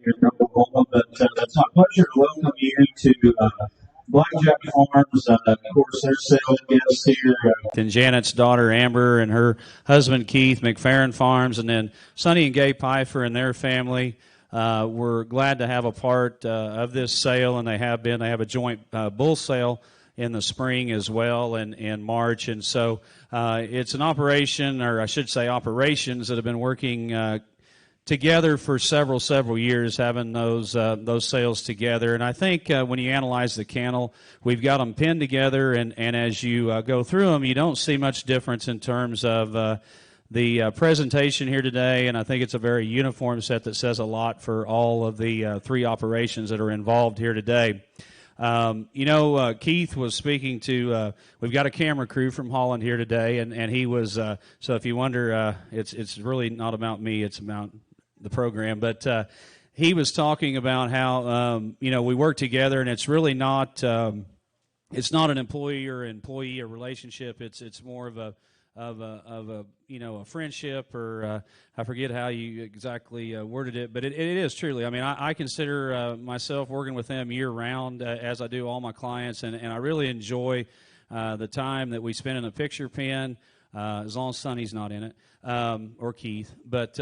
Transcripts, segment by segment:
in Oklahoma, but it's my pleasure to welcome you to Blackjack Farms. Of course, their sale guests here. And Janet's daughter Amber and her husband Keith, McFerrin Farms, and then Sonny and Gay Pfeiffer and their family. We're glad to have a part of this sale, and they have been. They have a joint bull sale in the spring as well in March. And so it's an operation, or I should say operations, that have been working together for several years, having those sales together. And I think when you analyze the kennel, we've got them pinned together, and as you go through them, you don't see much difference in terms of the presentation here today, and I think it's a very uniform set that says a lot for all of the three operations that are involved here today. Keith was speaking to, we've got a camera crew from Holland here today, and he was, so if you wonder, it's really not about me, it's about the program, but he was talking about how, we work together, and it's really not, it's not an employee or relationship, it's more of a friendship, or I forget how you exactly worded it, but it is truly. I mean, I consider myself working with them year round, as I do all my clients, and I really enjoy the time that we spend in a picture pen, as long as Sonny's not in it, or Keith. But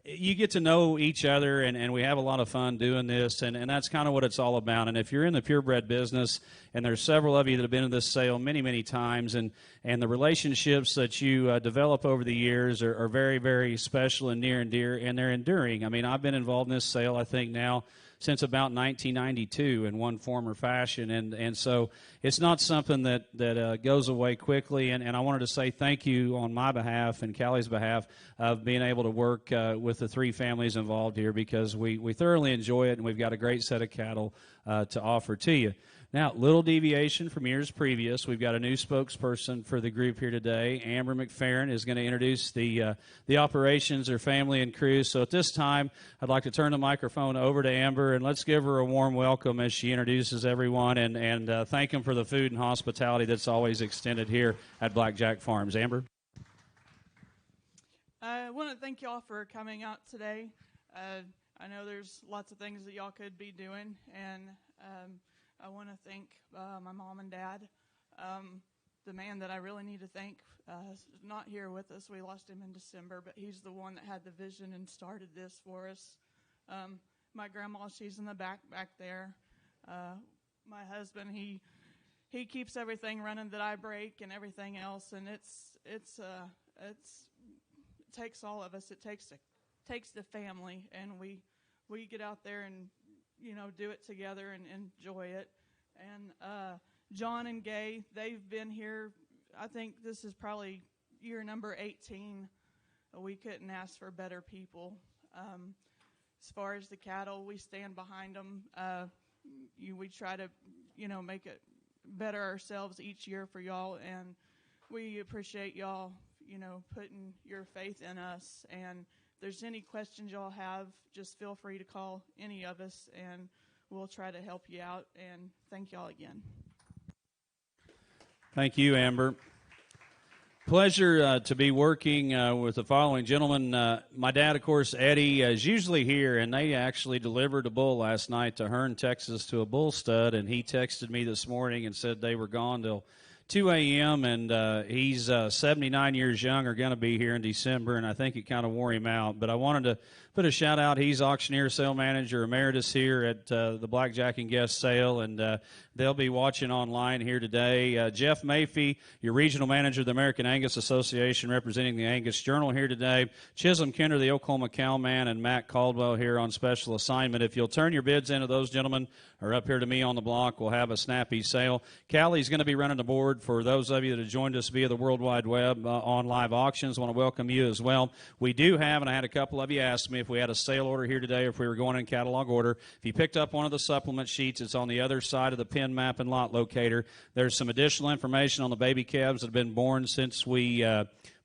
you get to know each other, and we have a lot of fun doing this, and that's kind of what it's all about. And if you're in the purebred business, and there's several of you that have been in this sale many times, and the relationships that you develop over the years are very special and near and dear, and they're enduring. I mean, I've been involved in this sale, I think, now since about 1992 in one form or fashion, and so it's not something that goes away quickly, and I wanted to say thank you on my behalf and Callie's behalf of being able to work with the three families involved here, because we thoroughly enjoy it, and we've got a great set of cattle to offer to you. Now, little deviation from years previous, we've got a new spokesperson for the group here today. Amber McFerrin is going to introduce the operations, their family, and crew. So at this time, I'd like to turn the microphone over to Amber, and let's give her a warm welcome as she introduces everyone, and thank them for the food and hospitality that's always extended here at Blackjack Farms. Amber? I want to thank y'all for coming out today. I know there's lots of things that y'all could be doing, and I want to thank my mom and dad. The man that I really need to thank is not here with us. We lost him in December, but he's the one that had the vision and started this for us. My grandma, she's in the back there. My husband, he keeps everything running that I break and everything else, and it takes all of us. It takes the family, and we we get out there and, do it together and enjoy it. And John and Gay, they've been here. I think this is probably year number 18. We couldn't ask for better people. As far as the cattle, we stand behind them. We try to, make it better ourselves each year for y'all, and we appreciate y'all, putting your faith in us. And if there's any questions y'all have, just feel free to call any of us, and we'll try to help you out. And thank y'all again. Thank you, Amber. Pleasure to be working with the following gentlemen. My dad, of course, Eddie, is usually here, and they actually delivered a bull last night to Hearn, Texas, to a bull stud, and he texted me this morning and said they were gone till 2 a.m., and he's 79 years young, are going to be here in December, and I think it kind of wore him out. But I wanted to put a shout-out. He's auctioneer, sale manager, emeritus here at the Blackjack and Guest Sale, and they'll be watching online here today. Jeff Mayfie, your regional manager of the American Angus Association, representing the Angus Journal here today. Chisholm Kinder, the Oklahoma Cowman, and Matt Caldwell here on special assignment. If you'll turn your bids into those gentlemen or up here to me on the block, we'll have a snappy sale. Callie's going to be running the board for those of you that have joined us via the World Wide Web on live auctions. I want to welcome you as well. We do have, and I had a couple of you ask me if we had a sale order here today or if we were going in catalog order. If you picked up one of the supplement sheets, it's on the other side of the pin map and lot locator. There's some additional information on the baby calves that have been born since we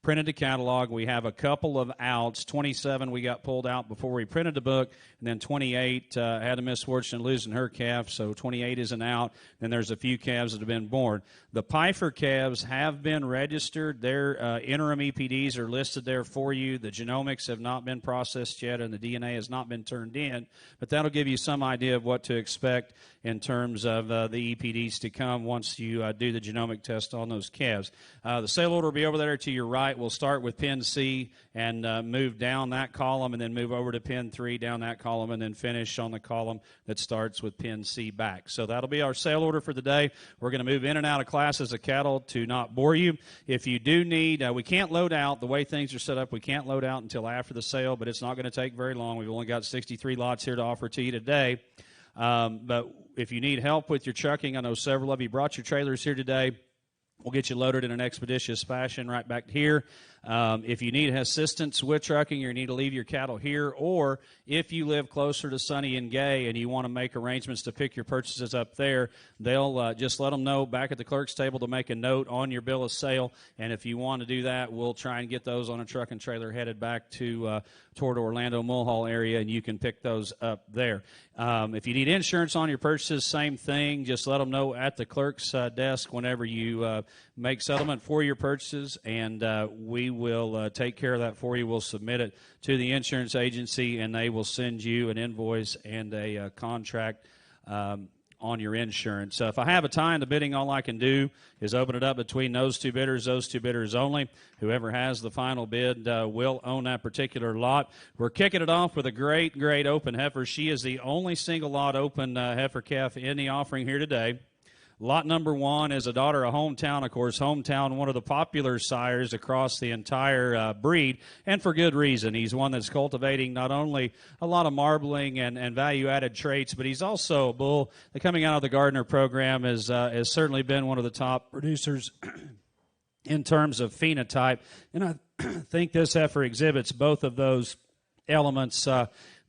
printed the catalog. We have a couple of outs. 27 we got pulled out before we printed the book, and then 28 had the misfortune of losing her calf, so 28 is an out. Then there's a few calves that have been born. The Pfeiffer calves have been registered. Their interim EPDs are listed there for you. The genomics have not been processed yet, and the DNA has not been turned in, but that'll give you some idea of what to expect in terms of the EPDs to come once you do the genomic test on those calves. The sale order will be over there to your right. We'll start with pin C and move down that column, and then move over to pin 3, down that column, and then finish on the column that starts with pin C back. So that'll be our sale order for the day. We're going to move in and out of classes of cattle to not bore you. If you do need, we can't load out. The way things are set up, we can't load out until after the sale, but it's not going to take very long. We've only got 63 lots here to offer to you today. But if you need help with your trucking, I know several of you brought your trailers here today. We'll get you loaded in an expeditious fashion right back here. If you need assistance with trucking or you need to leave your cattle here, or if you live closer to Sonny and Gay and you want to make arrangements to pick your purchases up there, they'll just let them know back at the clerk's table to make a note on your bill of sale. And if you want to do that, we'll try and get those on a truck and trailer headed back to toward Orlando Mulhall area, and you can pick those up there. If you need insurance on your purchases, same thing. Just let them know at the clerk's desk whenever you make settlement for your purchases, and we will take care of that for you. We'll submit it to the insurance agency, and they will send you an invoice and a contract on your insurance. If I have a tie in the bidding, all I can do is open it up between those two bidders only. Whoever has the final bid will own that particular lot. We're kicking it off with a great, great open heifer. She is the only single lot open heifer calf in the offering here today. Lot number 1 is a daughter of Hometown. Of course, Hometown, one of the popular sires across the entire breed, and for good reason. He's one that's cultivating not only a lot of marbling and value-added traits, but he's also a bull that, coming out of the Gardner program, has certainly been one of the top producers in terms of phenotype. And I think this heifer exhibits both of those elements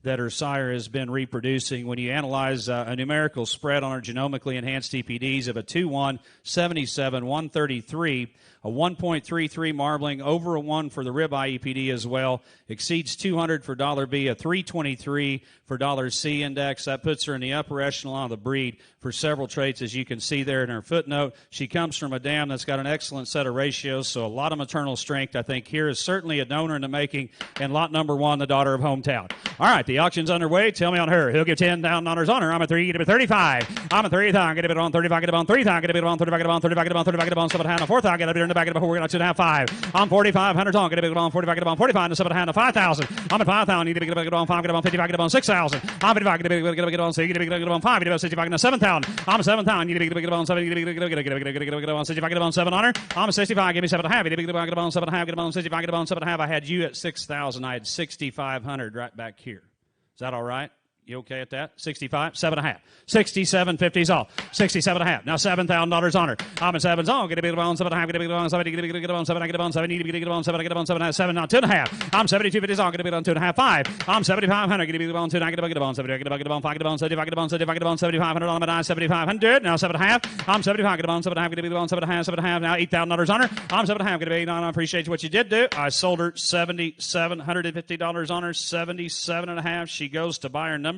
that her sire has been reproducing. When you analyze a numerical spread on her genomically enhanced EPDs of a 2-1, 77, 133, a 1.33 marbling, over a 1 for the ribeye EPD as well, exceeds 200 for $B, a 323 for $C index. That puts her in the upper echelon of the breed for several traits, as you can see there in her footnote. She comes from a dam that's got an excellent set of ratios, so a lot of maternal strength. I think here is certainly a donor in the making, and lot number 1, the daughter of Hometown. All right, the auction's underway. Tell me on her. He'll give $10,000 on her. I'm a 3, get a bit 35. I'm a 30,000, get a bit on 35, get a bit on 3,000, get a bit on 35, get a bit on 35, get a bit on 35, get a bit on 7 hand, a 4,000, get a bit in the back of the 4, we're going to 2.5, 5. I'm 4,500 on, get a bit on 45, get a bit on 45, and 7 hand, a 5,000. I'm at 5,000, need to get a bit on 5, get a on 55, get a on 6,000. I'm 55, get a bit on 6, get a bit on 5, get a bit on 65, get a 7,000. I'm 7,000, need to get a bit on 7, get a bit on 65, get a on 7 on her. I'm a 65, give me 7.5, get a bit on 7.5, get a on 65, get a on 7.5. I had you at 6,000. I had 6,500 right back here. Is that all right? You okay at that? 65, 7.5. 67.50's all. 67.5. Now $7,000 on her. I'm at 7's on. Get a big on 7.5. Get a big on 7. Get a big on 7. I get on 7. Need to get on 7. I get on 7. 7 now 2.5. I'm 72.50's on. Get a big on 2.5. 5. I'm 7,500. Get a big on 2. I get a big on 7. I get a big on 5. Get on 75. Get on 75. Get on 7,500 on my 9. 7,500. Now 7.5. I'm 75. Get on 7.5. Get a big on 7.5. 7.5. Now $8,000 on her. I'm 7.5. Get a big on. I appreciate what you did do. I sold her $7,750 on her. 77.5. She goes to buyer number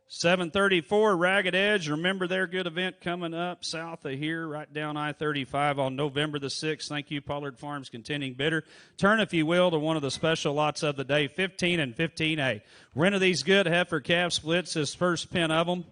734, Ragged Edge. Remember their good event coming up south of here, right down I-35 on November the 6th. Thank you, Pollard Farms Contending Bidder. Turn, if you will, to one of the special lots of the day, 15 and 15A. Rent of these good heifer calf splits, this first pin of them.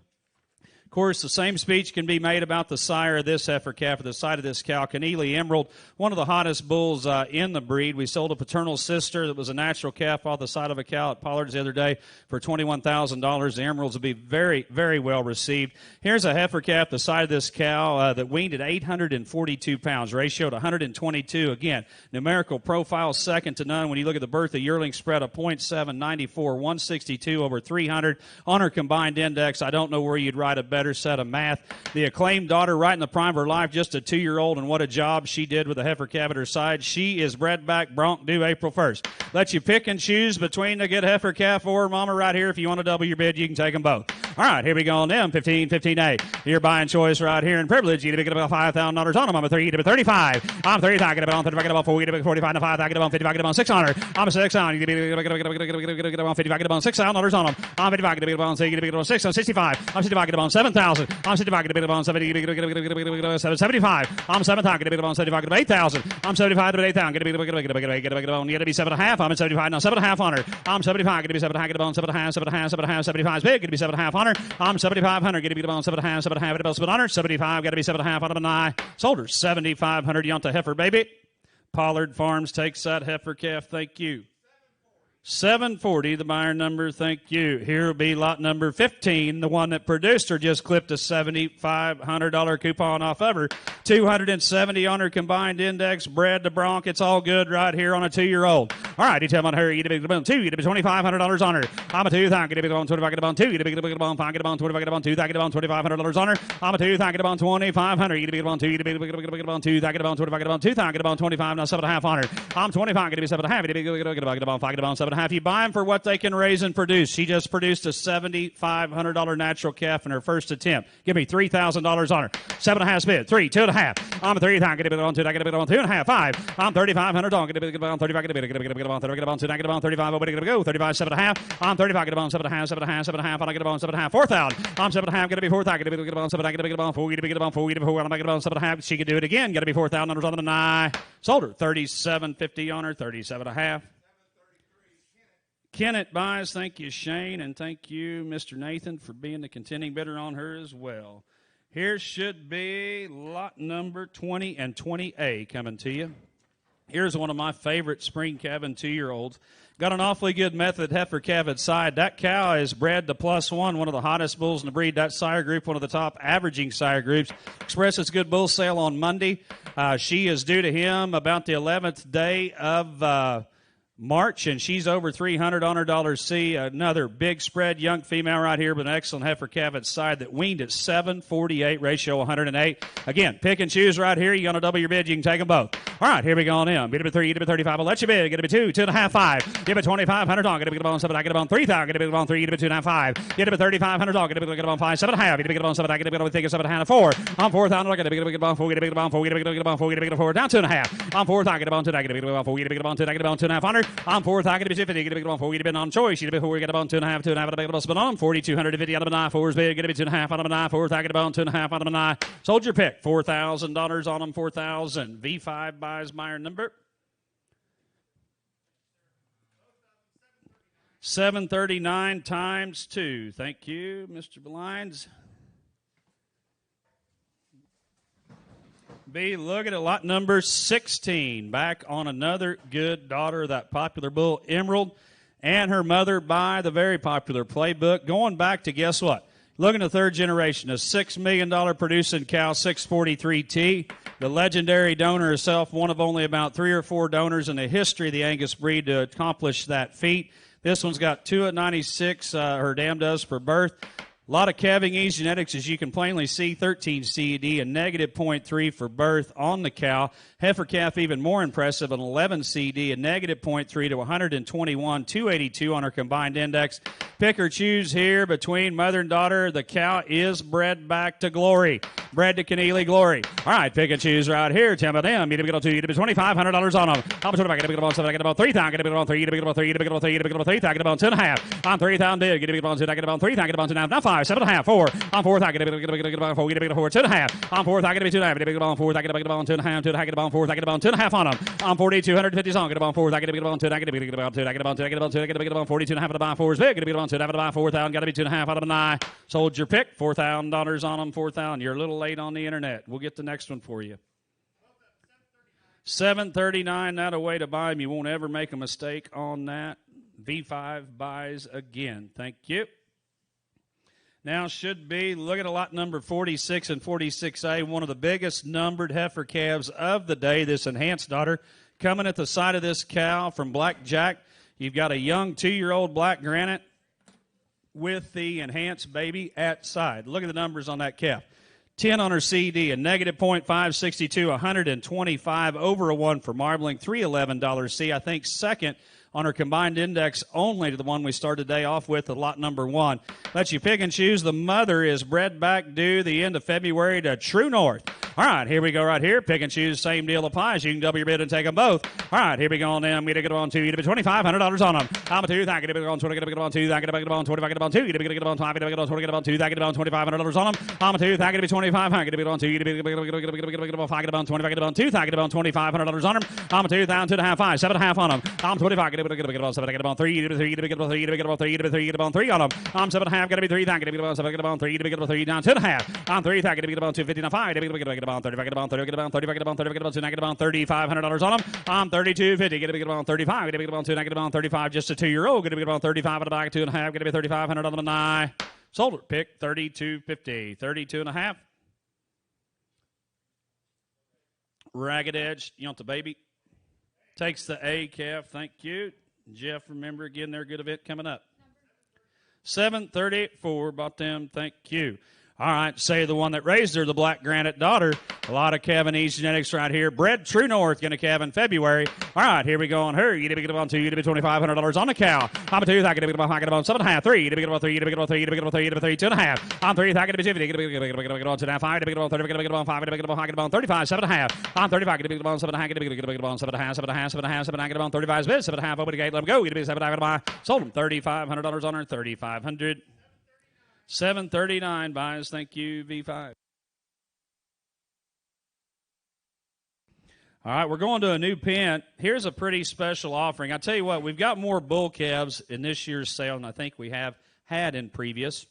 Of course, the same speech can be made about the sire of this heifer calf or the side of this cow. Keneally Emerald, one of the hottest bulls in the breed. We sold a paternal sister that was a natural calf off the side of a cow at Pollard's the other day for $21,000. The Emeralds will be very, very well received. Here's a heifer calf the side of this cow that weaned at 842 pounds, ratioed 122. Again, numerical profile second to none. When you look at the birth of yearling spread of 0.794, 162 over 300 on her combined index. I don't know where you'd write a better set of math. The acclaimed daughter right in the prime of her life, just a 2-year-old, and what a job she did with the heifer calf at her side. She is bred back bronc due April 1st. Let you pick and choose between the good heifer calf or mama right here. If you want to double your bid, you can take them both. All right, here we go on them. 15, 15A. Your buying choice right here in privilege. You get about $5,000 on them. I'm a 3, you get about 35. I'm 35. Get about 35. Get about 4. Get about 45. And 5. I get about 55. Get about 600. I'm a 6 on. You get about 55. Get about $6,000 on them. I'm 55. Get about 6. Get about 6 on 65. I'm 65. Get about 7,000. I'm 65. Get about 70. Get about 775. I'm 7,000. Get about 75. Get about 8,000. I'm 75. Get about 8,000. Get about 7.5. I'm at 75 now. 7.5 on her. I'm 75. Get about 7.5. Get about 7.5. 7.5. 75 is big. Get about 7.5 on her. I'm 7,500. Get about 7.5. 7.5. Get about 700. 75. Got to be 7.5 on them. And I sold her 7,500. You want the heifer, baby? Pollard Farms takes that heifer calf. Thank you. 740, the buyer number, thank you. Here will be lot number 15. The one that produced her just clipped a $7,500 coupon off of her. 270 on her combined index, bred to bronc. It's all good right here on a 2-year-old. All right, you tell me on her, you get a big 2, you get $2,500 on her. I'm a 2, I get a big on 25, get a 2, you get a big on 5, get a 25, get a 2, I get a $2,500 on her. I'm a 2, I get a 2,500, you get a big on 2, you get a big on 2, I get a 25, get a 2, I get a 25, now 7.5 on her. I'm 25, get a 7.5, get a 5, get a 7.5. You buy them for what they can raise and produce. She just produced a $7,500 natural calf in her first attempt. Give me $3,000 on her. 7.5 bid. 3, 2.5. I'm a 3. I get a bit on 2. I get a bit on 2.5. 5. I'm 3,500 on. Get a bit on 35. Get a bit on 30. Get on 2. I get on 35. I'm going to go 35. 7.5. I'm 35. Get on 7.5. 7.5. 7.5. I get on 7.5. 4,000. I'm 7.5. Get to be 4,000. Get a bit on 7. I get a bit on 4. Get a bit on 4. Get a bit on 4. I'm going to 7.5. She could do it again. Got to be $4,000 on the 9. Sold her 37.50 on her. 37.5. Kennett buys. Thank you, Shane, and thank you, Mr. Nathan, for being the contending bidder on her as well. Here should be lot number 20 and 20A coming to you. Here's one of my favorite spring calving 2-year-olds. Got an awfully good method heifer calf at side. That cow is bred to +1, one of the hottest bulls in the breed. That sire group, one of the top averaging sire groups. Expressed its good bull sale on Monday. She is due to him about the 11th day of March, and she's over 300 on her $C. Another big spread young female right here with an excellent heifer calf at side that weaned at 748, ratio 108. Again, pick and choose right here. You're going to double your bid. You can take them both. All right, here we go on in. Get a bit 3, get a bit 35. I'll let you bid. Get a bit 2, 2.5, 5. Get a bit 2,500 on. Get a bit on 7. I get a bit on 3,000. Get a bit on 3. Get a bit 2.5, 5. Get a bit 3,500 on. Get a bit on 5. 7.5. Get a bit on 7. I get a bit on 7.5, 4. I'm 4,000. I get a bit on 4. Get a bit on 4. Get a bit on 4. Get a bit on 4. Down 2.5. I'm 4,000. Get a bit on 2. I get a bit on 4. Get a bit on 2. I get a bit on 2.5. I'm 4,000. Get a bit on 4. Get a bit on choice. Get a bit 4. Get a bit on 2.5. 2.5. Get a bit on spin on 4,250 out of a 9. 4's bid. Get a bit 2.5 out of a 9. 4. I get a bit on 2.5 out of a 9. Sold your pick. $4,000 on them. 4,000. V5 buys buyer number 739 times 2. Thank you, Mr. Blinds. B, look at it, lot number 16. Back on another good daughter of that popular bull, Emerald, and her mother by the very popular Playbook. Going back to, guess what? Looking at third generation, a $6 million producing cow, 643T. The legendary donor herself, one of only about 3 or 4 donors in the history of the Angus breed to accomplish that feat. This one's got 2 at 96, her dam does, per birth. A lot of calving ease genetics, as you can plainly see, 13 CED, a negative 0.3 for birth on the cow. Heifer calf even more impressive, an 11 CED, a negative 0.3 to 121, 282 on her combined index. Pick or choose here between mother and daughter. The cow is bred back to glory. Bred to Keneally glory. All right, pick and choose right here. Tell me them. You get on 2, you get $2,500 on them. How much I get about 7, I get about 3,000, I get about 3, you get about 3, you get about 3, you get about 3, I get about 2.5. On 3,000, you get about 2, I get about 3, I get about 2.5. Now 5, 7.5, 4. On 4th, I get about 4, you get about 4, 2.5. On 4th, I get about 2.5, I get about 4th, I get about 2.5, 2, I get about 4th, I get about 2.5 on them. On 40, 250 on, get about 4th, I get about 2, I get about 2, I get about 2, I get about 2, I get about 42.5 to buy 4s big, get about 2, I get about 4,000, got to be 2.5 out of an eye. Sold your pick, $4,000 on them, 4,000. You're a little late on the internet. We'll get the next one for you. 739, not a way to buy them. You won't ever make a mistake on that. V5 buys again. Thank you. Now should be, look at a lot number 46 and 46A, one of the biggest numbered heifer calves of the day, this enhanced daughter. Coming at the side of this cow from Blackjack, you've got a young 2-year-old black granite with the enhanced baby at side. Look at the numbers on that calf. 10 on her CD, a negative 0.562, 125, over a 1 for marbling, $311 C. I think second on her combined index only to the one we started the day off with, lot number 1. Let you pick and choose. The mother is bred back due the end of February to True North. All right, here we go right here. Pick and choose. Same deal applies. You can double your bid and take them both. All right, here we go on them. We get on 2. You get $2,500 on them. I'm a 2. Thank you. Get on 20. Get on 2. Thank you. Get on 20. Get on 2. You get on 5. Get on 20. Get on 2. Thank you. Get on $2,500 on them. I'm a 2. Thank you. 25. Thank you. Get on 2. You get on 5. Get on 20. Get on 2. Thank you. Get on $2,500 on them. I'm a 2. Down 2.5, 5, 7.5 on them. I'm 25. Get on 7. Get on 3. You get on 3. Get on 3. Get on 3. Get on 3. Get on 3 on them. I'm 7.5. Got to be 3. Thank you. Get on 7. Get on 3. Get on 3. Down 2.5. I'm 3. Thank you. Get on 250. Now 5. Get on 30. Get on 30. Get on 30, get about 30, get about 2, get about $3,500 on them. I'm 32.50, get about 35, get about 2, get about 35, just a 2-year-old, get about 35 at the back, 2.5, get about 3,500 on the eye. Sold it, pick 32.50, 32.5. Ragged Edge, you want the baby? Takes the A calf, thank you. Jeff, remember again, their good event coming up. 7:34, bought them, thank you. All right, say the one that raised her, the black granite daughter. A lot of calving ease genetics right here. Bred True North, going to calve in February. All right, here we go on her. You get about 2, you get $2,500 on the cow. I'm a 2, I get about 7.5, 3, you get about 3, you get about 3, you get about 3, you get about 3, 2.5. I'm 3, I get about 50, get about 2.5, 5, get about 30, get about 5, get about 35, 7.5. I'm 35, get about 7.5, get about 7.5, 7.5, get about 35 bid, 7.5 over the gate, let them go. You get 7.5, sold them $3,500 on her, $3,500. 739 buys. Thank you, V5. All right, we're going to a new pen. Here's a pretty special offering. I tell you what, we've got more bull calves in this year's sale than I think we have had in previous,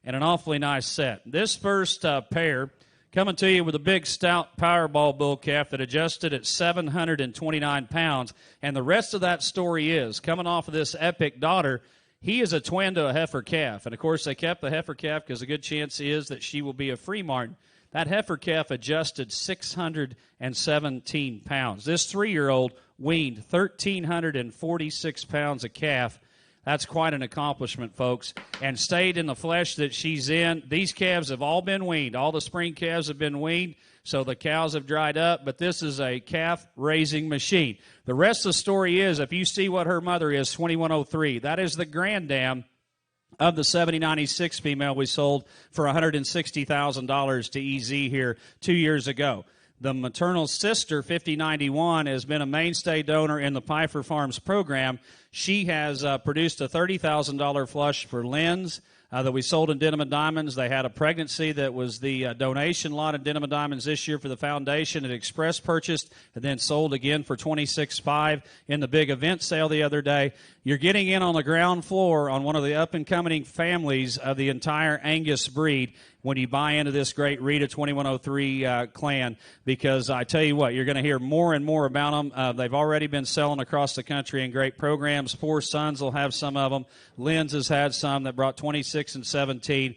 and an awfully nice set. This first pair coming to you with a big, stout Powerball bull calf that adjusted at 729 pounds, and the rest of that story is coming off of this epic daughter. He is a twin to a heifer calf. And, of course, they kept the heifer calf because a good chance is that she will be a free martin. That heifer calf adjusted 617 pounds. This 3-year-old weaned 1,346 pounds of calf. That's quite an accomplishment, folks, and stayed in the flesh that she's in. These calves have all been weaned. All the spring calves have been weaned, so the cows have dried up, but this is a calf-raising machine. The rest of the story is, if you see what her mother is, 2103, that is the granddam of the 7096 female we sold for $160,000 to EZ here 2 years ago. The maternal sister, 5091, has been a mainstay donor in the Pfeiffer Farms program. She has produced a $30,000 flush for Lynn's that we sold in Denim and Diamonds. They had a pregnancy that was the donation lot in Denim and Diamonds this year for the foundation. It express purchased and then sold again for $26,500 in the big event sale the other day. You're getting in on the ground floor on one of the up-and-coming families of the entire Angus breed when you buy into this great Rita 2103 clan, because I tell you what, you're going to hear more and more about them. They've already been selling across the country in great programs. Cam's 4 sons will have some of them. Lynn's has had some that brought 26 and 17.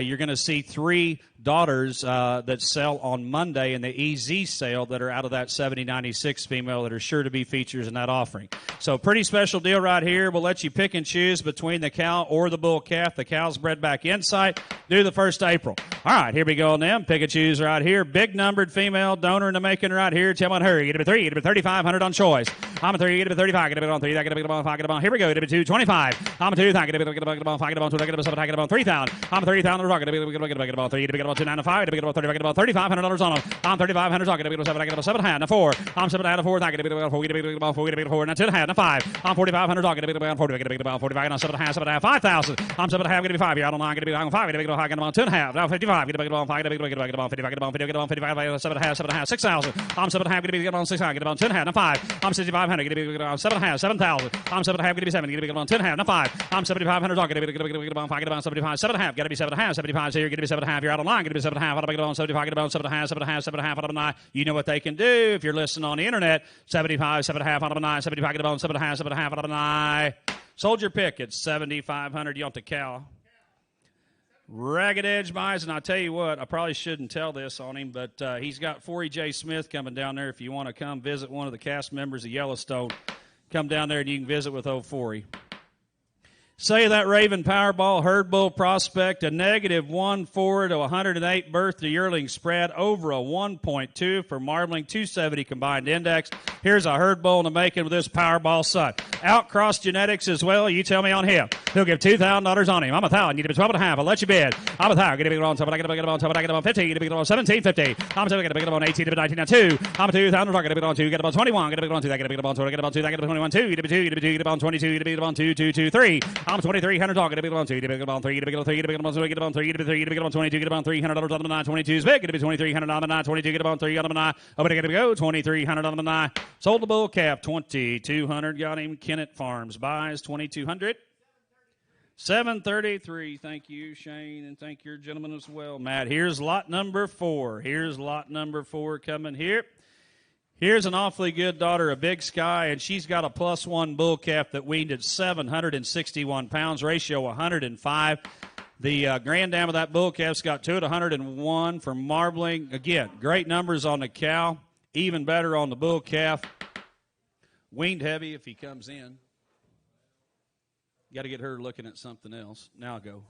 You're going to see 3 daughters that sell on Monday in the EZ sale that are out of that 7096 female that are sure to be features in that offering. So pretty special deal right here. We'll let you pick and choose between the cow or the bull calf. The cow's bred back inside due the 1st of April. All right, here we go on them. Pick and choose right here. Big numbered female donor in the making right here. Tell on her. Get it to 3. Get it to 3,500 on choice. I'm a 3. Get it to 35. Get it on 3. Get it on 5. Get it on. Here we go. Get it to 225. I'm a 2. Get it on 5. Get it on 2. Get it on 7. Get it on 3,000. I'm a 3,000. Get it on 3. Get it on 295. Get it on 30. Get it on $3,500 on them. I'm 3,500. Get it on 7. Get it on 7 half. Now 4. I'm 7 half. 4. Get it on 4. Get it on 4. Get it on 4. Now 10 half. Now 5. I'm 4,500. Get it on 40. Get it on 45. Now 7 half. 7 half. 5,000. I'm 7 half. Get it on 5. You're out on 9. Get it on 5. Get it on 10 half. Now 55. Get it on 5. Get it on 50. Get it on 50. Get it on 55. 7 half. 7 half. 6,000. I'm 7 half. Get it on 6 half. Get it on 10 half. Now 5. I'm 6,500. Get it on 7 half. 7,000. I'm 7 half. Get it 7. Get it on 10 half. Now 5. I'm 7,500. Get it on 5. Get it on 75. 7 half. Got to be 7 half. 75 here. Get it 7 half. You're out on 9. Get it 7 half. Get it on 75. Get it on 7 half. 7 half. 7 half. Out of 9. You know what they can do if you're listening on the internet. 75. 7 half. Out of 9. 75. Get it on 7 half. 7 half. Out of 9. Sold your pick at 7,500. You want the cow. Ragged Edge Bison. I tell you what, I probably shouldn't tell this on him, but he's got 4E J. Smith coming down there. If you want to come visit one of the cast members of Yellowstone, come down there and you can visit with old 4E. Say that Raven Powerball Herd Bull Prospect, a -1/4 to 108 birth to yearling spread, over a 1.2 for marbling, 270 combined index. Here's a Herd Bull in the making with this Powerball son. Outcross genetics as well. You tell me on him. He'll give $2,000 on him. I'm 1,000. You give 12 and a half. I'll let you bid. I'm 1,000. Get a big on top. I get a big on top. I get a big on 15. Get a big on 1750. I'm 7. Get a big on 18. Get a 19. Now 2. I'm 2,000. Get a big on 2. Get a big on 21. Get a big on 2. Get a big on 2. Get a big on 2. Get a big on 21. 2. Get a big on 2. Get a big on 22. Get a big on 2. 2. 2. 3. I'm 2,300. Get a big on 2. Get a big on 3. Get a big on 3. Get a big on 2. Get a big on 3. Get a big on 22. Get a big on $300 on the 9. 22 is big. Get a big 2,300 on the 9. 22. Get a big on 3 on the 9. Oh, but I got to go. 2,300 on the 9. Sold the bull calf. 2,200. Got him. Kennett Farms buys 2,200. 733. Thank you, Shane, and thank your gentleman as well, Matt. Here's lot number 4. Here's lot number 4 coming here. Here's an awfully good daughter of Big Sky, and she's got a +1 bull calf that weaned at 761 pounds, ratio 105. The grand dam of that bull calf's got 2 at 101 for marbling. Again, great numbers on the cow, even better on the bull calf. Weaned heavy if he comes in. Got to get her looking at something else. Now go.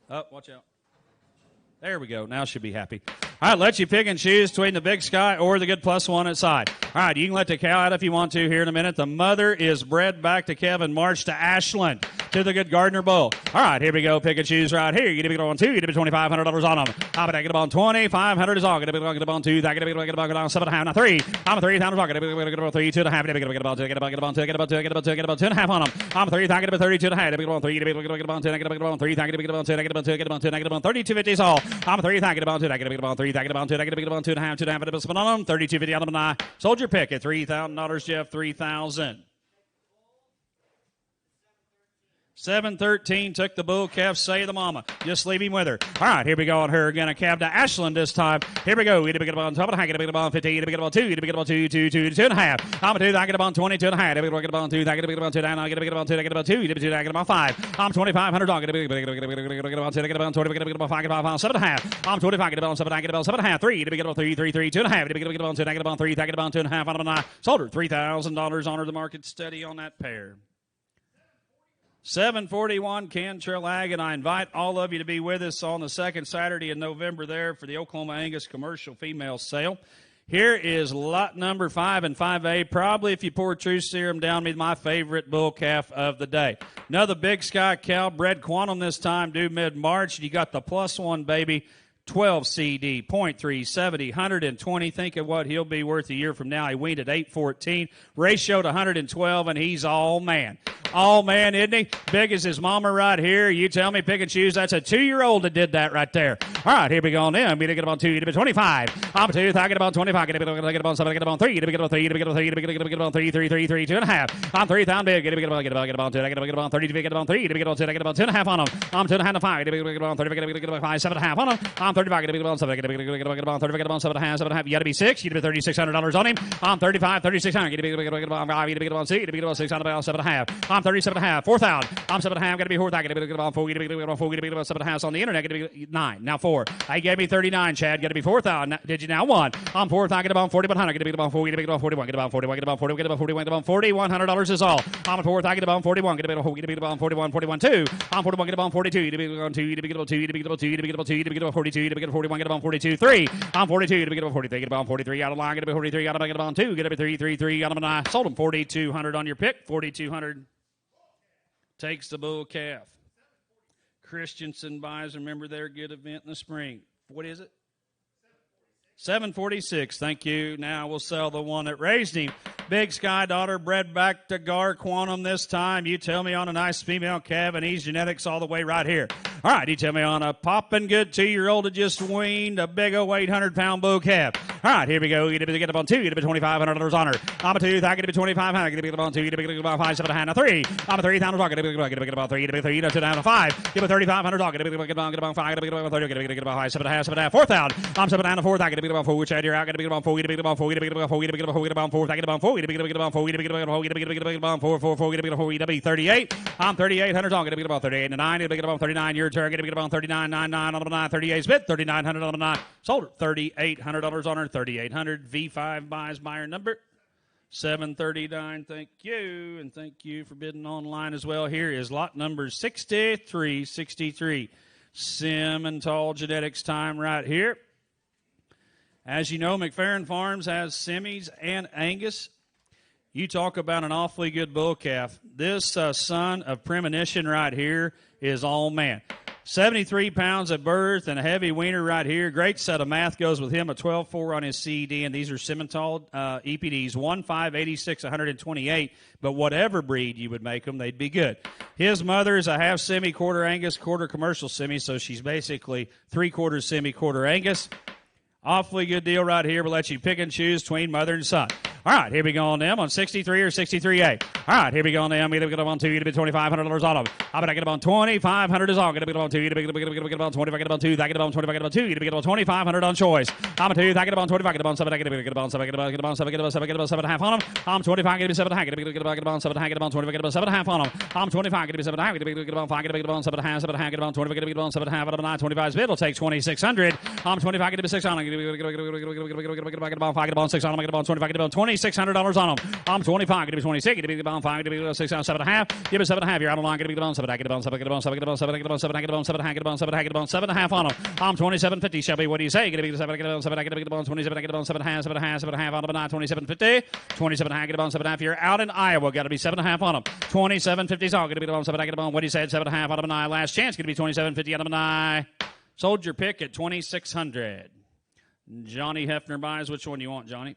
Oh, watch out. There we go. Now she'll be happy. All right, let you pick and choose between the Big Sky or the good +1 at side. All right, you can let the cow out if you want to here in a minute. The mother is bred back to Kevin March to Ashland to the good Gardner Bull. All right, here we go. Pick and choose right here. You get a big on 2. You get a $2,500 on them. I'm going to get a on 2,500 is all. Get a big on 2. Get a big on 7.5. Now 3. I'm a 3,000. Get a big on 3. 2.5. Get a big on 2. Get a big on 2. Get a big on 2. Get a big on 2. Get a big on 2.5 on them. I'm a 3,000. Get a 32.5. Get a big on 3. Get a big on 2. Get a big on 3. Get a big on 2. Get a big on 2. Get a big on 2. Get a big on 32.50 is all. I'm a 3,000. Get a big on 2. Get a big on 3. Get a big on 2. Get a big on 2.5. 2.5. Get a big on them. 32.50 on them. And I sold your pick at $3,000, Jeff. 3,000. 713 took the bull calf, say the mama. Just leave him with her. All right, here we go on her. Going to cab to Ashland this time. Here we go. Get a big on top of the get a big on 15, get a big on 2, get a big on 2, 2, 2, 2.5. I'm a 2, I get on 22 and a half. Get a big on 2, I get a big on 2, I get a big on 2, I get about 2, get a big on 2, I get about 5. I'm 2,500 dog. Get a big on 2, get a big on 20, get a big on 5, get about 7.5. I'm 25, get about 7, I get about 7.5. 3, get a big on 3, 3, 3, 2.5. Get a big on 2, I get about 3, I get about 2.5 on a 9. Sold her $3,000 on her. The market steady on that pair. 741 Cantrell Ag, and I invite all of you to be with us on the second Saturday in November there for the Oklahoma Angus commercial female sale. Here is lot number 5 and 5A. Probably, if you pour True Serum down me, my favorite bull calf of the day. Another Big Sky cow, bred quantum this time, due mid-March. You got the +1 baby. 12 CD, 0.370, 120. Think of what he'll be worth a year from now. He weaned at 814, ratio to 112, and he's all man. All man, isn't he? Big as his mama right here. You tell me, pick and choose. That's a 2-year-old that did that right there. All right, here we go now. I'm going to get about 2, to be 25. I'm 2, I get about 25. Get about 7, get about 3, to be get about 3, to be get about 3, to be get about 3, 3, 3, 3, 2.5. I'm 3 down big. Get about 2, I get about 30, to be get about 3, to be get about 2, I get about 2.5 on them. I'm 2.5 to 5. To be get about 30, get about 5, 7.5 on them. I'm 35. Get about 7, get about 30, get about 7.5, 7.5. You got to be 6. You got to be $3,600 on him. I'm 35, 3,600. Get about 5. Get about 6. Get about 6 on about 7.5. I'm 37.5. 4,000. I'm 7.5. Got to be 4,000. Get about 4. Get about 4. Get about 7.5 on the internet. Get to be 9. Now 4. I gave me 39. Chad, got to be 4,000. Did you now 1? I'm 4,000. Get about 4,100. Get about 4. Get about 41. Get about 41. Get about 40. Get about 41. Get about $4,100 is all. I'm at 4,000. Get about 41. Get about 41. 41 2. I'm 41. Get about 42. Get about 2. Get about 2. Get about 2. Get about 2. Get about 42. Get about 41. Get about 42 3. I'm 42. Get about 43. Get about 43 out of line. Get about 43 out of get about 2. Get about 3 3 3 out of 9. Sold him 4,200 on your pick. 4,200 takes the bull calf. Christensen buys. Remember their good event in the spring. What is it? 746. Thank you. Now we'll sell the one that raised him. Big Sky Daughter bred back to Gar Quantum this time. You tell me on a nice female calf, and he's genetics all the way right here. All right, you tell me on a popping good 2-year-old that just weaned a big old 800-pound bull calf. All right, here we go. You get up on 2. You get $2,500 on her. I'm a 2. I get $2,500. Get up on 2. You get about 5, 7.5. Now 3. I'm a 3,000. Get about 3. Get 3. That's down to 5. Get about $3,500. Get about 5. Get about 30. Get about 5, 7.5. 7.5. 4,000. I'm 7 down to 4. I get about 4. Which I out. Get about 4. Get about 4. Get about 4. Get about 4. Get about 4. I get about 4. Get about 4. Get about 4. Get about 4. 4. Get about 4. Get about 38. I'm 3,800. Get about 38 and 9. Get about 39. Your turn. Get about 39.99 on the 9. 38 spit. 3,900 on the 9. Sold her. $3,800 on her. 3,800. V5 buys buyer number 739. Thank you, and thank you for bidding online as well. Here is lot number 6363. Simmental Genetics time right here. As you know, McFerrin Farms has Simmies and Angus. You talk about an awfully good bull calf. This son of Premonition right here is all man. 73 pounds at birth and a heavy wiener right here. Great set of math goes with him. A 12.4 on his CED, and these are Simmental EPDs. 1.5, 86, 128. But whatever breed you would make them, they'd be good. His mother is a half semi, quarter Angus, quarter commercial semi, so she's basically 3/4 semi, quarter Angus. Awfully good deal right here. We'll let you pick and choose between mother and son. All right, here we go on them on 63 or 63A. All right, here we go on them. I'm going to get up on 2. You get $2,500 on them. I'm going to get up on 2,500 is all. Get up on 2. You get about 20. I get up on 2. I get up on 20. I get up on 2. You get about 2,500 on choice. I'm a 2. I get up on 20. I get up on 7. I get up on 7. Get about 7. Get about 7. Get about 7.5 on them. I'm 25. Get about 7. Get about 7. Get about 20. Get about 7.5 on them. I'm 25. Get about 7. Get about 5. Get about 7.5. 7.5. Get about 20. Get about 7.5 out of 9. 25's bid will take 2,600. I'm 25. Get about 6 on them. Get about 5. Get about 6 on them. Get about 25. Get about $2,600 on them. I'm 25. Get about 26. Get about 5. Get about 6 on 7.5. Give it 7.5. You're out of line. Get about 7. Get about 7. Get about 7. Get about 7. Get about 7. Get about 7. Get about 7. Get about 7.5 on them. I'm 27.50. Shelby, what do you say? Get about 7. Get about 7. Get about 27. Get about 7.5. 7.5 on them. 27.50. 27.5. Get about 7.5. You're out in Iowa. Got to be 7.5 on them. 27.50 all. Get about 7. Get about what do you say? 7.5 out of 9. Last chance. Going to be 27.50 out of 9. Sold your pick at 2,600. Johnny Hefner buys. Which one do you want, Johnny?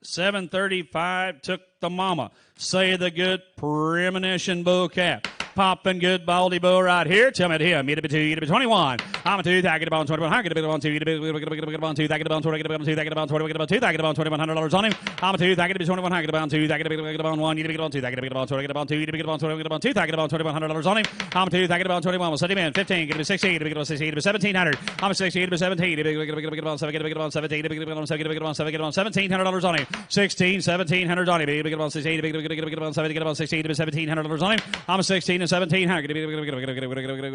735 took the mama. Say the good premonition bull calf. Popping good baldy bull right here. Tell me to him. You to be 2, you to be 21. I'm a 2. I get about 21. I get about 2. You to be about 2. I get about 20. Get about 2. I get about 20. Get about 2. I get about $2,100 on him. I'm a 2. I get to be 21. I get about 2. I get about 1. You to be about 2. I get about 20. Get about 2. You to be about 20. Get about 2. I get about $2,100 on him. I'm a 2. I get about 21. We'll set him in. 15. Get to be 16. Get to be about 16. Get to be 1,700. I'm a 16. Get to be 17. Get about 7. Get about 17. Get about 7. Get about 7. Get about $1,700 on him. 16. $1,700 on him. Get about 16. Get about 7. Get about 16. Get about $1,700 on him. I'm a 16 and 1,700. Get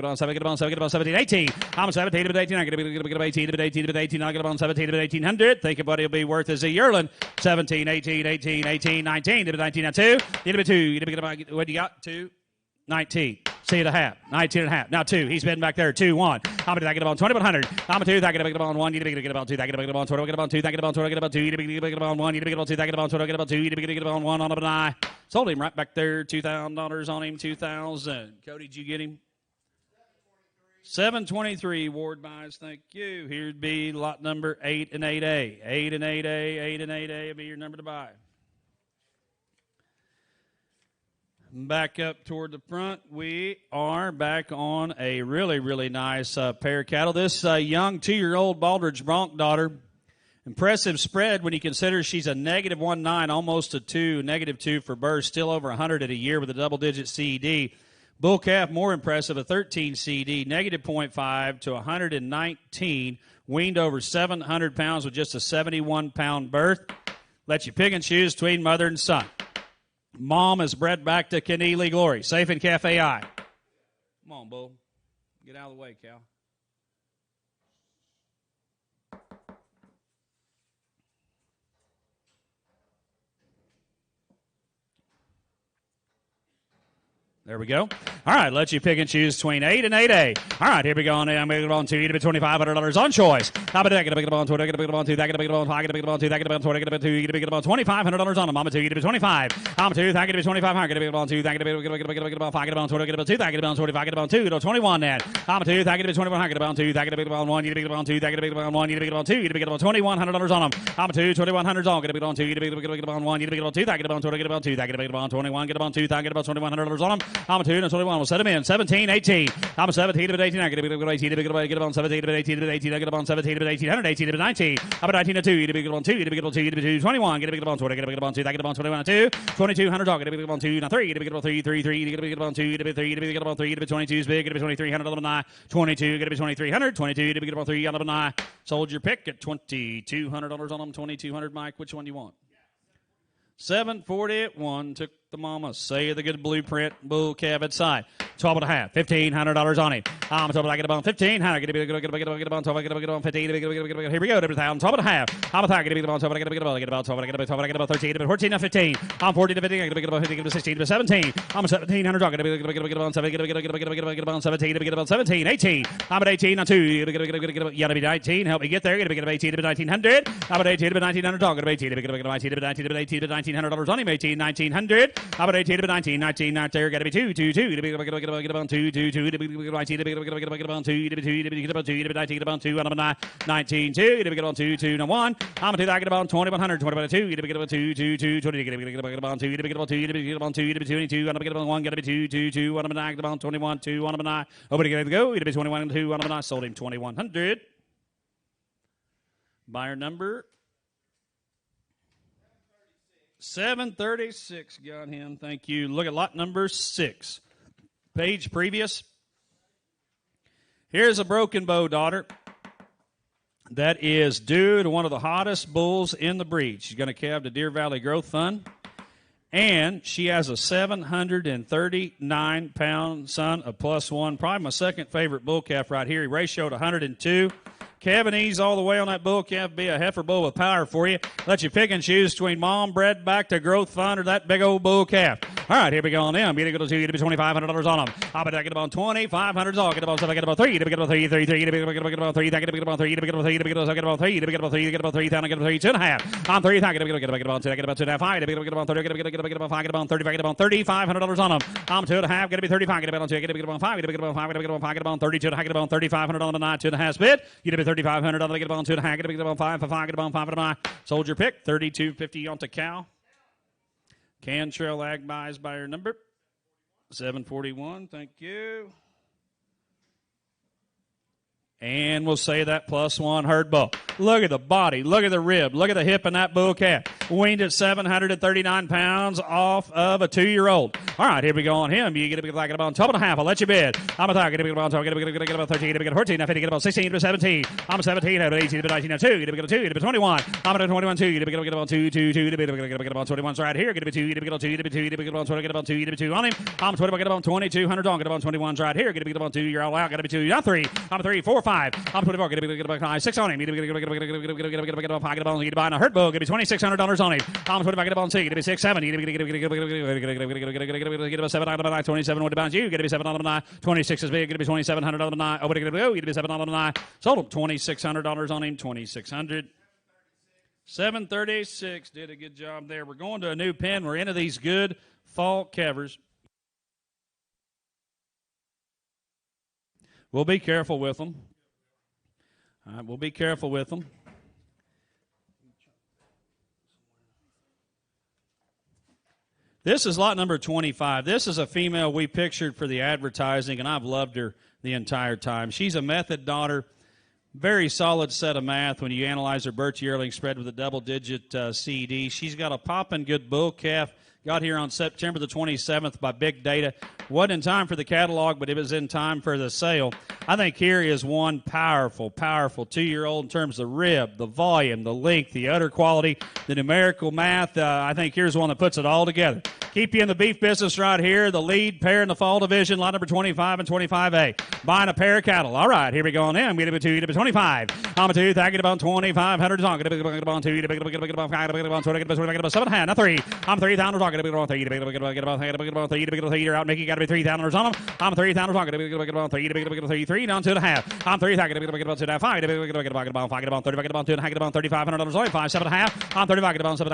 about 7. Get about 17. 18. I'm a 17 to 18. I get about 18 to 18 to 18. I get about 17 to 1,800. Think of what he'll be worth as a yearling. 17, 18, 18, 18, 19. To 19 now 2. You to be 2. You to be about what do you got? 2. 19. See it a half. 19 and a half. Now 2. He's been back there. 2, 1. I'm going to get about 2,100. I'm a 2. I get about 1. You get about 2. I get about 20. Get about 2. I get about 20. Get about 2. You get about 1. You get about 2. I get about 20. Get about 2. You get about 1 on up and I. Sold him right back there. $2,000 on him. 2,000. Cody, did you get him? 723. Ward buys. Thank you. Here'd be lot number 8 and 8A. 8 and 8A. 8 and 8A would be your number to buy. Back up toward the front, we are back on a really, really nice pair of cattle. This young 2-year-old Baldridge Bronc daughter, impressive spread when you consider she's a -1.9, almost a 2, -2 for birth, still over 100 at a year with a double-digit CED. Bull calf, more impressive, a 13 CD, -0.5 to 119, weaned over 700 pounds with just a 71-pound birth. Let you pick and choose between mother and son. Mom is bred back to Keneally Glory. Safe in Cafe I. Come on, Bull. Get out of the way, Cal. There we go. All right, let you pick and choose between 8 and 8A. All right, here we go. I'm going to get on 2, you to be $2,500 on choice. How about that? Get a on 2, get a on 2, that get a on 5, get a on 2, that get a on 20, get a 2, you to be $2,500 on them. I'm a 2, you to be 25. I'm a 2, that get to be 2500, get a on 2, that get a on 5, get a on 20, get a 2, that get a on 25, get a on 2, get a 21 net. I'm a 2, that get to be 2100, get a on 2, that get a on 1, you to be on 2, that get a on 1, you to be on 2, you to be $2,100 on them. I'm a 2, 2100 on, get a on 2, you to be on 1, you to be on 2, that get a on 20, get a on 2, that get a on 21, get a on 2, that get a $2,100 on them. I'm a 2 and 21. We'll set him in. 17, 18. I'm a 17 to 18. I get a 18 to get on 17 to 18 to 18. I get on 17 to 1800, 18 to 19. I'm a 19 to 2. You to be on 2. You to be on 2. You to be 21. Get a on 20. Get a on 2. That get on 21 to 2. 2200 dog. Get a on 2. Now 3. You to be on 3. 3. 3. You to be on 2. You to be 3. You to be on 3. You to be 22 is big. Get a 2300 on 9. 22. Get a 2300. 22. You to be on 3 on 9. Sold your pick at $2,200 on them. 2200, Mike. Which one do you want? 740 at 1. Took the mama. Say the good blueprint. Bull calf at side. 12 and a half. $1,500 on him. I'm told I get about 1500. Get about 12. Get about 15. Here we go. 12 and a half. I'm a get about 12. Get about 12. Get about 13. Get about 14 to 15. I'm 14 to 15. Get about 15. Get about 16 to 17. I'm a 1700. Get about 7. Get about 17. Get about 17. 18. I'm at 18 on 2. You got to be 19. Help me get there. Get about 18 to 1900. I'm at 18 to 1900. Get about 18 to 19 to 19 to 18 to $1,900 on him. 18 1900. I'm at 18 to 19 19 not there. Got to be 2 2 2. Get about 2 2 2. Get about 2. Get about 2. Get about 2. Get about 19. Get about 2. I'm 19 2. Get about 2 2 1. I'm to that. Get about 2100. 22. Get about 2 2 2 20. Get about 2. Get about 2. Get about 2. Get about 22. I'm get about 1. Get about 2 2 2. I'm get about 21 2. I'm over to get to go. Get about 21 2. I'm sold him 2100. Buyer number 736 got him. Thank you. Look at lot number 6. Page previous. Here's a broken bow daughter that is due to one of the hottest bulls in the breed. She's going to calve to Deer Valley Growth Fund. And she has a 739-pound son, a +1. Probably my second favorite bull calf right here. He ratioed 102. Kevin, ease all the way on that bull calf. Be a heifer bull with power for you. Let you pick and choose between mom bred back to Growth Fund or that big old bull calf. All right, here we go on them. You to go to 2. You to be $2,500 on them. I'll be get about 2,500. I'll get about 7. Get about 3. You to get about 3. 3 3. You to get about 3. That get about 3. You to get about 3. You to get about 3. You to get about 3. You get about 3. Then I get about 3. 2.5. I'm 3. I get about 2. I get about 2.5. 5. Get about 30. Get about 5. Get about 30. Get about $3,500 on them. I'm 2.5. Get to be 35. Get about 2. Get about 5. Get about 5. Get about 5. Get about 32. Get about $3,500 on the 9. 2.5 bid. You to be 3,500 on the get about 2.5. Get about 5. 5. Get about 5. Get about 5. Sold your pick. 32.50 onto cow. Cantrell Ag buys by your number 741. Thank you. And we'll say that +1 herd bull. Look at the body. Look at the rib. Look at the hip in that bull calf. Weaned at 739 pounds off of a 2-year-old. All right, here we go on him. You get like about 12.5. I'll let you bid. I'm a talk. Get about 12. Get about 13. Get 14. I think get about 16 to 17. I'm 17. I'm 18 to 19. 2. Get about 2. Get about 21. I'm at 21. 2. Get about 2. 2. 2. Get about 21. Right here. Get about 2. Get about 2. Get about 2. Get about 20. Get about 2. Get about 2 on him. I'm 20. Get about 2,200 on. Get about 21. Right here. Get about 2. You're all out. Got to be 2. Not 3. I'm 3. 4. 5. I'm 24. Get about 5. 6 on him. Get about 5. Get about you buy a herd bull. Get me $2,600 on him. I'm 25. Get about 6. Get me 6. 7. Get about 7 out of 9. 27. What about you? Get me 7 out of 9. 26 is big. Get me 2,700 out of 9. Over to go. Get me 7 out of 9. Sold him $2,600 on him. 2,600. 736 did a good job there. We're going to a new pen. We're into these good fall calvers. We'll be careful with them. All right, we'll be careful with them. This is lot number 25. This is a female we pictured for the advertising, and I've loved her the entire time. She's a method daughter. Very solid set of math when you analyze her birth yearling spread with a double-digit CD. She's got a poppin' good bull calf. Got here on September the 27th by big data. Wasn't in time for the catalog, but it was in time for the sale. I think here is one powerful 2-year-old in terms of rib, the volume, the length, the udder quality, the numerical math. I think here's one that puts it all together. Keep you in the beef business right here. The lead pair in the fall division, lot number 25 and 25A. Buying a pair of cattle. All right, here we go on in. I'm going to be 2, to be 25. I'm a 2, thanking about 2,500. I'm going to be about 2, to be about 5, to be about 20, to be about 7 hand. Now 3. I'm 3,000. Talking to be about 3, to be about 3. You're out. Mickey got to be 3,000 on them. I'm 3,000. Talking to be about 3, to be about 3. Down 2.5. I'm 3, thanking to be about 2.5. 5, to be about 5, about 30, about 2, hang about $3,500 only. 5, 7.5. I'm 35. About 7,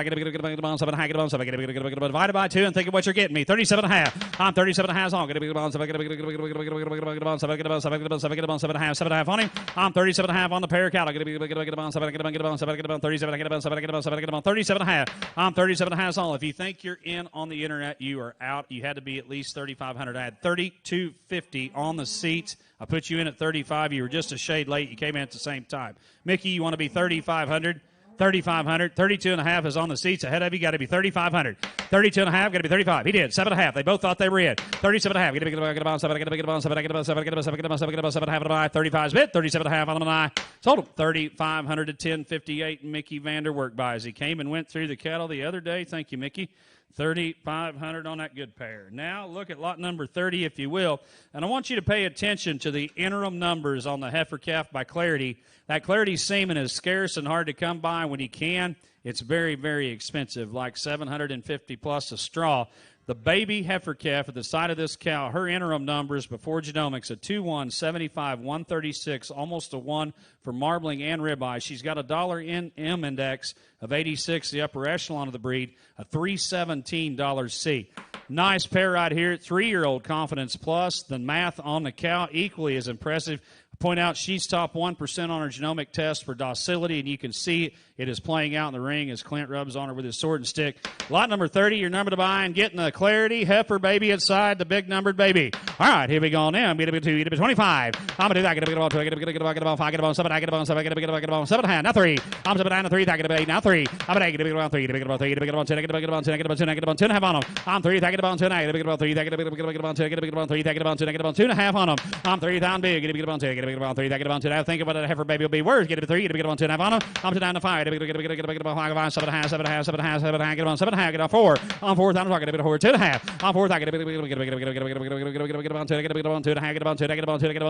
about 7, hang about 7, divided by 2, and think of what you're getting me. 37.5. I'm 37.5 on. Going to be about 7.5 on him. I'm 37.5 on the pair of cattle. Going to be about 37.5. I'm 37.5 on. If you think you're in on the internet, you are out. You had to be at least 3,500. I had 3,250 on the seats. I put you in at 35. You were just a shade late. You came in at the same time. Mickey, you want to be 3,500? 3,500. 32.5 is on the seats ahead of you. Got to be 3,500. 32.5. Got to be 35. He did. 7.5. They both thought they were in. 37.5. Got to be about 7. Got to be about 7. Got to be about 7. Got to be about 7. Got to be about 7.5 on the eye. 35's bid. 37.5 on the eye. Total 3,500 to 1058. Mickey Vanderwerk buys. He came and went through the cattle the other day. Thank you, Mickey. 3,500 on that good pair. Now look at lot number 30, if you will, and I want you to pay attention to the interim numbers on the heifer calf by Clarity. That Clarity semen is scarce and hard to come by. When you can, it's very, very expensive, like $750 plus a straw. The baby heifer calf at the side of this cow, her interim numbers before genomics, a 2-1, 75, 136, almost a 1 for marbling and ribeye. She's got a $M index of 86, the upper echelon of the breed, a $317 C. Nice pair right here, 3-year-old Confidence Plus. The math on the cow equally as impressive. Point out she's top 1% on her genomic test for docility, and you can see it is playing out in the ring as Clint rubs on her with his sword and stick. Lot number 30, your number to buy, and getting the Clarity heifer baby inside the big numbered baby. All right, here we go now. I'm going to be 2, to be 25. I'm going to do that. I'm going to get about 2, I'm going to get about 5, get about 7, I get about 7, I get about 7 hand. Now 3. I'm 7 hand, 3, I get about 8, now 3. I'm going to get about 3, to get about 3, to get about 10, I get about 10, I get about 10, I get about 2 and a half on them. I'm 3, I get about 10, I get about 3, I get about 10, I get about 3, I get about 10, I get about 2 and a half on them. I'm 3 down big, get about 10, get about 3, I get about 10. I think about that heifer baby will be worth. Get it to 3, get about 2 and a half on them. I'm 2 down to 5, get about 5, 7 and a half, 7 and a half, 7 and a half, 7 and a half, get on 7 and a half, get on 4. On 4th, I'm talking about 2 and a half. On 4th, I get about 2, get about 2, get about 2 and a half, get about 2, get about 2, get about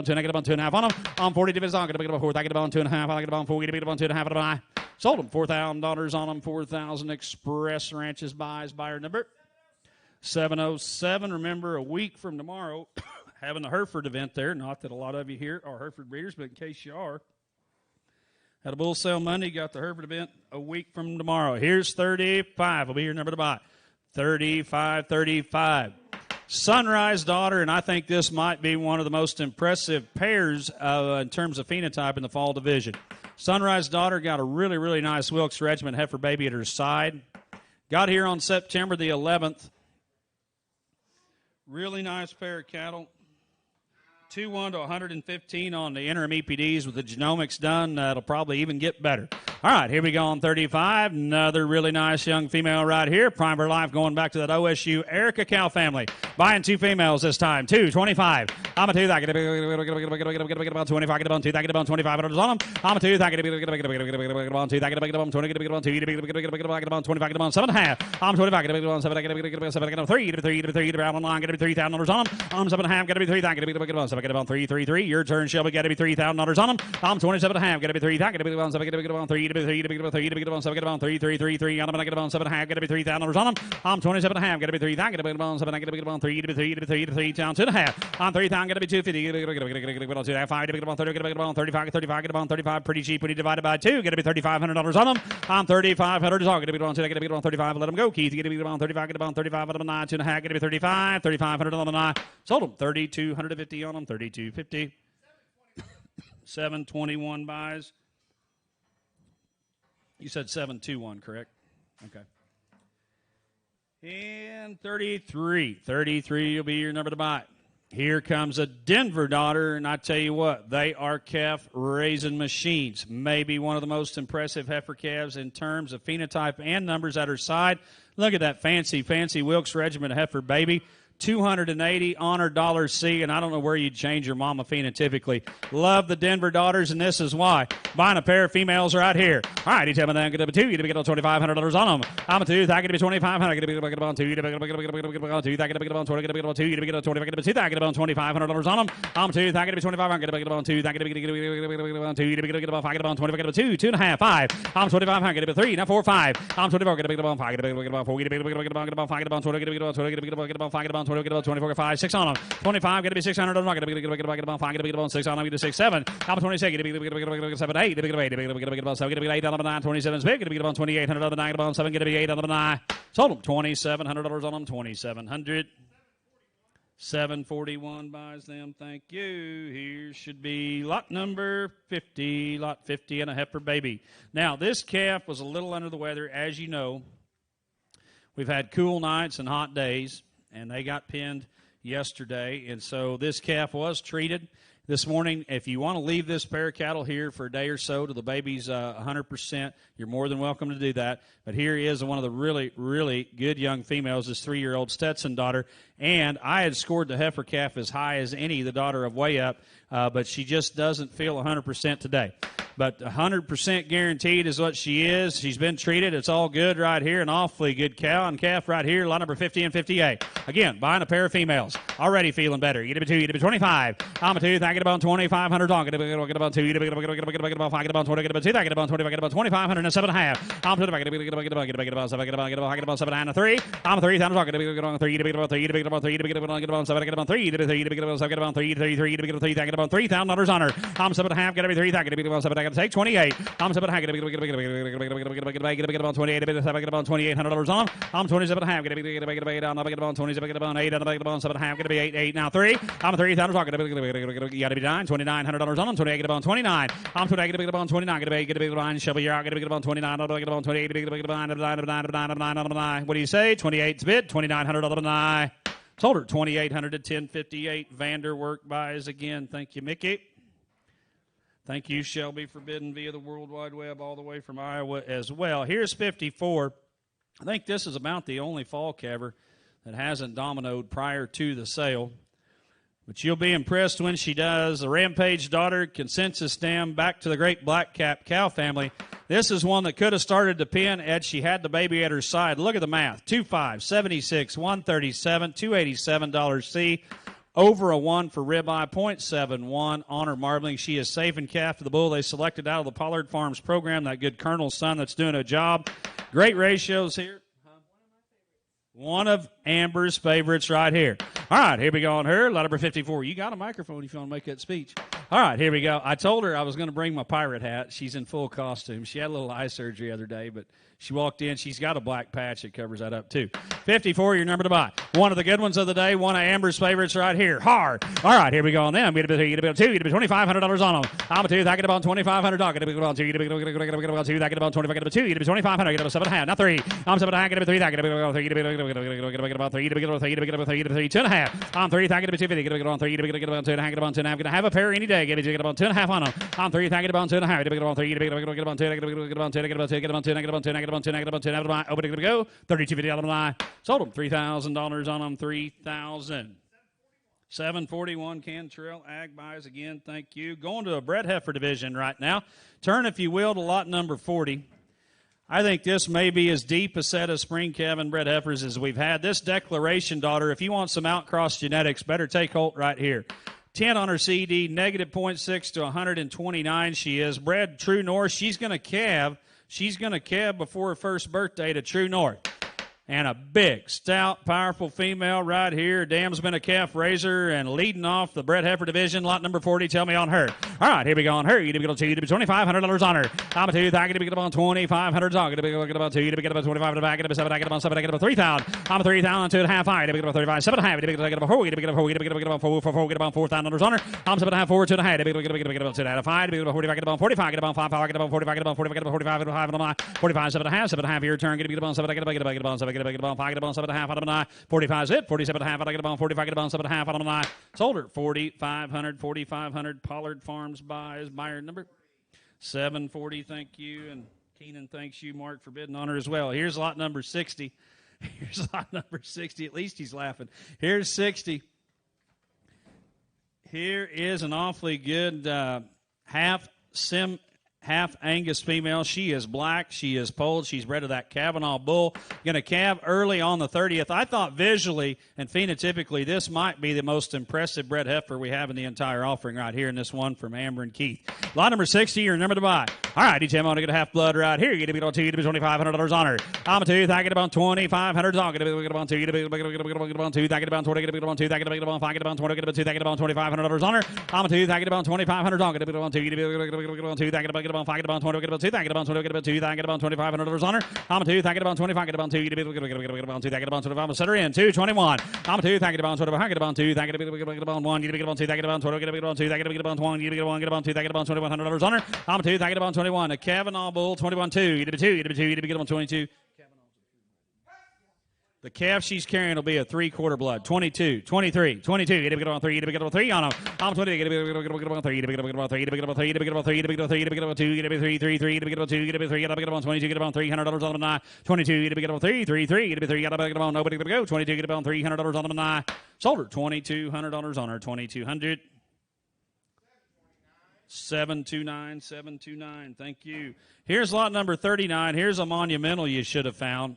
2, get about 2 and a half on them. On 40 dividends on, get about 4th, I get about 2 and a half, I get about 4, get about 2 and a half, and I sold them. $4,000 on them, 4,000 Express Ranches buys, buyer number 707. Remember, a week from tomorrow, having the Hereford event there. Not that a lot of you here are Hereford breeders, but in case you are, had a bull sale Monday, got the Hereford event a week from tomorrow. Here's 35. Will be your number to buy. 35. Sunrise Daughter, and I think this might be one of the most impressive pairs in terms of phenotype in the fall division. Sunrise Daughter got a really, really nice Wilkes Regiment heifer baby at her side. Got here on September the 11th. Really nice pair of cattle. 2-1 to 115 on the interim EPDs with the genomics done. It'll probably even get better. All right, here we go on 35. Another really nice young female right here. Prime for life going back to that OSU Erica cow family. Buying 2 females this time. 2, 25. I'm a 2. I get about 25. Get about 2. I get about 25 on them. I'm a 2. I get about 2. I get about 20. Get about 2. Get about 25. Get about 7.5. I'm 25. Get about 7. I get about 7. Get about 3. Get about 3. Get about 3. Get about online. Get about $3,000 on them. I'm 7.5. Get about 3. I get about 7. Get about 3. Your turn, Shelby. Got to be $3,000 on them. I'm 27.5. Got to be 3. I get about 7. Get about 3. Get about 3. Get about 7. Get about 3. 3. On them. I get about 7.5. Got to be $3,000 on them. I'm 27.5. Got to be 3. I get about 7. I get about 3. Get about 3 down 2.5. On 3. Got to be 250. Get about 2.5. Get about 30. Get about 35. Get about 35. Pretty cheap when you divide it by 2. Got to be $3,500 on them. I'm 3,500. Get to be about 2. Get to be about 35. Let them go. Keith, get to be about 35. Get about 35 on them. 2.5. Get to be 35. 3,500 on the 9. Sold them. 3,250 on them. 3,250. 721 buys. You said 721, correct? Okay. And 33. 33 will be your number to buy. Here comes a Denver daughter, and I tell you what, they are calf raising machines. Maybe one of the most impressive heifer calves in terms of phenotype and numbers at her side. Look at that fancy Wilkes Regiment heifer baby. 280 honor $C, and I don't know where you'd change your mama phenotypically. Love the Denver daughters, and this is why. Buying a pair of females right here. All right, you tell me that I'm going to be two. You're going to get $2,500 on them. I'm a two. I'm going to be $2,500. I'm going to be on two. You're going to be on two. I'm going to be on 20. I'm going to be on two. You're going to get $25. I'm going to be $2,500 on them. I'm a two. I'm going to be 25. I'm going to be on two. I'm going to be on two. You're going to get $5. I'm going to be on 20. I'm going to be two. 2.5. 5. I'm 25. I'm going to be three. Now 4. 5. I'm 24. I'm going to be on 5. I'm going to be on 4. I'm going to be on 5. I'm going to be on 20. I'm going to be on 20. I'm going to be on 5. I'm going to be on 24. 5. 6 on them. 25. Going to be 600. I'm going to be on 5. Going to be on 6 on them. I'm going to 6. 7. I'm 26. Going to be 7. 8. Going to be 8. Going to be on 7. Going to be 8 on them. 9. 27 is big. Going to be on 2800 on them. 9. On 7. Going to be 8 on them. 9. Sold them. $2,700 on them. 2,700. 741 buys them. Thank you. Here should be lot number 50. Lot 50 and a heifer baby. Now, this calf was a little under the weather. As you know, we've had cool nights and hot days, and they got pinned yesterday. And so this calf was treated this morning. If you want to leave this pair of cattle here for a day or so till the baby's 100%, you're more than welcome to do that. But here is one of the really, really good young females, this 3-year-old Stetson daughter. And I had scored the heifer calf as high as any, the daughter of Way Up, but she just doesn't feel 100% today. But 100% guaranteed is what she is. She's been treated. It's all good right here. An awfully good cow and calf right here. Lot number 50 and 58. Again, buying a pair of females. Already feeling better. You get a 2, you get a 25. I'm a 2. I get about 2,500. Get about 2. You get about 5. Get about 20. Get about 2. I get about 20. I get about 2,500 and 7.5. I'm 2. I get about 7. I get about 7 and a 3. I'm a 3. I'm talking about 3. You get about 3. You get about 3. You get about 7. I get about 3. You get about 3. You get about 7. Get about 3. 33. You get about 3. I get about $3,000 on her. I'm 7.5. Get to be 3. I get about 7. I got to take 28. I'm 7.5. Get about 28. Get about $2,800 on them. I'm 27.5. Get about 27. Get about 8. Get about 7.5. Get to be 8. 8 now 3. I'm a 3,000. You got to be 9. $2,900 on them. 28. Get about 29. I'm 28. Get about 29. Get about 9. Shelby, you're out. Get about 29. Get about 28. Get about 9. What do you say? 28's bid. $2,900. Sold her. 2,800 to 1058. Vanderwerk buys again. Thank you, Mickey. Thank you, Shelby, for bidding via the World Wide Web all the way from Iowa as well. Here's 54. I think this is about the only fall calver that hasn't dominoed prior to the sale. But you'll be impressed when she does. The Rampage daughter, consensus dam, back to the great Blackjack cow family. This is one that could have started to pin had she had the baby at her side. Look at the math. 2.5, 76, 137, $287 C. Over a 1 for ribeye, 0.71 on her marbling. She is safe and calf to the bull they selected out of the Pollard Farms program, that good Colonel's son that's doing a job. Great ratios here. One of Amber's favorites right here. All right, here we go on her. Lot number 54. You got a microphone if you want to make that speech. All right, here we go. I told her I was going to bring my pirate hat. She's in full costume. She had a little eye surgery the other day, but she walked in. She's got a black patch that covers that up, too. 54, your number to buy. One of the good ones of the day. One of Amber's favorites right here. Hard. All right, here we go on them. You get a bit 2. You get $2,500 on them. I'm a 2. I get about $2,500. Get about 2. You get about 2. I get about 20. I get about 2. You get $2,500. Get about 7.5. Not 3. I'm 7.5. Get about 3. I get about 3. Get about 3. Get about 3. Get about 3. Get about 3. 2.5. I'm 3. I get about 250. Get about 3. Get about 2. Get about 2. I'm going to have a pair any day. Get about 2.5 on them. I'm 3. I get about 2.5. Get about 3. Get about 2. Get about 2. Get about 2. Get about 2. Get about 2. Get about 2. Get about 2. Get about 2. Open it to go. $32.50 on the line. Sold them. $3,000 on them. $3,000. 741 Cantrell Ag buys again. Thank you. Going to a bred heifer division right now. Turn, if you will, to lot number 40. I think this may be as deep a set of spring calving bred heifers as we've had. This Declaration daughter, if you want some outcross genetics, better take Holt right here. 10 on her CD, negative 0.6 to 129 she is. Bred True North. She's going to calve. She's going to calve before her first birthday to True North. And a big, stout, powerful female right here. Dam's been a calf raiser and leading off the bred heifer division. Lot number 40, tell me on her. All right, here we go on her. You get about 2, you get $2,500 on her. I'm a 2, I get about $2,500. I get about 2, you get about 25 to back. I get about 7, I get about 7, I get about 3,000. I'm a 3,000, 2.5, I get about 35, 7.5. I get about 4, get about 4, get about 4, get about $4,000 on her. I'm 7.5, 4, 2.5. I get about 2.5, get about 45, I get about 45, get about 5, I get about 45, get about 45, get about 45, 45, 7.5, 7.5 your turn. Get about 7, I get about 7. get a bone, pocket a bone, 7.5 out of 9. 45 zip, 47.5 out of a bone, 45 get a bone, 7.5 out of 9. Sold her 4,500. Pollard Farms buys buyer number 740. Thank you, and Keenan thanks you, Mark, for bidding on her as well. Here's lot number 60. Here's lot number 60. At least he's laughing. Here's 60. Here is an awfully good half Angus female. She is black. She is polled. She's bred of that Kavanaugh bull. Going to calve early on the 30th. I thought visually and phenotypically this might be the most impressive bred heifer we have in the entire offering right here in this one from Amber and Keith. Lot number 60, your number to buy. All right, each time I want to get a half blood right here. You get to be on 2, you get to be $2,500 on her. I'm a 2, I get about $2,500 on. Get about 2, you get to be on 2, I get about 20, get to be on 2, I get about 5, get about 20, get about 2, I get about $2,500 on her. I'm a 2, I get about $2,500 on. Get to be on 2, you get to be on 2, I get about 5, get about 20, get about 2, I get about 20, get about 2, I get about $2,500 on her. I'm a 2, I get about 25, get about 2, you get to be on 2, I get about 25. Set her in 221. I'm a 2, I get about 25, I get about 2, I get about 1, you get to be on 2, I get about 20, get about 2, I get about 1, you get about 2, I get about $2,100 on her. I'm a 2, I get about 21. A Kavanaugh bull 21-2. You get a 2, you get a 2, you get a 22. The calf she's carrying will be a 3/4 blood. 22, 23, 22. You get on 3, you get on 3 on them. I'm 20, you get on 3, you get on 3, you get on 3, you get on 3, you get on 3, you get on 2, you get on 3, 3, 3, you get on 2, you get on 3, you get on 22, you get on $300 on the 9. 22, you get on 3, 3, 3, you get on 3, you get on nobody to go. 22, get on $300 on the 9. Sold her $2,200 on her. 2,200. 729. Thank you. Here's lot number 39. Here's a monumental you should have found.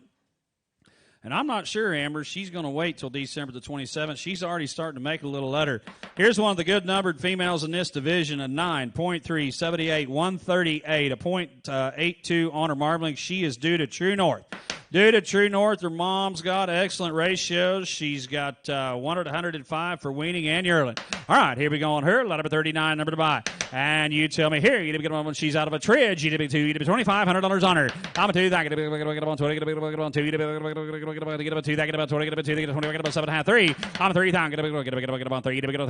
And I'm not sure, Amber, she's going to wait till December the 27th. She's already starting to make a little letter. Here's one of the good numbered females in this division, a 9.3, 78, 138, a .82 on her marbling. She is due to True North. Due to True North, her mom's got excellent ratios. She's got 105 for weaning and yearling. All right, here we go on her. Lot number 39, number to buy. And you tell me here, you get one when she's out of a tridge. You get $2, you get $2,500 on her. I'm a 2, I get about 20, get about 2, you get about 2, I get about 20, get about 2, get about 20, get about 7.5, 3. I'm a 3, I get about 3, get about 3, get about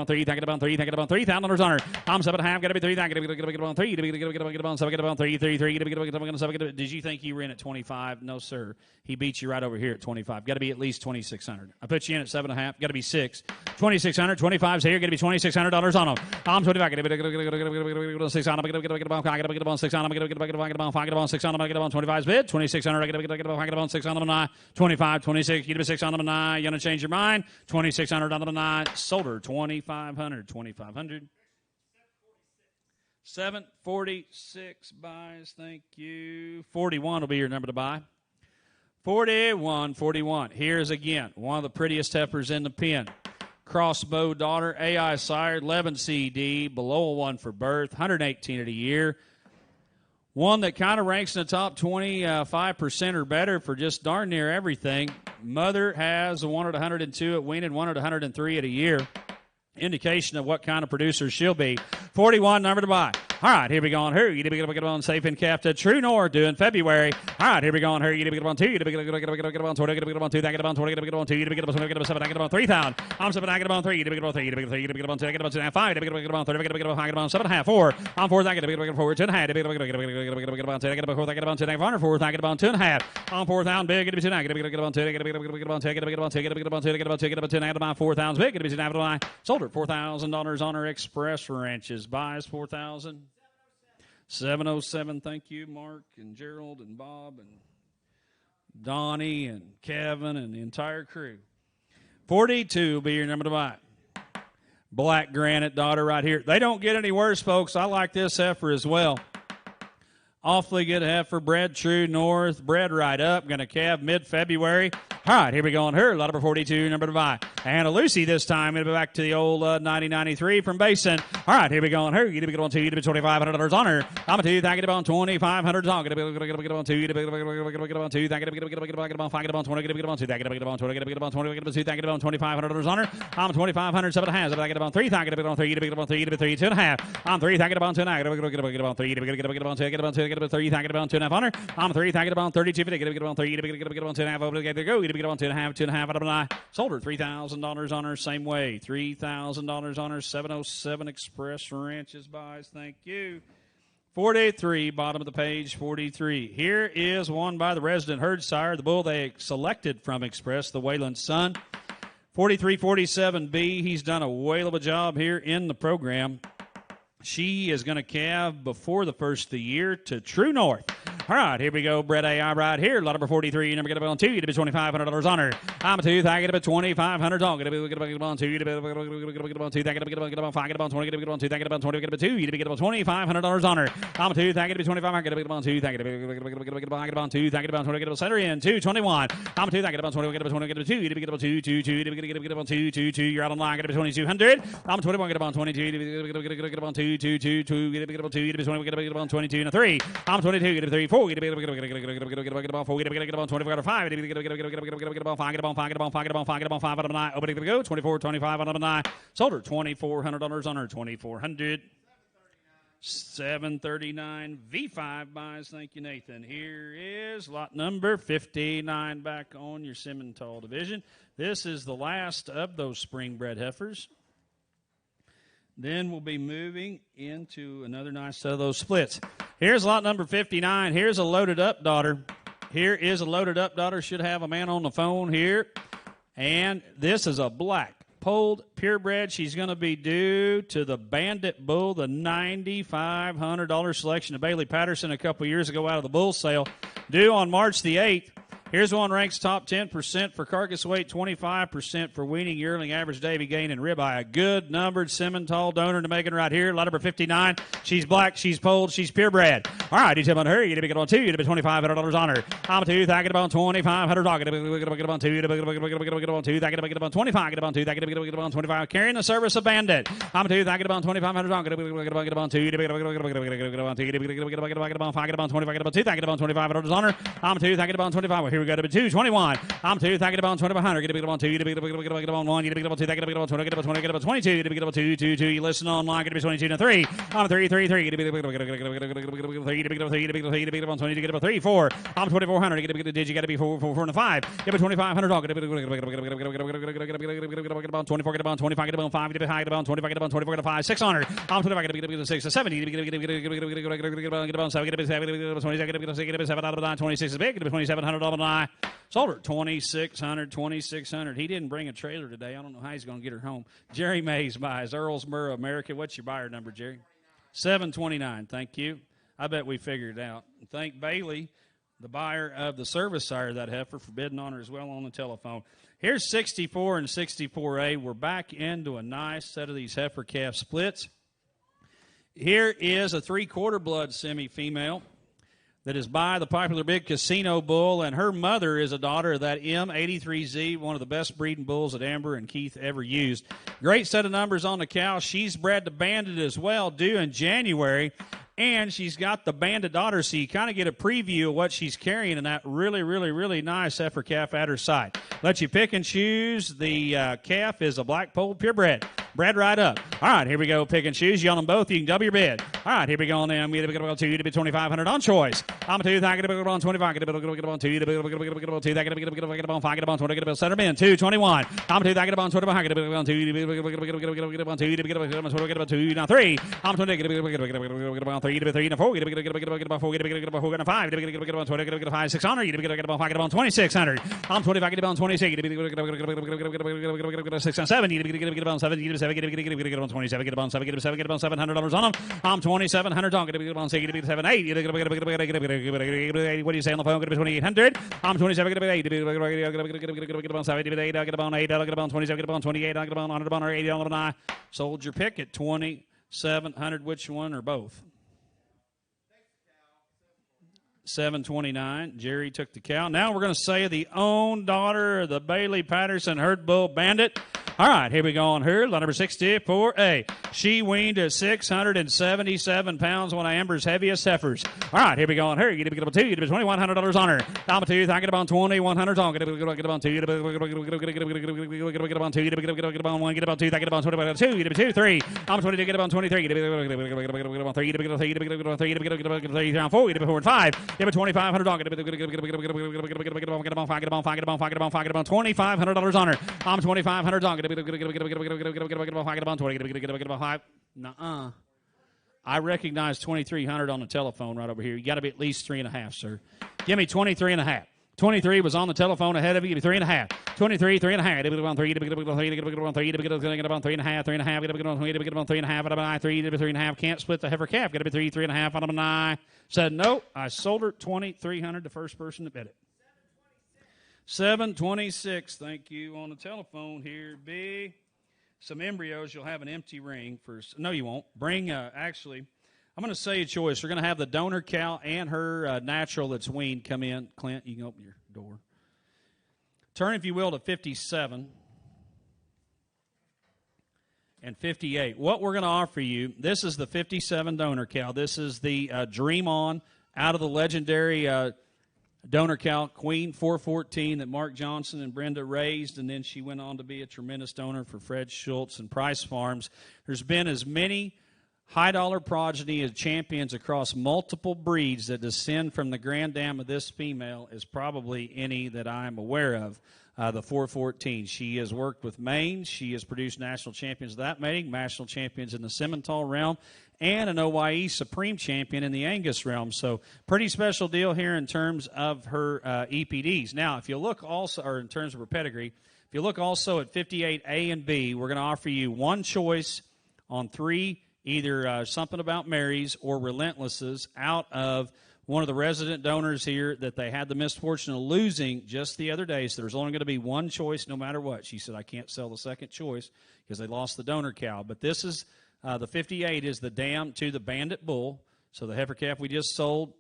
3, I get about 3, I get about $3,000 on her. I'm 7.5, get about 3, I get about 3, get about 7, get about 3, 3, 3, get about 7. Did you think you were in at 25? No, sir. He beat you right over here at 25. Got to be at least 2,600. I put you in at 7.5. Got to be 6. 2,600. 25's here. Got to be $2,600 on them. I'm 25. Get about 6 on them. Get about 6 on them. Get about 6 on them. Get about 25's bid. 2,600. Get about 6 on them. 9. 25. 26. Get about 6 on them. 9. You gonna change your mind? 2,600 on them. 9. Sold her 2,500. 2,500. 746 buys. Thank you. 41 will be your number to buy. 41. Here's again one of the prettiest heifers in the pen. Crossbow daughter, AI sire, 11 CD, below a 1 for birth, 118 of the year. One that kind of ranks in the top 25% or better for just darn near everything. Mother has a 1 at 102 at weaning, 1 at 103 at a year. Indication of what kind of producer she'll be. 41, number to buy. All right, here we go on her. You get on safe and calf to True North due in February. All right, here we go on her. You get on 2. You get on 20. Get on 2. Get on 20. Get on 2. Get on 2. Get on 7. Get on 7. Get on 3,000. I'm 7. I get on 3. You get on 3. You get on 3. You get on 2. Get on 2. 5. Get on 30. Get on 5. Get on 7.5. 4. I'm 4. I get on 4. 2.5. Get on 2. Get on 4. I get on 2. 4. I get on 2.5. I'm 4,000 big. Get on 2. Get on 2. Get on 2. Get on 2. Get on 2. Get on 2. Get on 2. Get on 2. Get on 4,000 big. Get on 2. Sold her $4,000 on her Express Ranches. Buys 4,000. 707, thank you, Mark and Gerald and Bob and Donnie and Kevin and the entire crew. 42 will be your number to buy. Black Granite daughter right here. They don't get any worse, folks. I like this heifer as well. Awfully good heifer, bred True North, bred right up. Going to calve mid-February. All right, here we go on her. Lot number 42, number to buy. And a Lucy this time. Going to be back to the old 9093 from Basin. All right, here we go on her. You get on 2. You get $2,500 on her. I'm a 2. I get on 2,500 on. Get on 2. You get on 2. I get on 5. Get on 20. Get on 2. I get on 20. Get on 20. Get on 2. I get on $2,500 on her. I'm 2,500. 7 halves. I get on 3. I get on 3. You get on 3. You get 3. 2.5. I'm 3. I get on 2. I get on 3. Get on 2. Get on 2. Get on 2. Get on 3. I get on 2.5 on her. I'm 3. I get on 32. Get on 3. Get on 2.5. Get go. Get on 2.5 out of an eye. Sold her $3,000 on her. Same way. $3,000 on her. 707 Express Ranches buys. Thank you. 43, bottom of the page, 43. Here is one by the resident herd sire, the bull they selected from Express, the Wayland Sun. 43-47B, he's done a whale of a job here in the program. She is going to calve before the first of the year to True North. All right, here we go. Brett AI right here. Lot number 43. Number get up on 2. You to be $2,500 on her. I'm a 2. I get up at $2,500. Get up on 2. You to be get up on 2. Get up on 5. Get up on 20. Get up on 2. Get up on 20. Get up on 2. You to be get up on $2,500 on her. I'm a 2. I get up 25. Get up on 2. Get up on 2. Get up on 20. Get up center in 221. I'm a 2. I get up on 20. Get up on 20. Get up 2. You to be get up on 2. 2. 2. You to be get up on 2. 2. 2. You're out on line. Get up 2,200. I'm a 21. Get up on 22. You to be get up on 2. 2. 2. 2. Get up on 2. You to be 20. Get up on 22 and a 3. I'm 22. Get up 3. 4. You to be get up on 4. Get up on 20. Get up 5. Get up on 5. Get up on 5. Get up on 5. Get up on 5. Get up on 5 out of 9. Open it go. 24, 25 out of 9. Sold her $2,400 on her. 2,400. 739 V5 buys. Thank you, Nathan. Here is lot number 59 back on your Simmental division. This is the last of those spring bred heifers. Then we'll be moving into another nice set of those splits. Here's lot number 59. Here's a loaded up daughter. Here is a loaded up daughter. Should have a man on the phone here. And this is a black polled purebred. She's going to be due to the Bandit Bull, the $9,500 selection of Bailey Patterson a couple years ago out of the bull sale. Due on March the 8th. Here's one ranks top 10% for carcass weight, 25% for weaning, yearling, average Davy gain, and ribeye. A good numbered Simmental donor to Megan right here. Lot number 59. She's black, she's polled, she's purebred. All right, you tip on her. You get on 2. You get $2,500 on her. I'm a 2. I get about $2,500. Get on 2. Get on 2. I get on 25. Get on 2. I get on 25. Carrying the service of Bandit. I'm a 2. I get on $2,500. Get on 2. Get on 2. Get on 5. Get on 25. Get on 2. I get on $2,500 on her. I'm a 2. I get on 25. Here we go to 221. I'm 2. I get on 2,500. Get on 2. Get on 1. Get on 2. Get on 20. Get on 20. Get on 22. Get on 2. 2. 2. You listen online. Get 22 and 3. I'm 3. 3. 3. Get on 20. Get on 3. 4. I'm 2,400. Did you got to be 4 and 5? Get on 2,500. Get on 24. Get on 25. Get on 5. Get on 25. Get on 24. Get on 5. 600. I'm 25. Get on 6 70. Get on 7. Get on 20. Get on 7 out of 9. 26 is big. Get on 2,700 on 9. Sold her 2,600, 2,600. He didn't bring a trailer today. I don't know how he's going to get her home. Jerry Mays buys Earlsboro, America. What's your buyer number, Jerry? 729. Thank you. I bet we figured it out. Thank Bailey, the buyer of the service sire of that heifer, for bidding on her as well on the telephone. Here's 64 and 64A. We're back into a nice set of these heifer calf splits. Here is a 3/4 blood semi-female that is by the popular big Casino Bull, and her mother is a daughter of that M83Z, one of the best breeding bulls that Amber and Keith ever used. Great set of numbers on the cow. She's bred to Bandit as well, due in January, and she's got the Bandit daughter, so you kind of get a preview of what she's carrying in that really, really, really nice heifer calf at her side. Let you pick and choose. The calf is a black polled purebred. Bred right up. All right, here we go. Pick and choose. You on them both. You can double your bid. All right, here we go on them. We get to 2 to be 2,500 on choice. I'm a 2. I get on 25. Get on 2. Get on 2. I get on 5. Get on 20. Get on center bin. 221. I'm a 2. I get on 25. Get on 2. Get on 2. Get on 2. Now 3. I'm 20. Get on 3. Get on 3. Now 4. Get on 4. Get on 5. Get on 20. Get on 5. 600. Get on 5. Get on 2,600. I'm 25. Get on 26. Get on 6 and 7. Get on 7. Get on 27, get on 7, get on $700 on them. I'm 2,700 on. Get on 6, get 7, 8. What do you say on the phone? Get 2,800. I'm 27, get 8. Get on 7, get 8. Get on 8. Get on 27, get on 28. Get on 100 or 80 on 9. Sold your pick at 2,700. Which one or both? 729. Jerry took the cow. Now we're going to say the own daughter of the Bailey Patterson Herd Bull Bandit. All right, here we go on her. Lot number 64A. She weaned at 677 pounds, one of Amber's heaviest heifers. All right, here we go on her. You get up 2. You get $2,100 on her. I'm a 2. I get about 2,100 on. Get on 2. Get on 2. Get on 1. Get about 2. I get about 2. Get 2. 3. I'm 20 to get about 23. Get on 3. Get on 3. Get on 3. Get 3. Down 4. Get on 5. Get $2,500 on. Get on 5. Get on 5. Get on 5. Get on 5. Get on $2,500 on her. I'm $2,500 on. Get on 20. Get on 5. Nuh-uh. I recognize 2,300 on the telephone right over here. You got to be at least 3.5, sir. Give me 23.5. 23 was on the telephone ahead of you. Give me 3.5. 23, 3.5. Get on 3. Get on 3. Get on 3. Get on 3.5. 3.5. Get on 3. Get on 3.5. Out of 3. 3.5. Can't split the heifer calf. Got to be 3. 3.5. Out of 9. Said no. I sold her 2,300. The first person that bid it. 726. Thank you on the telephone here, B. Some embryos. You'll have an empty ring for. No, you won't. Bring actually. I'm going to say a choice. We're going to have the donor cow and her natural that's weaned come in. Clint, you can open your door. Turn, if you will, to 57 and 58. What we're going to offer you, this is the 57 donor cow. This is the Dream On out of the legendary donor cow, Queen 414, that Mark Johnson and Brenda raised, and then she went on to be a tremendous donor for Fred Schultz and Price Farms. There's been as many high-dollar progeny of champions across multiple breeds that descend from the grand dam of this female is probably any that I'm aware of, the 414. She has worked with Maine. She has produced national champions of that mating, national champions in the Simmental realm, and an OYE Supreme Champion in the Angus realm. So pretty special deal here in terms of her EPDs. Now, if you look also, or in terms of her pedigree, if you look also at 58A and B, we're going to offer you one choice on 3 either Something About Mary's or Relentlesses out of one of the resident donors here that they had the misfortune of losing just the other day. So there's only going to be one choice no matter what. She said, I can't sell the second choice because they lost the donor cow. But this is, the 58 is the dam to the Bandit Bull. So the heifer calf we just sold,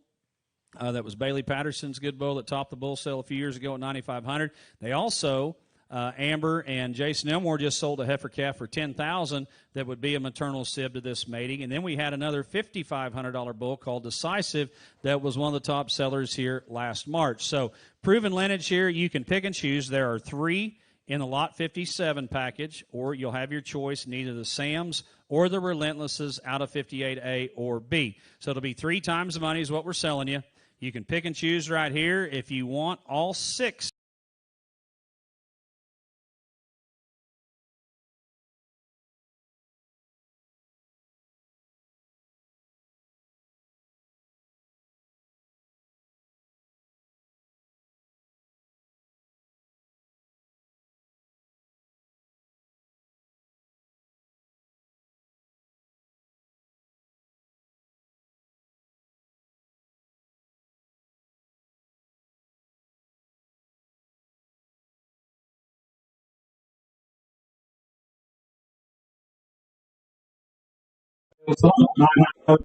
that was Bailey Patterson's good bull that topped the bull sale a few years ago at $9,500. They also... Amber and Jason Elmore just sold a heifer calf for $10,000 that would be a maternal sib to this mating. And then we had another $5,500 bull called Decisive that was one of the top sellers here last March. So proven lineage here, you can pick and choose. There are 3 in the Lot 57 package, or you'll have your choice in either the Sams or the Relentlesses out of 58A or B. So it'll be 3 times the money is what we're selling you. You can pick and choose right here. If you want all 6,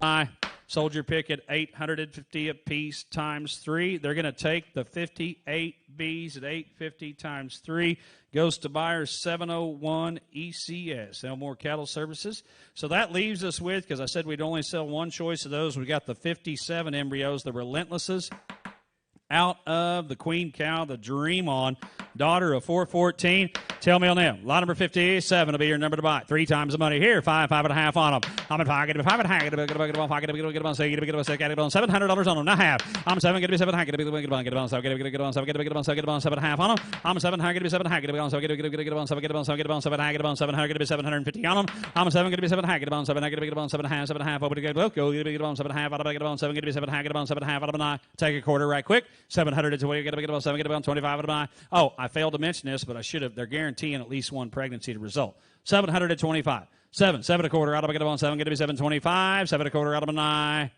I sold your pick at $850 a piece times 3. They're going to take the 58 Bs at $850 times 3. Goes to buyer 701 ECS, Elmore Cattle Services. So that leaves us with, because I said we'd only sell one choice of those, we got the 57 embryos, the Relentlesses, out of the Queen Cow, the Dream On, daughter of 414. Tell me on them. Lot number 57 will be your number to buy. 3 times the money here. 5, 5.5 on them. I'm in pocket. 5.5. Get on $700 on them. Not half. I'm 7. Get to be 7. Get on 7. Get on 7. Get on 7.5 on them. I'm 7. Get to be 7. Get on 7. Get on 7. Get on 7. Get on 7. Get on 7. Get to be 750 on them. I'm 7. Get to be 7. Get on 7. Get on 7.5. Over to go. Get on 7.5. Get on 7. Get to be 7. Get on 7.5 out of 9. Take a quarter right quick. 700 to get on 7. Get on 25 out of 9. Oh, I failed to mention this, but I should have. They're guaranteeing at least one pregnancy to result. 725. 7 7.25 out of get on 7. Get to be 725. 7.25 out of 9.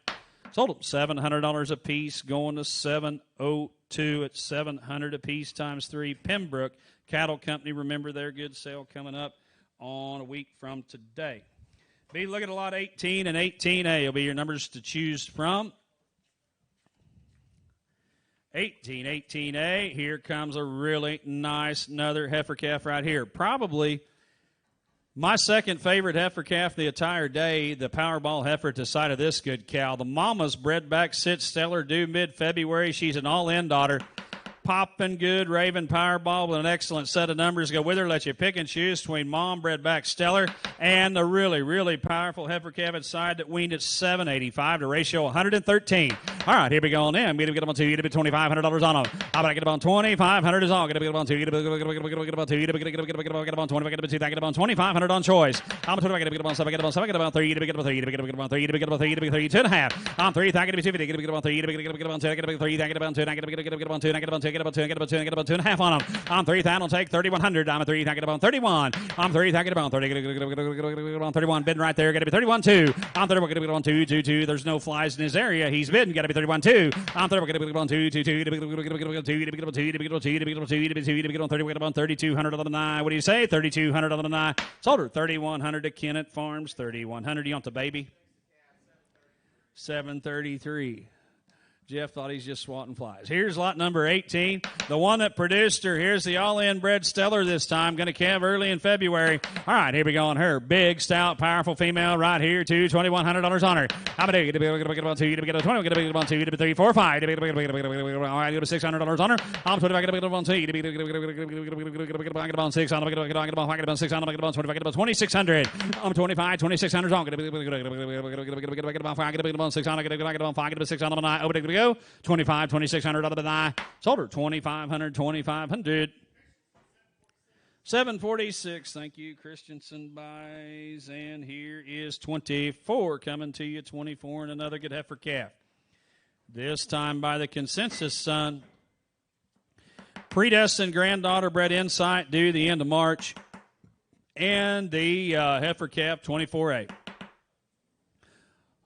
Sold them $700 a piece, going to 702 at $700 a piece times 3. Pembroke Cattle Company. Remember their good sale coming up on a week from today. Be looking at lot 18 and 18A. Will be your numbers to choose from. 18A. Here comes a really nice another heifer calf right here. Probably my second favorite heifer calf the entire day, the Powerball heifer to side of this good cow. The mama's bred back, sits stellar, due mid-February. She's an all-in daughter. popping good Raven Powerball with an excellent set of numbers go with her. Let you pick and choose between Mom, Bredback Stellar, and the really, really powerful heifer calf side that weaned at 785 to ratio 113. All right, here we go on in. I'm going to get them on two. You to be $2,500 on them. I'm going to get them on 2,500 is all. Going to get them on two. You to get them on two. You to get them on 20. Get them on 2. Get them on 2,500 on choice. I'm going to get them on 7. Get them on 7. Get them on 3. You to get them on 3. You to get them on 3. You to get them on 3. You to get them on 3. 2.5. On 3. Thank you to be 2. Get them on 3. You to get them on 2. Get them on 3. Thank you to be 2. Thank you to get them on 2. Get them on 2. Get them on 2. Get them on 2. Get them on 2. Get them on 2. Get them on 2.5 on them. On 3. I'll take 3,100. I'm a 3. Thank you to 31. I'm 3. Thank you to 30. Get them on 31. Bidding right there. Got to be 31.2. I'm 31. Get them on 2. 2. 2. There's no flies in his area. He's bidding. Got to be 31.2. I'm 31. Get them on 2. 2. 2. Get them on 2. Get them on 2. Get them on 2. Get them on 2. Get them on 2. Get them on 2. Get them on 30. Get them on 3,200 on the 9. What do you say? 3,200 on the 9. Sold her 3,100 to Kennett Farms. 3,100. You want the baby? 733. Jeff thought he's just swatting flies. Here's lot number 18. The one that produced her. Here's the all-in bred Stellar this time. Going to calve early in February. All right, here we go on her. Big, stout, powerful female right here. $2,100 on her. How about you? Get about 2. Get about 20. Get about 2. Get about 3, 4, 5. All right, get about $600 on her. I'm 25. Get about 2. Get about 6. I'm get about 6. I'm get about 25. Get about 2,600. I'm 25. 2,600 on. Get about 5. Get about 6. I'm get about 5. Get about 6 on the 9. Go 25, 2,600 out of the die. Sold her 2,500, 2,500. 746. Thank you, Christensen buys. And here is 24 coming to you. 24 and another good heifer calf. This time by the consensus, son. Predestined granddaughter bred Insight due the end of March. And the heifer calf 24A.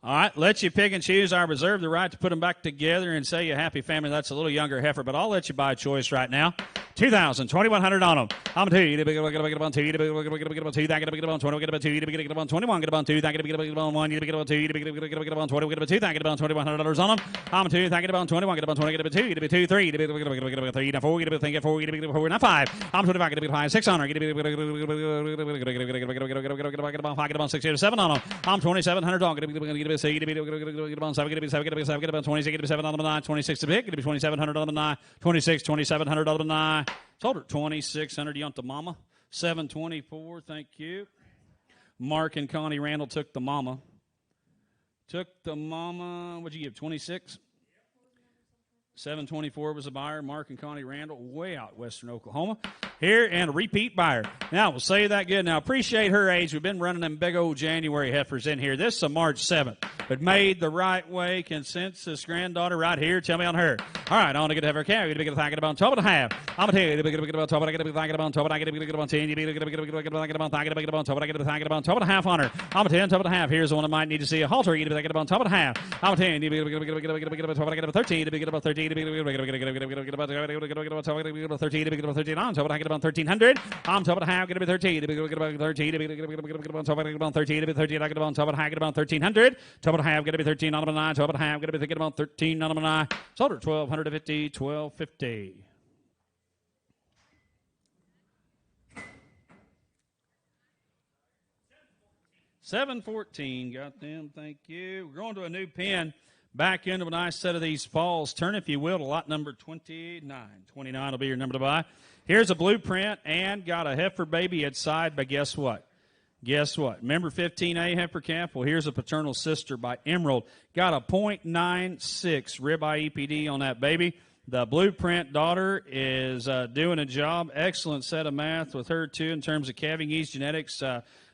All right, let you pick and choose. I reserve the right to put them back together and say you happy family. That's a little younger heifer, but I'll let you buy a choice right now. 2,000, 2,100 on them. I'm 2. You get about 2. You get about 2. Thank you to get about 20. Get about 2. You get about 21. Get about 2. Thank you to get about 1. You get about 2. You get about 20. Get about 2. Thank you to about $2,100 on them. I'm 2. Thank you to about 21. Get about 20. Get about 2. You get about 2, 3. You get about 3. Now 4. You get about 3. 4. You get about 4. Now 5. I'm 25. Get about 5. 600. Get about 5. Get about 6. 7 on them. I'm 2,700 on. Get about 6. Get about 7. Get about 7. Get about 7. Get about 26. Get about 7 on the 9. 26 to pick. Get about 2,700 on the 9. 26. 2,700 on the 9. Sold her 2,600. You want the mama? 724. Thank you. Mark and Connie Randall took the mama. Took the mama. What'd you give? 26. 724 was a buyer. Mark and Connie Randall, way out western Oklahoma. Here, and a repeat buyer. Now, we'll say that good. Now, appreciate her age. We've been running them big old January heifers in here. This is a March 7th, but made the right way. Consensus granddaughter right here. Tell me on her. All right, on to get to have her cow. You're going to get about 12 and a half. I'm going to tell you, you're going to get about 12. I get about 12. I get about 10. You're going to get about 5. I get about 12. I get about 12 and a half on her. I'm 10, 12 and a half. Here's the one I might need to see a halter. You're going to get about 12 and a half. I'm 10. You're going to get about 12. I get about 13. You're going to get about 13. Get about 13. Get about 13 on. So I get about 1,300. I'm top of the half. Get about 13. Get about 13. Get about 13. Get about 13. I get about top of the half. Get about 1,300. Top of the half. Get about 13 on the 9. Top of the half. Get about 13 on the 9. Sold her 1,250. 1,250. $714. Got them. Thank you. We're going to a new pen. Back into a nice set of these falls. Turn, if you will, to lot number 29. 29 will be your number to buy. Here's a blueprint and got a heifer baby at side, but guess what? Guess what? Remember 15A heifer calf? Well, here's a paternal sister by Emerald. Got a .96 ribeye EPD on that baby. The blueprint daughter is doing a job. Excellent set of math with her, too, in terms of calving ease genetics.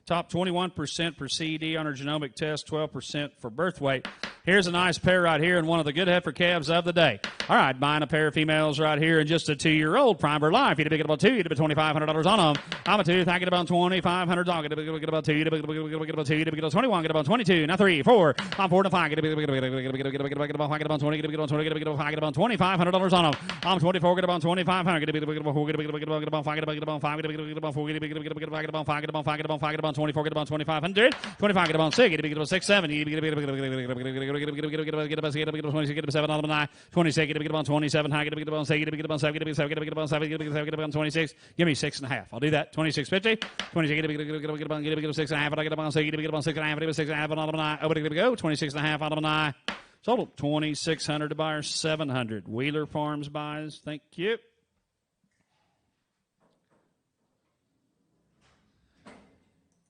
Top 21% for CED on her genomic test, 12% for birth weight. Here's a nice pair right here and one of the good heifer calves of the day. All right, buying a pair of females right here and just a 2-year-old prime for life. You'd be get about 2, you'd be $2,500 on them. I'm a 2, thank you, about $2,500. Get about 2, get about 2, get about 21, get about 22, now 3, 4. I'm 4 to 5, get about 20, get about 20, get about 20, get about 5, get about $2,500 on them. I'm 24, get about 2,500, get about 4, get about 5, get about 5, get about 4, get about 5, get about 5, get about 5, get about 24, get about 2,500, 25, get about 6, get about 6, 7, get about 26, get about 7 on the 9, 26, get about 27, high, get about 7, get about 7, get about 7, get about 7, get about 7, get about 26. Give me 6.5. I'll do that. 26.50. 26, get about 6.5. I get about 6, get about 6.5. Get about 6.5 on the 9. Over to go. 26.5 on the 9. Sold them 2,600 to buyer, 700. Wheeler Farms buys. Thank you.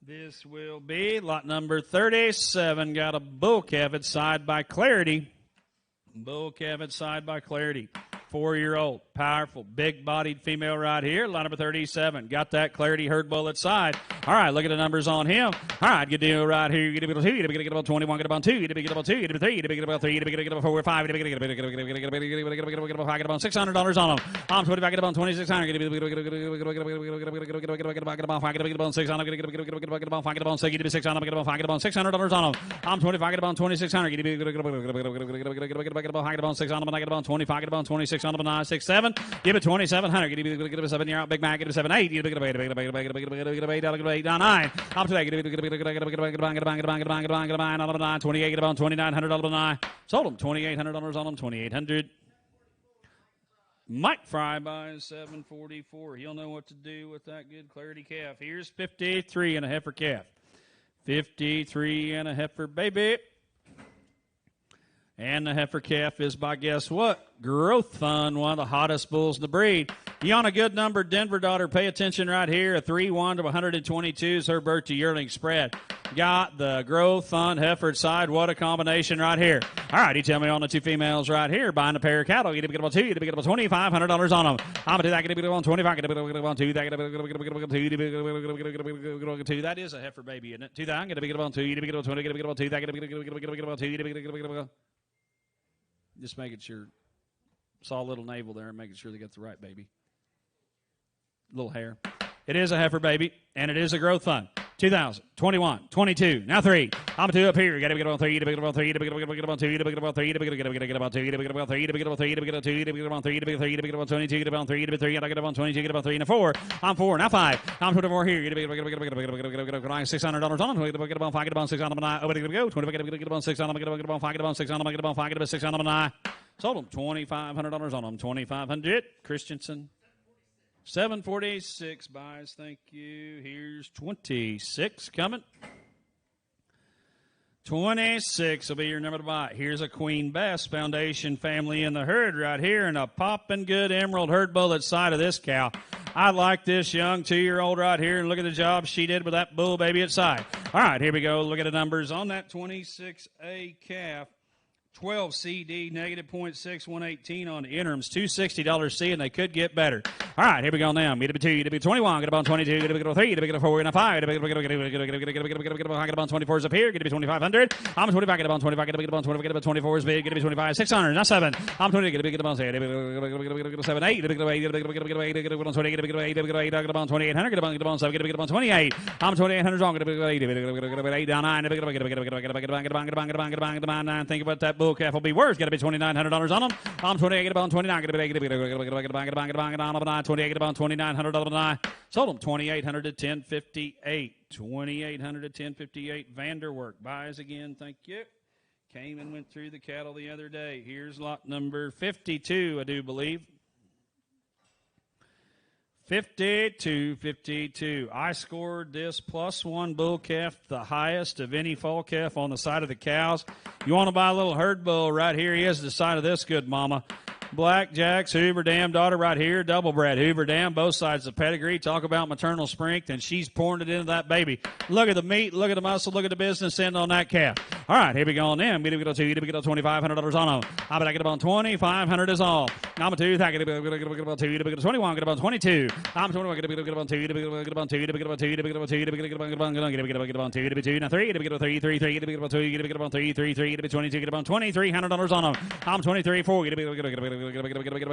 This will be lot number 37. Got a bull calf at side by Clarity. Bull calf at side by Clarity. 4-year-old, powerful, big-bodied female right here. Lot number 37. Got that Clarity herd bull at side. All right, look at the numbers on him. All right, good deal right here. You get about 2, you get about 21, get about 2, you get about 2, you get about 3, you get about 3, you get about 4, 5, you get about $600 on them. I'm 25, get about 2,600, get about 600, get about 600 on them. I'm 25, get about 2,600, get about 25, get about 26 on them, 9, 6, 7. Give it 2,700. Get a 7 year out, Big Mac. Get a 7, 8. Get a 8, 9. Up to that. Get a 28. Get about 2,900. Sold them $2,800 on them. 2,800. Mike Fry buys 744. He'll know what to do with that good Clarity calf. Here's 53 and a heifer calf. 53 and a heifer baby. And the heifer calf is by, guess what? Growth Fund, one of the hottest bulls in the breed. You on a good number, Denver daughter. Pay attention right here. A 3-1 to 122 is her birth to yearling spread. Got the Growth Fund heifer side. What a combination right here. All right, you tell me on the two females right here. Buying a pair of cattle. You get about 2. You get about $2,500 on them. I'm going to do that. Get about 25. Get about 2. That is a heifer baby, isn't it? 2. I'm going to get about 2. You get about 20. Get about 2. Get about 2. Just making sure. Saw a little navel there and making sure they got the right baby. Little hair. It is a heifer baby, and it is a growth fund. 2000, 21, 22, now 3. I'm 2 up here. You got to get about 3, you got to get about 3, you got to get about 2, you got to get about 3, you got to get about 2, you got to get about 3, you got to get about 3, you got to get about 2, you got to get about 3, you got to get about 3, you got to get about 22, you got to get about 3, you got to get about 3, you got to get about 22, you got to get about 3, and a 4. I'm 4, now 5. I'm 24 here. You got to get about $600 on them. Get about 5, get about 6 on them, and I. Oh, go. 25, get about 6 on them, get about 5, get about 6 on them, get about 5, get about 6 on them, and I. Sold them $2,500 on them. 2,500. Christensen. 746 buys. Thank you. Here's 26 coming. 26 will be your number to buy. Here's a Queen Bess Foundation family in the herd right here, and a popping good emerald herd bull at side of this cow. I like this young 2-year-old right here, and look at the job she did with that bull baby at side. All right, here we go. Look at the numbers on that 26A calf. 12 CD, negative 0.6, 118 on the interims, $260 C, and they could get better. All right, here we go now. Get about 2, get about 21, get about 22, get about 3, get about 4, get about 5, get about 24s up here, get about 2,500. I'm 25, get about 25, get about 25, get about 24s big, get about 25, 600, now 7. I'm 20, get about 7, 8, get about 8, get about 20, get about 2,800, get about 7, get about 28. I'm 2,800 strong, get about 8, get about 8 down 9, get about 9. Think about that bull calf will be worth. Got to be $2,900 on them. I'm 28, get about 29, get about 28, get about $2,900. Sold them 2,800 to 1058. 2,800 to 1058. Vanderwerk buys again. Thank you. Came and went through the cattle the other day. Here's lot number 52, I do believe. 52. I scored this +1 bull calf, the highest of any fall calf on the side of the cows. You want to buy a little herd bull right here? He is the side of this good mama. Blackjack's Hoover Dam daughter right here, double bred Hoover Dam, both sides of the pedigree. Talk about maternal strength, and she's pouring it into that baby. Look at the meat, look at the muscle, look at the business end on that calf. All right, here we go on them. Get about $2,500 on them. I bet I get about 2,500 is all. I'm a 2. I get about 2. Get about 21. Get about 22. I'm 21. Get about 2. Get about 2. Get about 2. Get about 2. Get about 2. Get about 2. Now 3. Get about 3. 3. Get about 2. Get about 3. 3. Get about 22. Get about $2,300 on them. I'm 23. 4. Get about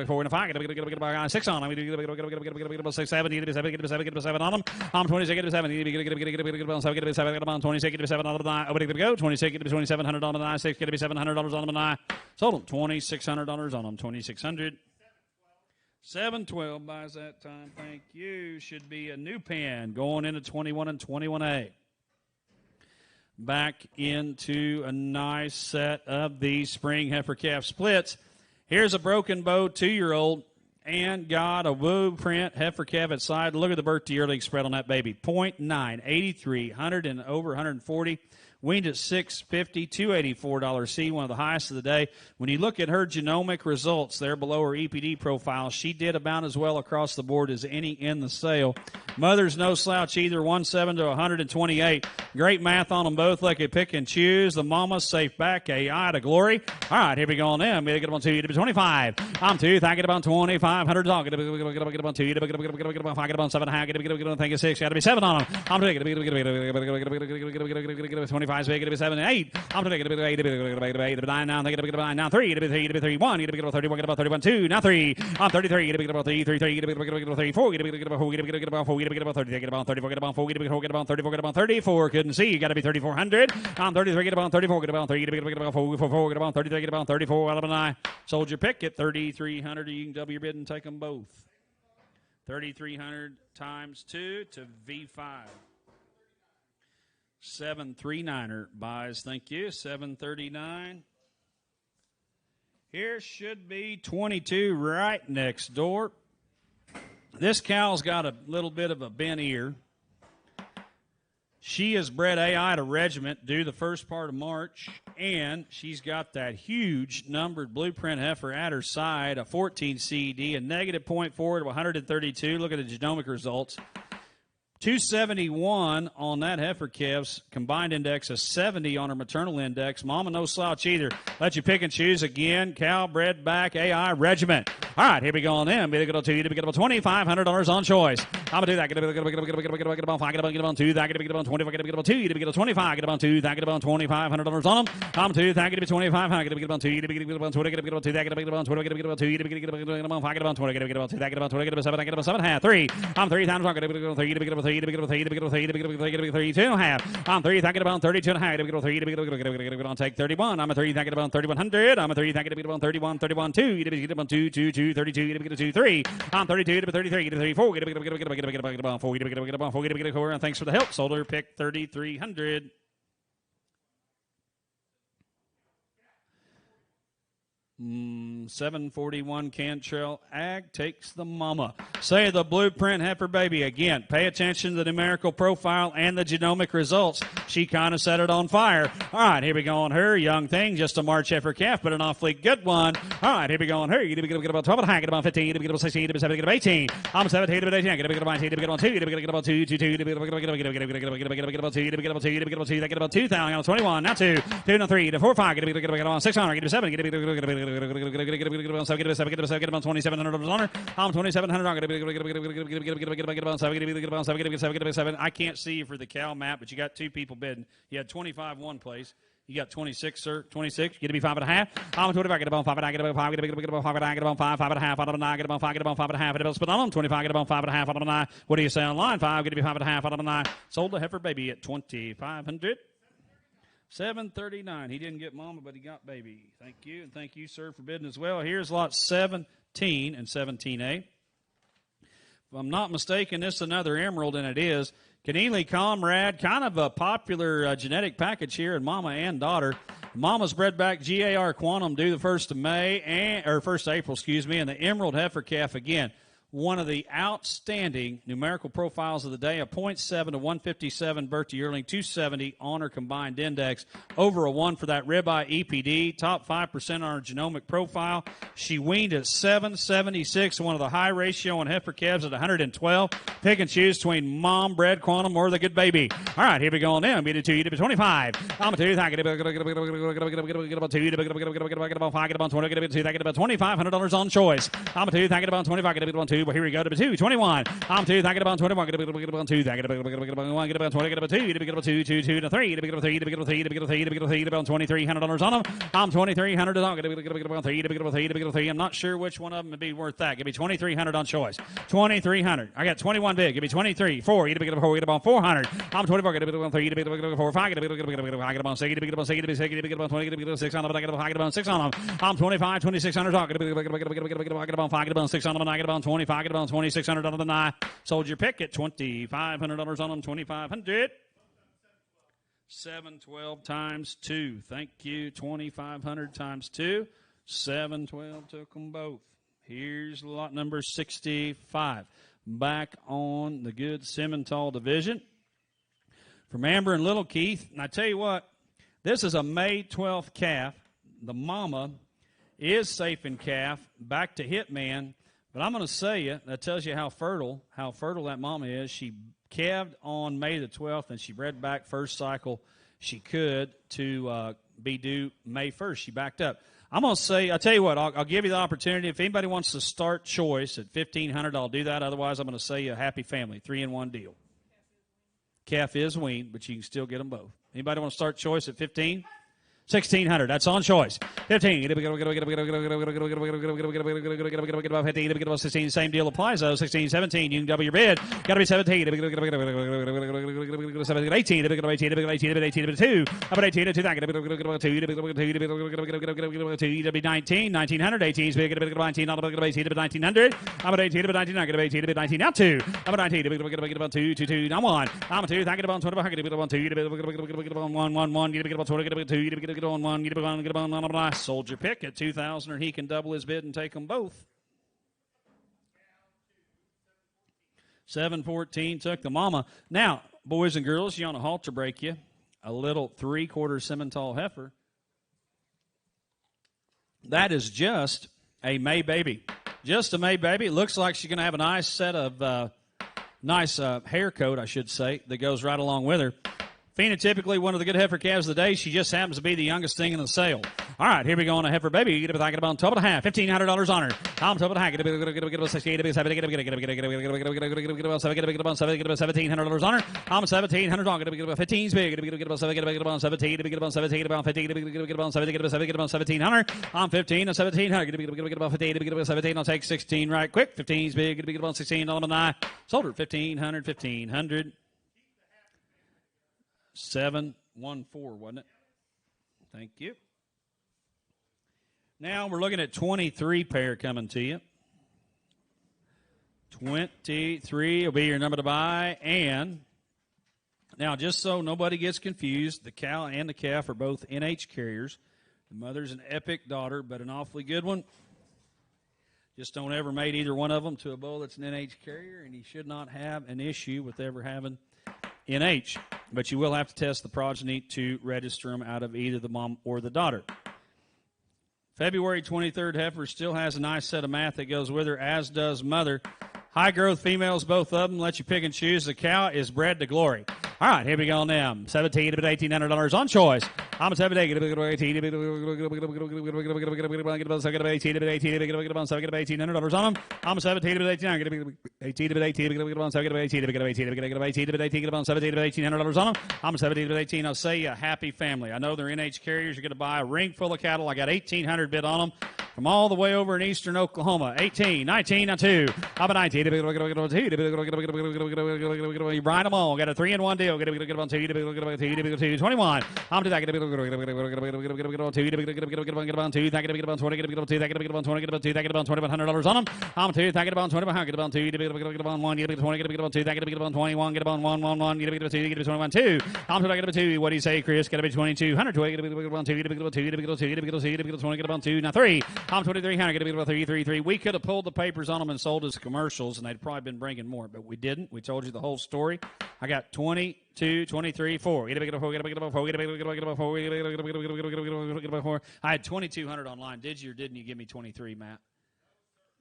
4 and a 5. Get about 6 on them. Get about 6, 7. Get about 7. Get about 7. Get about 7 on them. I'm 26. Get about 7. Get about 7. Get about 7. Get about 26. Get about 7 on them. Over to go. 26. Get about $2,700 on them. 6. Get about $700 on them. Sold them $2,600 on them. 2,600. 712 buys that time. Thank you. Should be a new pen going into 21 and 21A. Back into a nice set of these spring heifer calf splits. Here's a broken bow 2-year-old and got a woo print heifer calf at side. Look at the birth to yearling spread on that baby. 0.9, 83, 100 and over 140. weaned at 650, $284 C, one of the highest of the day. When you look at her genomic results there below her EPD profile, she did about as well across the board as any in the sale. Mother's no slouch either, 107 to 128. Great math on them both. Look at pick and choose. The mama's safe back, AI to glory. All right, here we go on them. We get them on 2 to 25. I'm 2, thank it about 2,500. Get about 2, get about 5, get about 7, get about thank you 6. Got to be 7 on them. I'm 2, get 25, get about 7, 8. I'm 2, get 8, 9, now thank it about 9, 3, get about 3, 1, get about 31, get about 31, 2, now 3. I'm 33, get about 3, 3, get about 34, get about 4, get about 4, get about 30, get about 34, get about 4, get about 34, get about 34. Couldn't see. You got to be 3,400. I'm 33, get about 34, get about 3, get about 4, get about 33, get about 34. Out of an eye. Sold your pick at 3,300. You can double your bid and take them both. 3,300 times 2 to V5. 739er buys. Thank you. 739. Here should be 22 right next door. This cow's got a little bit of a bent ear. She is bred AI to regiment due the first part of March, and she's got that huge numbered blueprint heifer at her side, a 14 CED, a negative 0.4 to 132. Look at the genomic results. 271 on that heifer, Kev's combined index, a 70 on her maternal index. Mama no slouch either. Let you pick and choose again. Cow bred back AI regiment. All right, here we go on them. Get about 2, get about $2,500 on choice. I'm gonna do that. Get about 5, get about 2, get about 25, get about 2, get about 25, get about 2, get about $2,500 on them. I'm 2, get about 25, get about 2, get about 20, get about 2, get about 20, get about 2, get about 5, get about 20, get about 2, get about 20, get about 7, get about 7 half 3. I'm 3 times wrong. Get about 3, get about 3, get about 3, get about 3, get about 3, get about 32 and a half. I'm 3, get about 32 and a half. Get about 3, get about take 31. I'm a 3, get about 3,100. I'm a 3, get about 31, 31, 2. Get about 2, 2, 2, 32. Get about 2, 3. I'm 32, get about 33, get about 34. Get about 4, get about 4, get about 4. And thanks for the help. Sold her pick 3,300. Mm, 741 Cantrell Ag takes the mama. Say the blueprint heifer baby again. Pay attention to the numerical profile and the genomic results. She kind of set it on fire. All right, here we go on her. Young thing, just a March heifer calf, but an awfully good one. All right, here we go on her. You get about 12 and a half, get about 15, get about 16, get about 17, get about 18. I'm 17, get about 18, get about 19, get about 2, get about 2, 2, 2, get about 2, get about 2, get about 2,000, I'm 21, now 2, 2, now 3, 4, 5, get about 600, get about 7, get about get about $2,700 on her. I'm $2,700. Get about 7. I can't see you for the cow map, but you got 2 people bidding. You had 25 one place. You got 26, sir. 26. Get to be 5.5. I'm 25. Get about 5. Get about 5. Get about 5. Get about 5. 5.5. Out of 9. Get about 5. Get about 5.5. Get about spit on them. 25. Get about 5.5. Out of 9. What do you say online? 5. Get to be 5.5. Out of 9. Sold the heifer baby at 2,500. 739. He didn't get mama, but he got baby. Thank you, and thank you, sir, for bidding as well. Here's lot 17 and 17A. If I'm not mistaken, this is another emerald, and it is. Keneally Comrade, kind of a popular genetic package here in mama and daughter. Mama's bred back GAR Quantum due the 1st of May, or 1st of April, excuse me, and the emerald heifer calf again. One of the outstanding numerical profiles of the day, a 0.7 to 157 birth to yearling, 270 on her combined index, over a 1 for that ribeye EPD, top 5% on her genomic profile. She weaned at 776, one of the high ratio on heifer calves at 112. Pick and choose between mom, bred, quantum, or the good baby. All right, here we go on them. Be to 2, to 25. I'm a 2, get about 2, get about 5, get about 20, get about 2, get about $2,500 on choice. I'm a 2, get about 25, get about 2. But here we go to 2, 21. I'm 2, get about 21, get about 2, get about 1, get about 20, get about 2, get about 2, 2, 2, to 3, get about 3, get about 3, get about 3, get about 3, get about $2,300 on them. I'm $2,300 on, get about 3, get about 3, get about 3. I'm not sure which one of them would be worth that. Give me $2,300 on choice. $2,300. I got 21 big. Give me 23. 4. Get about 4. Get about 400. I'm 24. Get about 3. Get about 4. 5. Get about 6. Get about 6. Get about 6. Get about 20. Get about 6 on them. I get about 6 on them. I'm 25. $2,600 on. Get about 5. Get about 6 on them. I get about 25. Get about 2,600 on the 9. Sold your pick at $2,500 on them. 2,500. 712 times 2. Thank you. 2,500 times 2. 712 took them both. Here's lot number 65. Back on the good Simmental division. From Amber and Little Keith. And I tell you what, This is a May 12th calf. The mama is safe in calf, back to Hitman. But I'm going to say you, that tells you how fertile that mama is. She calved on May the 12th, and she bred back first cycle she could to be due May 1st. She backed up. I'm going to say, I'll tell you what, I'll give you the opportunity. If anybody wants to start choice at $1,500, I'll do that. Otherwise, I'm going to say a happy family, 3-in-1 deal. Calf is weaned, but you can still get them both. Anybody want to start choice at 15? 1,600. That's on choice. 15. 16. Same deal applies though. 16, 17. You can double your bid. Got to be 17. 18. 18. 18. 2. About 18. 2. 2. 19. 1900. 18. 19. 1900. About 18. 19. 19. Now 2. About 19. 2. 2. Now 1. I'm 2. Thank you about 20. 1. 1. On one, get on soldier pick at 2,000, or he can double his bid and take them both. 7-14 took the mama. Now, boys and girls, you on a halter break you a little 3/4 Simmental heifer. That is just a May baby. Just a May baby. It looks like she's going to have a nice set of hair coat, I should say, that goes right along with her. Phenotypically, one of the good heifer calves of the day. She just happens to be the youngest thing in the sale. All right, here we go on a heifer baby. You get about $12.5, $1,500 on her. I'm $12.5. Get about $1,700 on her. I'm $1,700 on. Get about 15's big. Get about 7. Get about 17. Get about 17. About 15. Get about 7. Get about 7. Get about 1,700. I'm 15 and 1,700. Get about 15. Get about 17. I'll take 16 right quick. 15's big. Get about 16. On the 9. Sold her 1,500. 1,500. 7-1-4, wasn't it? Thank you. Now we're looking at 23 pair coming to you. 23 will be your number to buy. And now, just so nobody gets confused, the cow and the calf are both NH carriers. The mother's an epic daughter, but an awfully good one. Just don't ever mate either one of them to a bull that's an NH carrier, and he should not have an issue with ever having NH, but you will have to test the progeny to register them out of either the mom or the daughter. February 23rd heifer still has a nice set of math that goes with her, as does mother. High growth females, both of them. Let you pick and choose. The cow is bred to glory. All right, here we go now. 17 to $1,800 on choice. I'm a 17. Get about 18. Get about 1,800 on them. I'm a 17 to 18. Get about 18 to 18. Get about 18. Get about 18 to 18. Get about 17 to $1,800 on them. I'm a 17 to 18. I'll say a happy family. I know they're NH carriers. You're going to buy a ring full of cattle. I got 1,800 bid on them from all the way over in eastern Oklahoma. 18, 19, now 2. I'm a 19. You brine them all. Got a 3-in-1 deal. Get about 2. 21. I'm to that. Get about 2. Get about 2. Get about 20. Get about 2. Get about 20. Get about 2. Get about $2,100 on them. I'm 2. Get about 20. Get about 2. Get about 1. Get about 20. Get about 2. Get about 21. Get about 1. 1. Get about 2. Get about 21. 2. I'm to that. Get about 2. What do you say, Chris? Get about 2,200. Get about 2. Get about 2. Get about 2. Get about 2. Get about 20. Get about 2. Now 3. I'm 2,300. Get about 3. We could have pulled the papers on them and sold as commercials, and they'd probably been bringing more, but we didn't. We told you the whole story. I got 22, 23, 4. I had 2,200 online. Did you or didn't you give me 23, Matt?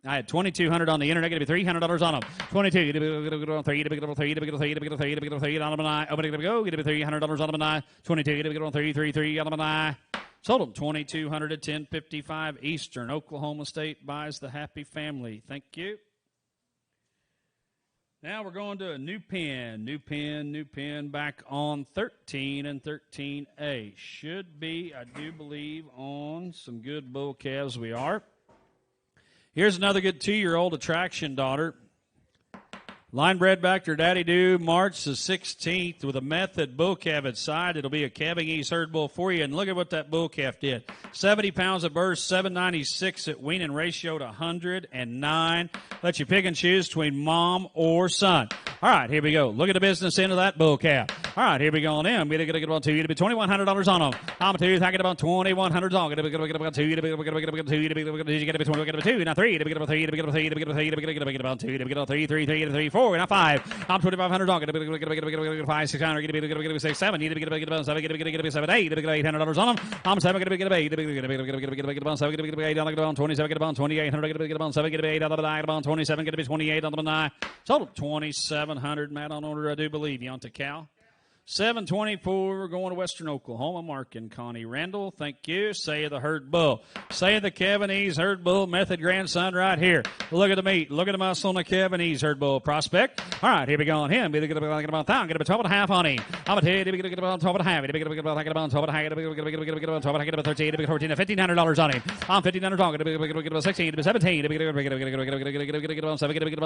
I had 2,200 on the internet. Going to be $300 on them. 22. Get about 3. Get about 3. Get about 3. Get about 3. Get about 3 on them and I. Open it. Go. Get about $300 on them and I. 22. Get about 3. 3 on them and I. Sold them 2,200 at 10.55 Eastern. Oklahoma State buys the happy family. Thank you. Now we're going to a new pen. New pen back on 13 and 13A. Should be, I do believe, on some good bull calves we are. Here's another good 2-year-old attraction daughter. Line bred back to her daddy due March the 16th with a method bull calf at side. It'll be a calving east herd bull for you. And look at what that bull calf did. 70 pounds of birth, 796 at weaning, ratio to 109. Let you pick and choose between mom or son. All right, here we go. Look at the business end of that bull calf. All right, here we go on in. We're going to get about two. It'll be $2,100 on them. I'm a two. I get about $2,100 on. It'll be about two. It'll be about two. It'll be get about 20. Get about two. Now three. It'll be about three. It'll be about three. It'll be about three. It'll be about two. It'll be about three. Three. Four. Now five. I'm $2,500 on. It'll be 5, 600. It'll be 6, 7. It'll be about 7. It'll be 7, 8. It'll be $800 on them. I'm 7. It'll be $8. It'll be about 7. It'll be $8. It'll be 27. It'll be 2,800. It'll be about 7. It'll be 8. It'll be about 27. It'll be 28 on the 9. Total 2,700. Matt on order, I do believe. You on to Cal? 724, we're going to Western Oklahoma. Mark and Connie Randall, thank you. Say the herd bull. Say the Kevin E's herd bull method grandson right here. Look at the meat. Look at the muscle on the Kevin E's herd bull prospect. All right, here we go on him. We're going to get about 1,000. Get about 12 and a half on him. I'm going to get about 12 and a half. Get about 12 and a half. Get about 12 and a half. Get about 12 and a half. Get about 13. Get about 14. $1,500 on him. I'm $1,500. Get about 16. Get about 17. Get about 7. Get about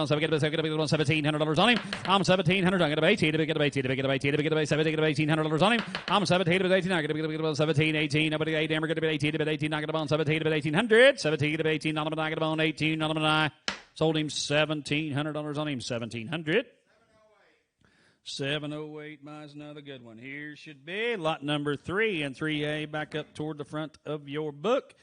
7. Get about $1,700 on him. I'm 1,700. Get about 18. Get about 18. Get about 18. Get about 17. Get about $1,800 on him. I'm 17. Get about 18. Get about 17. 18. About 8. Amber. Get about 18. About 18. Get about 17. About 1,800. 17. About 18. Get about 18. Get about sold him $1,700 on him. 1,700. 708 buys another good one. Here should be lot number 3 and 3A back up toward the front of your book.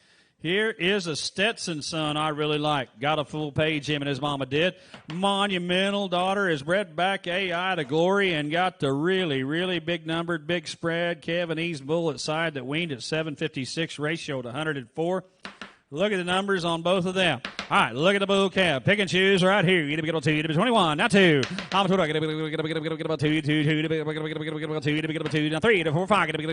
Here is a Stetson son I really like. Got a full page, him and his mama did. Monumental daughter is bred back AI to glory and got the really, really big numbered, big spread. Kevin E's bullet side that weaned at 756 ratio to 104. Look at the numbers on both of them. All right, look at the bull calf. Pick and choose right here. You get about 2. You get about 21. Now 2. I'm 2. Get about 2. 2. Get about 2. Get about 2. Now 3. Get 4. 5. Get about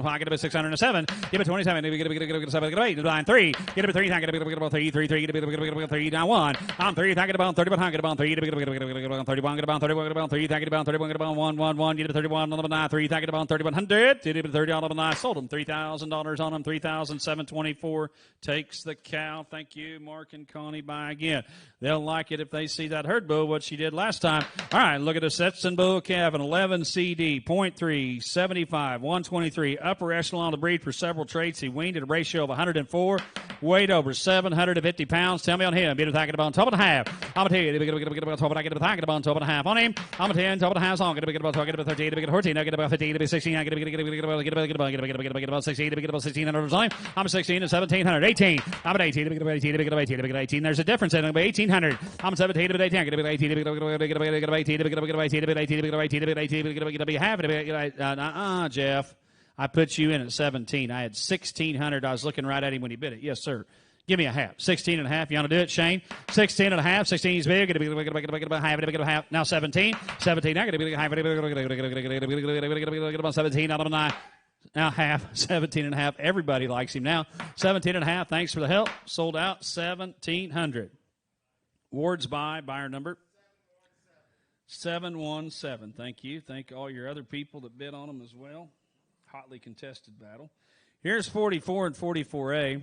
5. Get about 607. Get about 27. Get about 7. Get about 8. 9. 3. Get about 3. Get about 3. 3. Get about 3. Now 1. I'm 3. Get about 30. Get about 3. Get about 31. Get about 31. Get about 3. Get about 31. Get about 1. 1. 1. Get about 31 on the 9. 3. Get about 3,100. Get about 30 on the 9. Sold them $3,000 on them. 3,724. Takes the cow. Thank you, Mark and Connie. Buy again. They'll like it if they see that herd bull, what she did last time. All right, look at the Stetson bull calf, an 11 CD, 0.3, 75, 123, upper echelon of the breed for several traits. He weaned at a ratio of 104, weighed over 750 pounds. Tell me on him. Beat attack at about 12 and a half. I'm going to tell you, get about 12 and I get attack at about 12 and a half on him. I'm going to 10, 12 and a half on. Get about 12, get about 13, get about 14, I get about 15, get about 16, I get about 16, get about 1600 on him. I'm 16 and 1700. 18. I'm at 18. Get about 18. Get about 18. Get about 18. There's a difference in it. 1800. I'm 17. Get about 18. Get about 18. Get about 18. Get about 18. Get about 18. Get about 18. Get about 18. Get about 18. Get about 18. Get about half. Jeff. I put you in at 17. I had 1,600. I was looking right at him when he bid it. Yes, sir. Give me a half. 16 and a half. You want to do it, Shane? 16 and a half. 16 is big. Get about half. Get about half. Now 17. 17. I get about half. Get about 17 out of 9. Now half, 17 and a half. Everybody likes him now. 17 and a half. Thanks for the help. Sold out 1,700. Wards buyer number 717. Thank you. Thank all your other people that bid on them as well. Hotly contested battle. Here's 44 and 44A.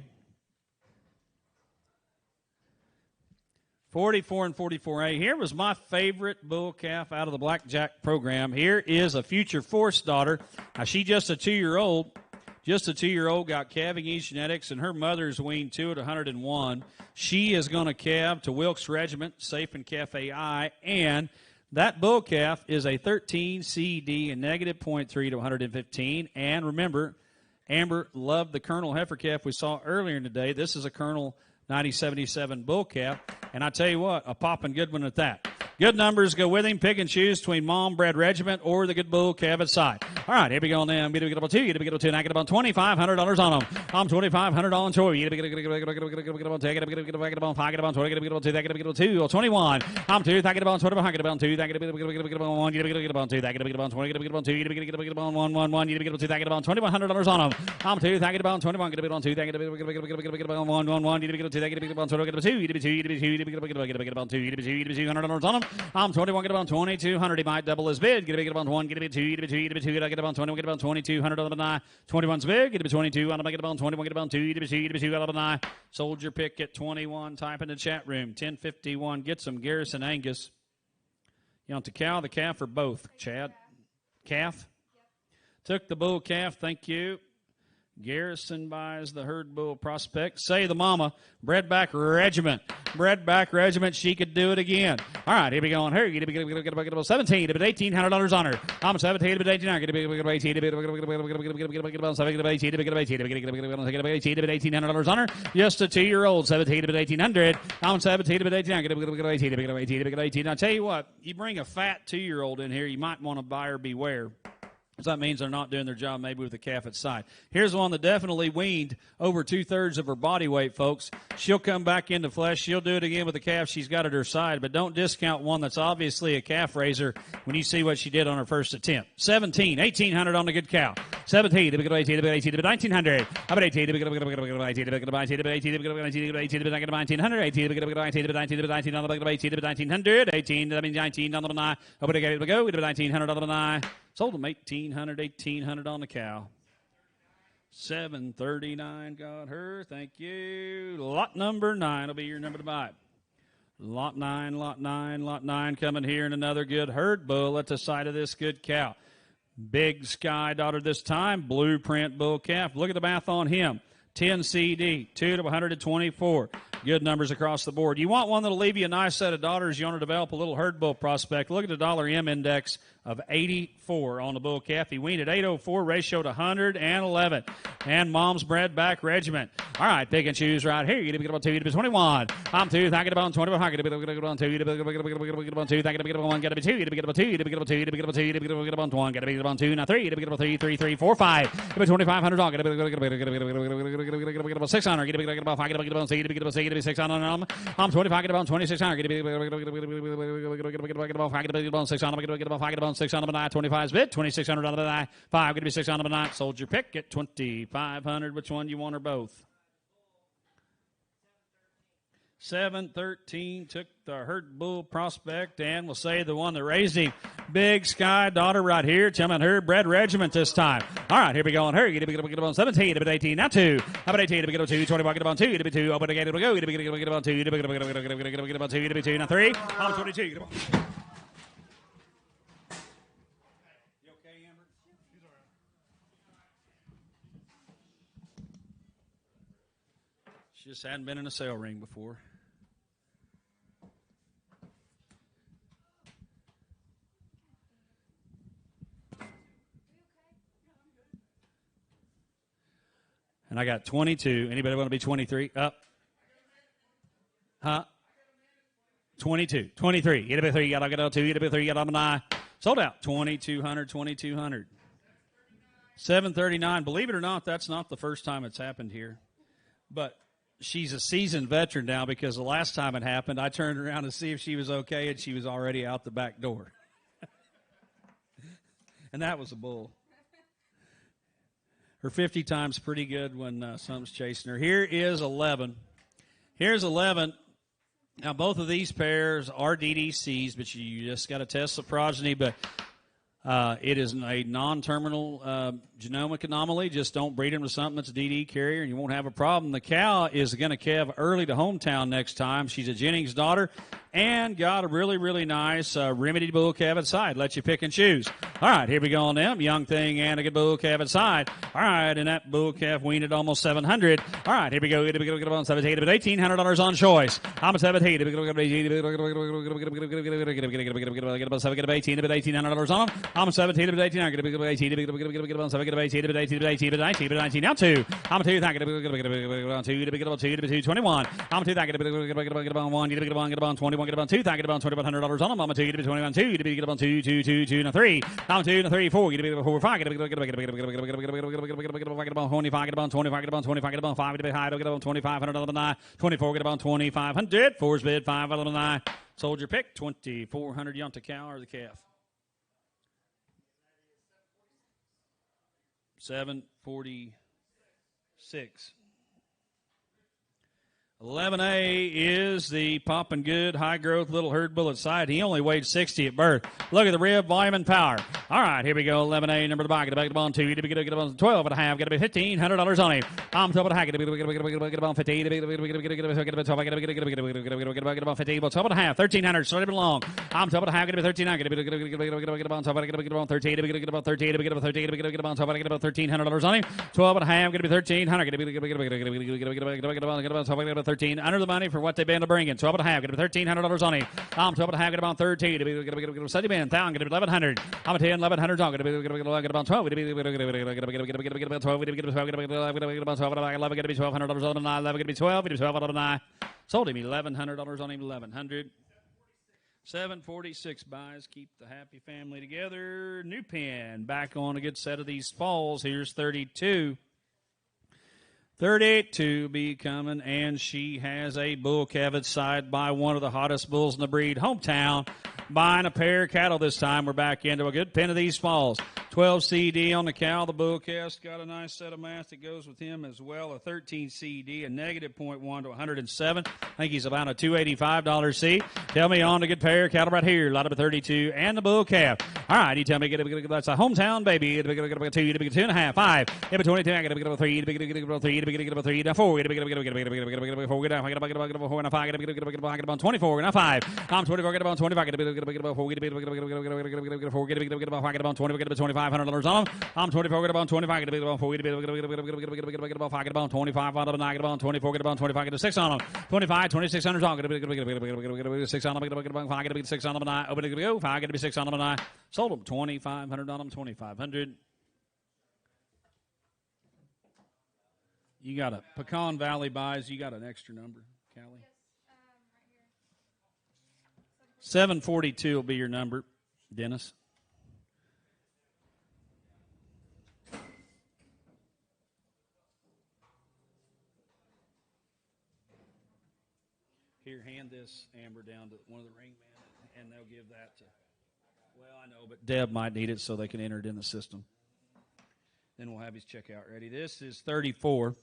44 and 44A. Here was my favorite bull calf out of the Blackjack program. Here is a future force daughter. Now, she just a 2-year-old. Just a 2-year-old, got calving East genetics, and her mother's weaned 2 at 101. She is going to calve to Wilkes Regiment, Safe and Calf AI, and that bull calf is a 13 CD and negative 0.3 to 115. And remember, Amber loved the Colonel heifer calf we saw earlier in the day. This is a Colonel 9077 bull calf, and I tell you what, a popping good one at that. Good numbers go with him. Pick and choose between mom bred regiment or the good bull calf at side. All right, here we go on them. Get about 2. Get about 2. And I get about $2,500 on them. I'm $2,500 on Troy. Get about 2. Get about 5. Get about 20. Get about 2. Get about 2. 21. I'm 2. Get about 20. Get about 2. Get about 1. Get about 2. Get about 20. Get about 2. Get about 1. 1. 1. Get about 2. Get about $2,100 on them. I'm 2. Get about 21. Get about 2. Get about 1. 1. 1. Get about 2. Get about 20. Get about 2. Get about 2. Get about 2. Get about $200 on them. I'm 21. Get about 2,200. He might double his bid. Get about 1. Get about 2. Get about 2. Get about 2. Get about 20. Get about 2,200 on the 9. 21's big. Get about 22. I'm get about 21. Get about 2. Get about 2. Get about 2 out of the 9. Sold your pick at 21. Type in the chat room. 1051. Get some Garrison Angus. You want the cow, the calf, or both? Chad, calf. Took the bull calf. Thank you. Garrison buys the herd bull prospect. Say the mama. Breadback Regiment. Breadback Regiment. She could do it again. All right, here we go on her. 17 to $1,800 on her. I'm 17 to $1,800 on her. Just a 2-year-old. 17 to $1,800. I'm 17 to $1,800. I tell you what, you bring a fat 2-year-old in here, you might want to buyer beware. So that means they're not doing their job maybe with the calf at side. Here's one that definitely weaned over 2/3 of her body weight, folks. She'll come back into flesh. She'll do it again with the calf she's got at her side, but don't discount one that's obviously a calf raiser when you see what she did on her first attempt. 17, 1,800 on the good cow. 17, to be 18, to be 18, to be 1,900. How about 18, to be 18, to be 18, to be 18, to be 18, to be 18, to be 18, to be 1,900. 18, to be 19, to be 19, to be 19, on the 18, to be 1,900. 18, to be 19 on the 9. Over to get it to go. To be 1,900 on the 9. Sold them 1,800 on the cow. 739 got her. Thank you. Lot number 9 will be your number to buy. Lot 9 coming here, and another good herd bull at the side of this good cow. Big Sky daughter this time. Blueprint bull calf. Look at the math on him. 10 CD, 2 to 124. Good numbers across the board. You want one that'll leave you a nice set of daughters. You want to develop a little herd bull prospect. Look at the $M index of 84 on the bull calf. He weaned at 804, ratio to 111. And mom's bred back regiment. All right, pick and choose right here. You get about 2, you get about 21. I'm 2, thank you about 21. I get about 2, you get about 2, thank you about 1, get about 2, you get about 2, you get about 2, you get about 2, you get about 1, get about 2, now 3, you get about 3, 3, 3, 4, 5. Get about 2,500 on. Get about 600. Get about 5. Get about 6. Get about 600. I'm 25. Get about 2,600. Get about 600. Get about 5. Get about 600. 25 is bid. 2,600 on the 5. Get to be 600. Sold your pick. Get 2,500. Which one you want or both? 713 took the herd bull prospect, and we'll say the one that raised him. Big Sky daughter right here. Coming her bred regiment this time. All right, here we go on her. Get on 17, get 18, now 2. How about 18? Get on 2, 21, get on 2, get 2. Open again, it'll go. Get on 2, get on 2, get 2, now 3. I'm 22. Get on. She just hadn't been in a sale ring before. And I got 22. Anybody want to be 23? Up. Huh? 22. 23. Get a bit 3. You got to get 2. Get a bit 3. You got to 9. Sold out. 2,200. 2,200. 739. Believe it or not, that's not the first time it's happened here. But she's a seasoned veteran now because the last time it happened, I turned around to see if she was okay, and she was already out the back door. And that was a bull. Her 50 time's pretty good when something's chasing her. Here is 11. Here's 11. Now, both of these pairs are DDCs, but you just got to test the progeny. But it is a non-terminal genomic anomaly. Just don't breed them to something that's a DD carrier, and you won't have a problem. The cow is going to calve early to hometown next time. She's a Jennings daughter and got a really, really nice remedy bull calf at side. Let you pick and choose. All right, here we go on them. Young thing and a good bull calf at side. All right, and that bull calf weaned at almost 700. All right, here we go. Get on 17, but $1,800 on choice. I'm a 17. Get about 18, get about $1,800 on them. I'm a 17, but 18. Get about 18, get about 7, get about 18, but 18, but 18, but 19, but 19. Now 2. I'm a 2. Thank you. Get about 2, get about 2, get about 2, 21. I'm a 2. Thank you. Get about 1, get about 21, get about 2. Thank you. Get about $2,100 on them. I'm a 2. Get about 21, 2. Get about 2, 2, 2, 2, now 3. I'm a 2, now 3, 4. Get about 4, 5. Get about 25. Get about 25. Get about 25. Get about 5. Get about high. Get about $2,500 on 9. 24. Get about 2,500. 4's bid 5 out of the 9. Sold your pick. 2,400. You want the cow or the calf? 746. 11A is the poppin' good, high-growth little herd bull at sight. He only weighed 60 at birth. Look at the rib, volume, and power. All right, here we go. 11A, number of the buy. Get a bag on 2. Get a on 12 and a half. Get a $1,500 on him. I'm top of the hack. Get a on 15. Get about 15. Well, top of the half. 1,300. Started it long. I'm top of the half. Get a 13. Get on top. Get about 13. Get about 13. Get about 13. Get about top. Get about $1,300 on him. 12 and a half. Get a 1,300. Get about top. Get about 13 under the money for what they've been to bring in. 12 and a half. Get $1,300 on him. I'm 12 and a half. Get about 13. Get 1,000. Get 1,100. I'm a 10. 1,100 on. Get about 12. Get about 12. Get about 12. 11. Get $1,200 on him. 11. Get 12. Get 12 out of 9. Sold him $1,100 on him. 1,100. 746 buys. Keep the happy family together. New pen. Back on a good set of these falls. Here's 32. 38 to be coming, and she has a bull calf at side by one of the hottest bulls in the breed. Hometown, buying a pair of cattle this time. We're back into a good pen of these falls. 12 CD on the cow. The bull calf's got a nice set of mass that goes with him as well. A 13 CD, a negative 0.1 to 107. I think he's about a $285 C. Tell me on to good pair of cattle right here. A lot of a 32 and the bull calf. All right, you tell me that's a hometown baby. Get a 2, 2.5, 5. Get a 22. Get a 3. Get a 3. Get a 3. Now 4. Get a 4. Get a 4. Get a 4. Get a 5. Get a 24. Get a 5. I'm 24. Get a 25. Get a 4. Get a 4. Get a 20. Get a 25. $500 on them. I'm 24. Get about 25. Get about 4. Get about 5. Get about 25 out of the night. Get about 24. Get about 25. Get a 6 on them. 25. 2,600 on. Get a 6 on them. Get about 5. Get a 6 on them. Open it. Go 5. Get a 6 on them. Sold them 2,500 on them. 2,500. You got a Pecan Valley buys. You got an extra number, Callie? 742 will be your number, Dennis. Here, hand this, Amber, down to one of the ring men, and they'll give that to, well, I know, but Deb might need it so they can enter it in the system. Then we'll have his checkout ready. This is 34.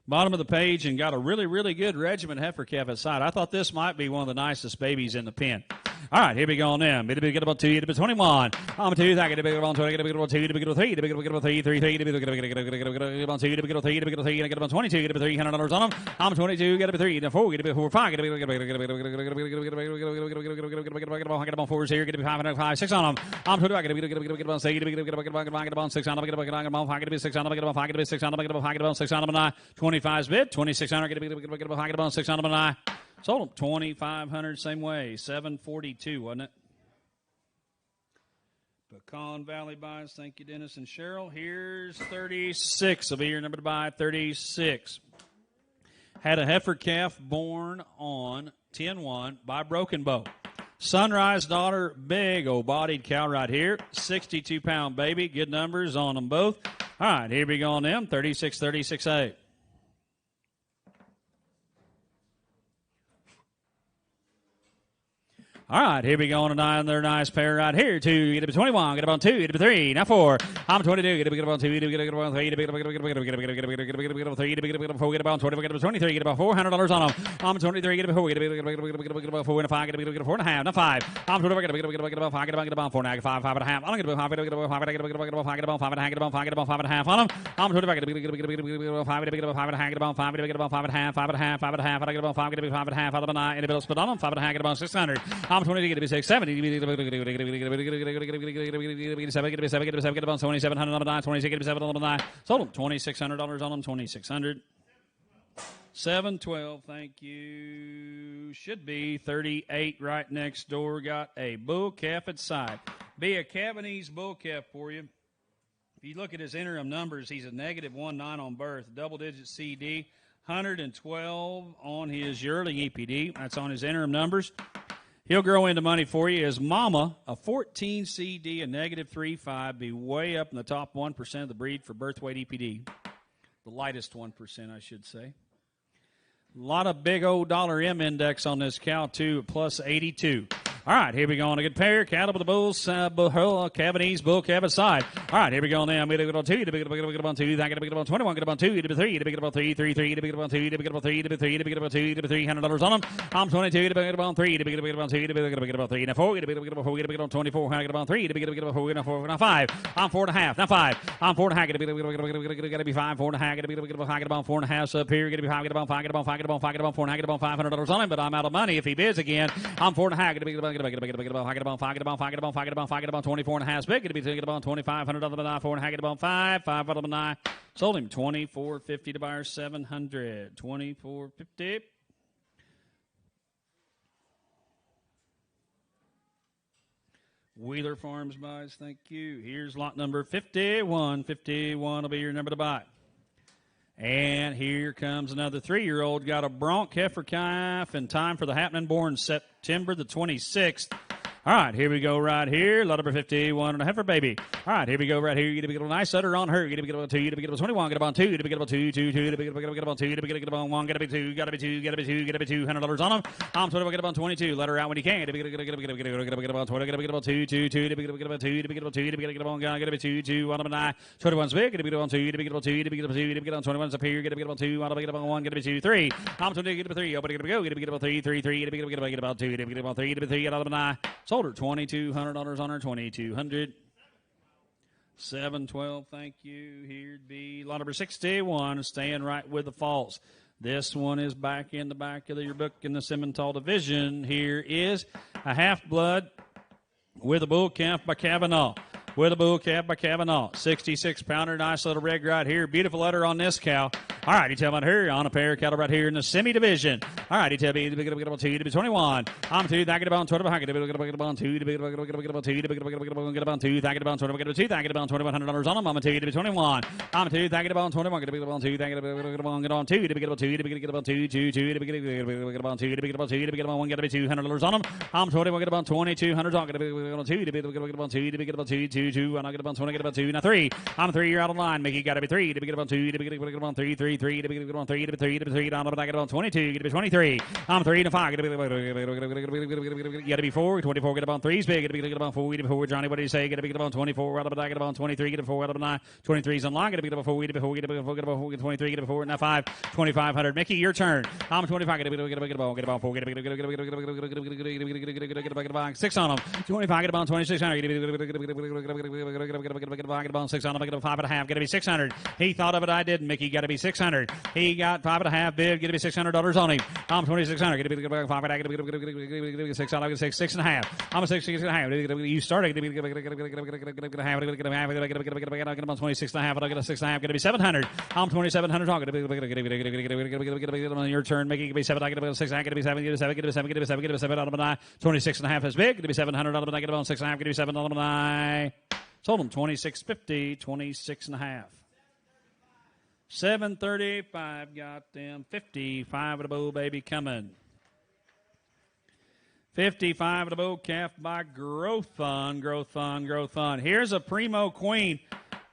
Bottom of the page, and got a really, really good regiment heifer calf at side. I thought this might be one of the nicest babies in the pen. All right, here we go on them. It'll be get about 2, it'll be 21. I'm 2, I get a big about 20, get a big about 2, get a big about 3, get a big about 3, 3, 3, get a big about 2, get a big about 3, get a big about 3, and I get about 22, get a $300 on them. I'm 22, get a 3, and 4, get a 4, 5, get a big about 4s here, get a 5, 5, 6 on them. I'm 20, I get a big about 6, get a about 6 on them, get about 5, get a 6 on them, get about 5, get a 6 on them, get about 5, get about 6 on them, 25's bid, 2,600, get a 5, get about 6 on them, sold them 2,500 same way. 742, wasn't it? Pecan Valley buys. Thank you, Dennis and Cheryl. Here's 36. Will be your number to buy. 36. Had a heifer calf born on 10-1 by Broken Bow. Sunrise daughter, big old bodied cow right here. 62-pound baby. Good numbers on them both. All right, here we go on them. 36, 36A. All right, here we go on another nice pair right here. 2, get up to 21, get up on 2, get up to 3, now 4. I'm 22, get up on 2, get up on 3, get up on 3, get up on 3, get up on 4, get up on 24, get up on 23, get about $400 on them. I'm 23, get up on 4, get about 4 and a 5, get about 4 and a half, now 5. I'm 24, get about 5, get about 4, now 5, 5 and a half. I'm get about 5, get about 5, get about 5, get about 5 and a half, get about 5, get about 5 and a half on them. I'm 25, get about 5, get about 5 and a half, get about 5, get about 5 and a half, 5 and a half, 5 and a half. I get about 5, get about 5 and a half out of the night, and a bill split on them. 5 and a half, get about 600. I'm 20, get about 6, 70, get about 2,700 on the 9, 26, get 7 on the 9. Sold them $2,600 on them, 2,600. 712, thank you. Should be 38 right next door. Got a bull calf at side. Be a Cabanese bull calf for you. If you look at his interim numbers, he's a negative 1.9 on birth, double-digit CD, 112 on his yearling EPD. That's on his interim numbers. He'll grow into money for you. His mama, a 14 CD, a negative 3.5, be way up in the top 1% of the breed for birth weight EPD. The lightest 1%, I should say. A lot of big old dollar M index on this cow, too, plus 82. All right, here we go on a good pair. Cattle with the bulls, Cabanese, bull cabin side. All right, here we go now. Mid on 2, to big on 2, that get on 21, get on 2, to 3, to big on 3, 3, 3, to big on 2, to big on 3, to 3, to big on 2, to $300 on them. I'm 22, to big on 3, to big on 2, to big on 3, now 4, to big on 4, to big on 24, get on 3, to big on 4, now 4, now 5. I'm 4.5, now 5. I'm 4.5, get to be 5, 4.5, get to be 5, get on 4.5 up here, get to be 5, get on 5, get on 5, get on 5, get on 4, get on $500 on him, but I'm out of money if he bids again. I'm 4.5, get to be get about 5, get about 5, get about 5, get about 5, get about 24 and a half big, get about $2,500 on the 9, 4 and a half, get about 5 out of the 9. Sold him $24.50 to buyer 700. $24.50. Wheeler Farms buys, thank you. Here's lot number 51. 51 will be your number to buy. And here comes another 3-year-old. Got a bronc heifer calf in time for the happening born September the 26th. All right, here we go right here. Lot number 51 and a heifer baby. All right, here we go right here. You get a nice udder on her. You get about 2, you get about 21, get about 2, you get about 2, 2, 2, get about 2, get about 1, get about 2, got to be 2, get about $200 on them. I'm 20, get about 22. Let her out when you can. Get about 20, get about 2, 2, 2, get about 2, get about 2, get about 1, get about 2, 2, 1 of 9. 21's big. Get about 2, get about 2, get about 2, get about 21's up here. Get about 2, get about 1, get about 2, 3. I'm 20, get about 3. Open, get about 3, 3, 3, get about 2, get about 3, get about 3, get out of 9. Sold her $2,200 on her, $2,200. 712, thank you. Here'd be lot number 61, staying right with the falls. This one is back in the back of your book in the Simmental division. Here is a half-blood with a bull calf by Kavanaugh. With a bull calf by Kavanaugh. 66-pounder, nice little rig right here. Beautiful udder on this cow. All right, you tell about her on a pair of cattle right here in the semi-division. All right, you tell me, get about 2, to be 21. I'm 2, that get about 20, get about 2, to be get about 2, to be get about 2, that get about 20, get about 2, that get about $2,100 on them. I'm a 2, to be 21. I'm 2, that get about 21, get about 2, that get on 2, to be get about 2, to be get about 2, 2, 2, to be get about 2, to be get about 2, to be get about 1, get about $200 on them. I'm 21, get about 2,200 on, get about 2, to be get about 2, to be get about 2, 2, 2, and I get about 20, get about 2, now 3. I'm 3, you're out of line. Mickey got to be 3, to be get about 2, to be get about 3, 3, 3, to be get about 3, to be 3, to be 3, down to get about 22, get to be 23. I'm 3 to 5, get to be 4, 24, get about 3's big, get about 4, get about Johnny, what did he say? Get to be about 24, out of get about 23, get 4 out of 9, 23's on line, get to be about 4, get about 4, get about 4, get about 4, get 23, get 4, now 5, 2,500. Mickey, your turn. I'm 25, get about 4, get about 6 on them. 25, get about 2,600, get about 6 on them, get about 5.5, get to be 600. He thought of it, I didn't. Mickey got to be 600. He got 5.5 bid, get to be $600 on him. I'm 2,600, get to be 5, get to be 6 on, I'm going to say 6.5. I'm a 6.5. You started, get about 26.5, I get a 6.5, get to be 700. I'm 2,700 talking. Your turn, Mickey, get to be 7, I get to be 6, I get to be 7, get to be 7, get to be 7, get to be 7, get to be 7 out of 9. 26.5 is big, get to be 700 out of 9, get about 6.5, get to be 7 out of 9. Sold him $26.50, 26.5. 735, got them 55 of the bull baby coming. 55 of the bull calf by Growth Fund. Here's a primo queen.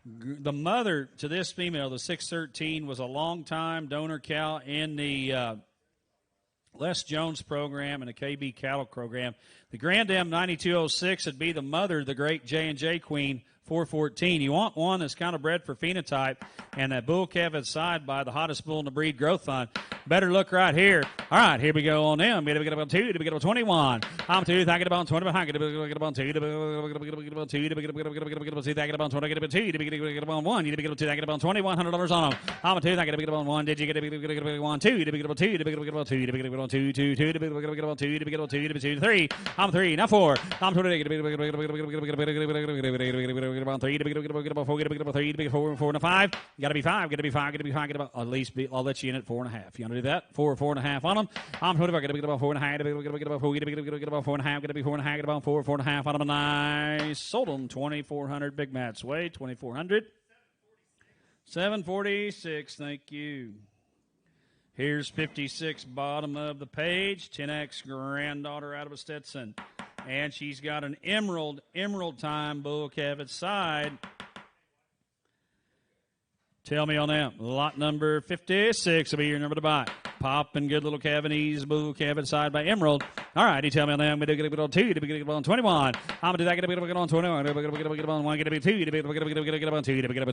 The mother to this female, the 613, was a long-time donor cow in the Les Jones program and the KB cattle program. The Grand Am 9206 would be the mother, the great J&J queen, 414. You want one that's kind of bred for phenotype, and that bull calf inside by the hottest bull in the breed, Growth Fund. Better look right here. All right, here we go on them. Get about 2, to get about 21. I'm 2, I get about 20, get about 2, to get about 2, to get about 2, I get about 20, get about 2, to get about 1, you get about 2, I get about $2,100 on them. I'm a 2, I get about 1. Did you get about 1, 2, to get about 2, to get about 2, to get about 2, 2, 2, to get about 2, to get about 2, to get 2, 3. I'm 3, now 4. I'm 20, get about 3, get about 4, get about 3, get 4 and a 5. Got to be 5, get about at least at least you in at 4.5. You want to do that? 4.5 on them. I'm 25, get about 4.5, get about 4, get about 4.5, get to be 4.5, get about 4.5 on them. Nice. Sold them 2,400. Big Matt's way 2,400. 746. Thank you. Here's 56, bottom of the page. 10X granddaughter out of a Stetson. And she's got an emerald time bull calf at side. Tell me on that. Lot number 56 will be your number to buy. Popping good little cavities, blue cavity side by Emerald. All right, he tell me I'm going to get on 2, to get on 21. I'm going to do that, get on 21, get on 1, get on 2, get on 2, get on 2, get on 2, get on 2, get on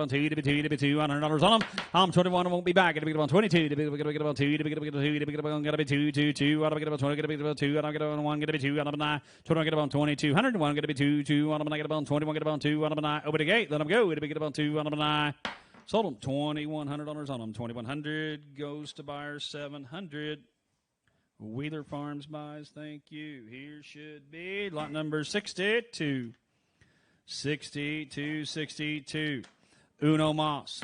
2, get on 2, $100 on them. I'm 21 and won't be back. Get on 22, get on 2, get on 2, get on 2, 2, 2, I'm going to get on 20, get on 2, I'm going to get on 1, get on 2, I'm going to 9, 20, get on 22, 101, get on 2, 2, I'm going to get on 21, get on 2, I'm going to 9, over the gate, let them go, get on 2, I'm going to 9. Sold them $2,100 on them. 2,100 goes to buyer 700. Wheeler Farms buys. Thank you. Here should be lot number 62. 62. Uno Moss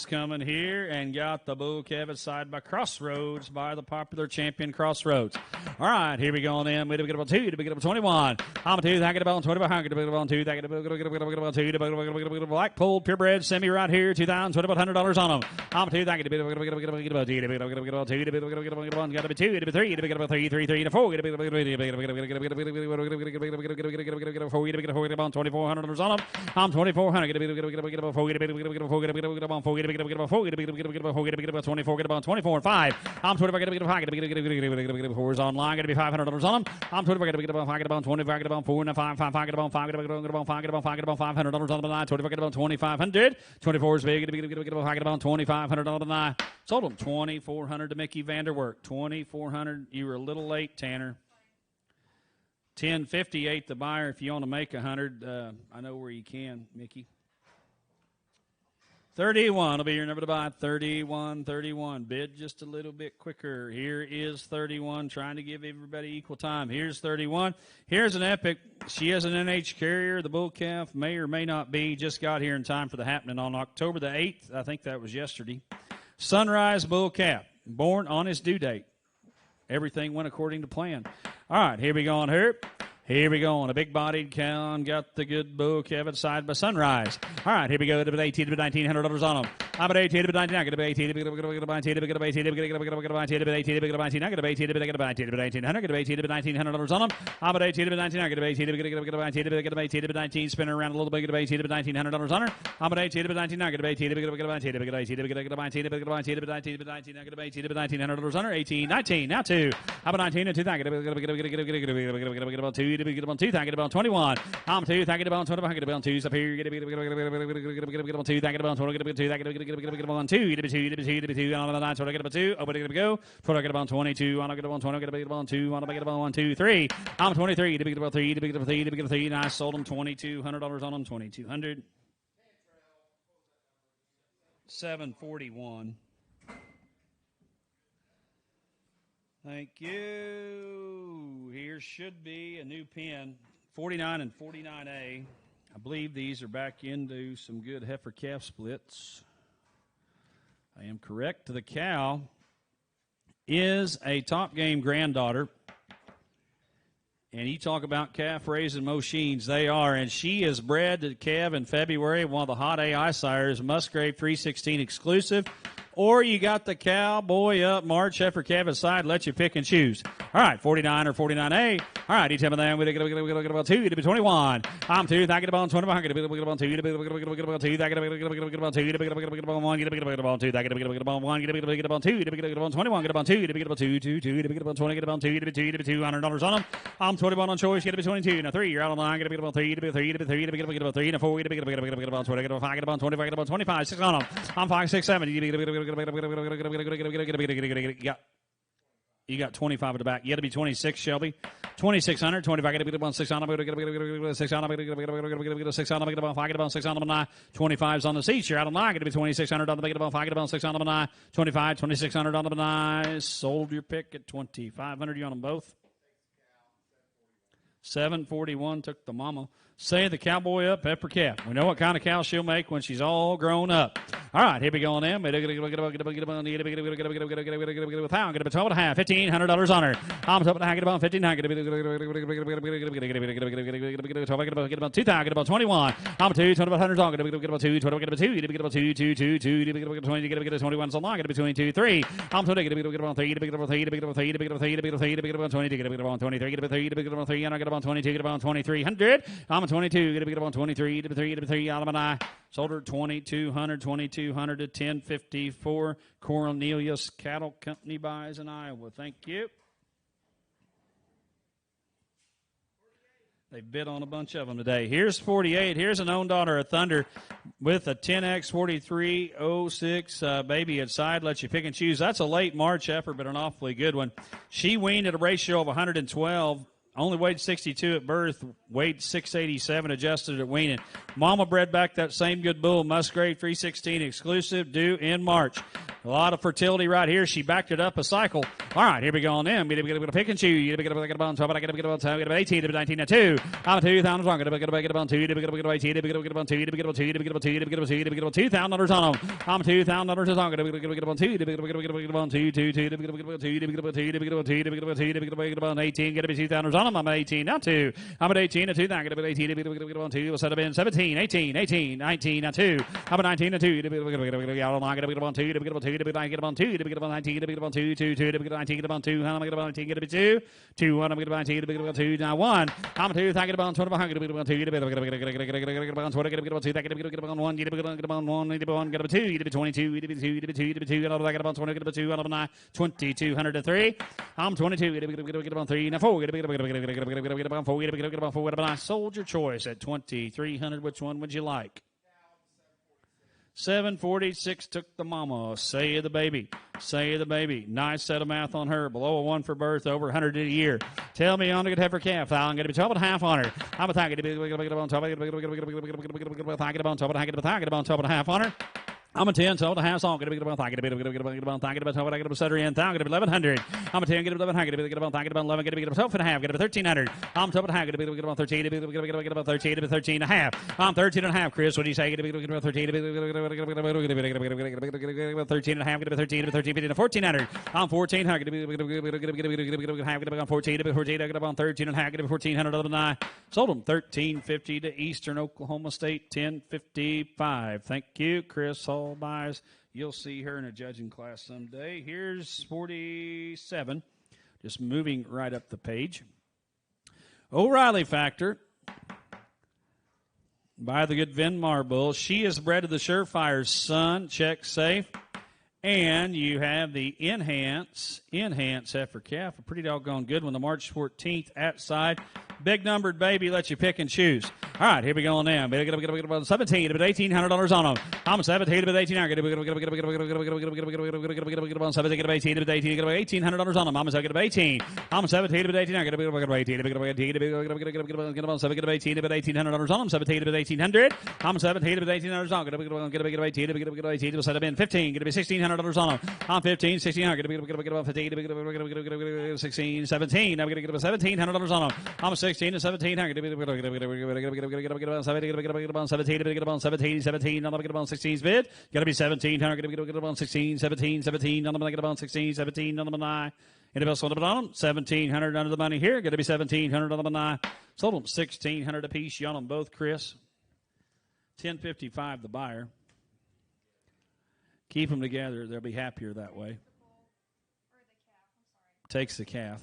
coming here and got the bull Kevin side by Crossroads by the popular champion Crossroads. All right, here we go on in. We get about 2, to get up 21. I'm a 2, I get about 25, I get about 2, I get about 2, Blackpool purebred semi right here, 2,000, $2,100 on them. I'm a 2, I get about 2, got to be 2, to be 3, to get about 3, 3, 3, to 4, get about 2,400 on them. I'm 2,400, get about 4, get about 4, get about 24, get about 24 and 5. I'm 25, get about 4 is online, get to be $500 on them. I'm 25, get about 5, get about 25, get about 4 and 5, 5, get about 5, get about 5, get about 5, get about $500 on the line. 25, get about 2,500. 24 is big, get about 5, get about $2,500 on the line. Sold them $2,400 to Mickey Vanderwerk. $2,400. You were a little late, Tanner. $10.58 the buyer. If you want to make 100, I know where you can, Mickey. 31 will be your number to buy. 31. Bid just a little bit quicker. Here is 31, trying to give everybody equal time. Here's 31. Here's an epic. She is an NH carrier. The bull calf may or may not be. Just got here in time for the happening on October the 8th. I think that was yesterday. Sunrise bull calf, born on his due date. Everything went according to plan. All right, here we go on her. Here we go on a big-bodied cow and got the good bull Kevin side by Sunrise. All right, here we go. To 18 to $1,900 on them. I'm at 18 to 19. I get to 18 to 19. I get to 18 to 19. I get to 18 to 19. I get to 18 to 19. I get to 18 to 19. I get to 18 to $1,900 on them. I'm at 18 to 19. I get to 18 to 19. Spinning around a little bit. Get to 18 to $1,900 on her. I'm at 18 to 19. I get to 18 to 19. I get to 18 to 19. I get to 18 to $1,900 on her. 18, 19. Now 2. I'm at 19 and 2. I get about 2. Get about 2, thank it about 21. I'm 2, thank it about 25, get about 2s up here, get about 2, thank it about 20, get about 2, thank it about 2, get about 2, on the 9, so I get about 2, open it go, 20, get about 22, on I get about 20, get about 2, on I get about 1, 2, 3. I'm 23, to get about 3, to get about 3, to get about 3, and I sold them $2,200 on them, 2,200. 741. Thank you. Here should be a new pin, 49 and 49A. I believe these are back into some good heifer calf splits. I am correct. The cow is a top game granddaughter. And you talk about calf raising machines, they are. And she is bred to calve in February, one of the hot AI sires, Musgrave 316 exclusive. Or you got the cowboy up, March heifer calf aside, let you pick and choose. All right, 49 or 49A. All right, each time of that, we get about 2 to be 21. I'm 2, I get about 25, I get about 2, to be about 2, I get about 2, to be about 2, to be about 1, get about 2, I get about 1, get about 2, to be about 21, get about 2, to be about 2, 2, 2, to be about 20, get about 2, to be 2, to be $200 on them. I'm 21 on choice, get to be 22. Now 3, you're out on the line, get about 3, to be 3, to be 3, to be about 3, and 4, get about 20, get about 5, get about 25, get about 25, 6 on them. I'm 5, 6, 7, you got 25 at the back. You got to be 26, Shelby. 2,600, 25. Get about 6 on them. Get about 6 on them. Get 6 on them. Get about 5. Get about 6 on them. 9. 25's on the seats. You're out on 9. Get to be 2,600 on the get about 5. Get about 6 on them. 9. 25, 2,600 on the 9. Sold your pick at 2,500. You on them both? 741 took the mama. Say the cowboy up, heifer calf. We know what kind of cow she'll make when she's all grown up. All right, here we go on them. Get about 12 and a half, $1,500 on her. I'm top of the get about 15. Get about 2,000. Get about 21. I'm 2, 2,100 on. Get about 2, 12. Get about 2. Get about 2, 2, 2, 2. Get about 20. Get about 21 so long. Get between 2, 3. I'm 20. Get about 3. Get about 3. Get about 3. Get about 3. Get about 3. Get about 3. Get about 20. Get about 23. Get about 3. Get about 3. And I get up on 22, get up on 2300. I'm a 22, get up on 23, get up on 3, out of my eye. Sold her 2200 to 1054. Cornelius Cattle Company buys in Iowa. Thank you. They bid on a bunch of them today. Here's 48. Here's an own daughter of Thunder with a 10X 4306 baby inside. Let you pick and choose. That's a late March effort, but an awfully good one. She weaned at a ratio of 112. Only weighed 62 at birth, weighed 687, adjusted at weaning. Mama bred back that same good bull, Musgrave 316 exclusive, due in March. A lot of fertility right here. She backed it up a cycle. All right, here we go on them. We're going to pick and choose. You're going to get a bone, so I get a bone, get 18 to 19 to 2. I'm a 2,000 wrong. Going to get a bone 2, to get a 18, to get a bone 2, to get a 2, to get a 2, to get a 2, to get a 2,000 on them. I'm a 2,000 on them. Going to get a bone 2, to get a bone 2, 2, to get a bone 2, to get a 2, to get a 2, to get a 2, to get a bone 18. Get a 2,000 on them. I'm 18 now 2. I'm at 18 to 2. Get a 18 to get a bone 2. Set up in 17, 18, 18, 19 now 2. I'm a 19 to 2. To get a bone 2, to get a 2, to get a bone 2. To get about 19, to get about 2, 2, 2, to get 19, get about 2, how am I get about 19, get about 2, 2, 1, I'm get about 19, to get about 2, now 1, I'm a 2, I get about 20, to get about 2, to get about 2, get about 20, get about 2, that get about 1, get about 1, get about 1, get about 2, get about 22, get about 2, get about 2, get about 2, get about 20, get about 2, out of 9, 2,200 to 3, I'm 22, get about 3, now 4, get about 4, get about 4, I sold your choice at 2,300. Which one would you like? 746 took the mama. Say the baby. Say the baby. Nice set of math on her. Below a 1 for birth, over 100 a year. Tell me on to get heifer calf. I'm going to be 12 and a half on her. I'm a thang. Get on top. Get on top and a half on her. I'm a 10, so the half song. Get about thang. Get about thang. Get about top. Get about center in. Thang. Get about 1100. I'm a 10. Get about 1100. Get about thang. Get about 11. Get about 12 and a half. Get about 1300. I'm top and a half. Get about 13. Get about 13. Get about 13 and a half. I'm 13 and a half. Chris, what do you say? Get about 13. Get about 13 and a half. Get about 13. Get about 13. Get about 1400. I'm 1400. Get about 14. Get about 14. Get about 13 and a half. Get about 1400. Sold them 1350 to Eastern Oklahoma State 1055. Thank you, Chris Hall. Buys. You'll see her in a judging class someday. Here's 47. Just moving right up the page. O'Reilly Factor. By the good Venmar bull. She is bred to the Surefire's son. Check safe. And you have the Enhance heifer calf. A pretty doggone good one. The March 14th at side. Big numbered baby. Let you pick and choose. All right, here we go on now. 17, about $1,800 on them. I'm 17, about 1800. Get about 17, get about 18, about 18, get about $1,800 on them. I'm 18. I'm 17, about 1800. Get about 18, get about 18, get about 18, about $1,800 on them. 17, about 1800. I'm 17, about $1,800 on. Get about 18, get about 18. Set up in 15. Get about $1,600 on them. I'm 15, 1600. Get about 15, 16, 17. I'm going to get about $1,700 on them. I'm 16 to 1700. Get about 17, get about 17, 17, I'm going to get about 16's bid. Got to be 1700, get about 16, 17, 17, I'm going to get about 16, 17, on the 9. Anybody else on the bottom? 1700 under the money here. Got to be 1700 on the 9. Sold them 1600 apiece. You on them both, Chris. 1055 the buyer. Keep them together. They'll be happier that way. Takes the calf.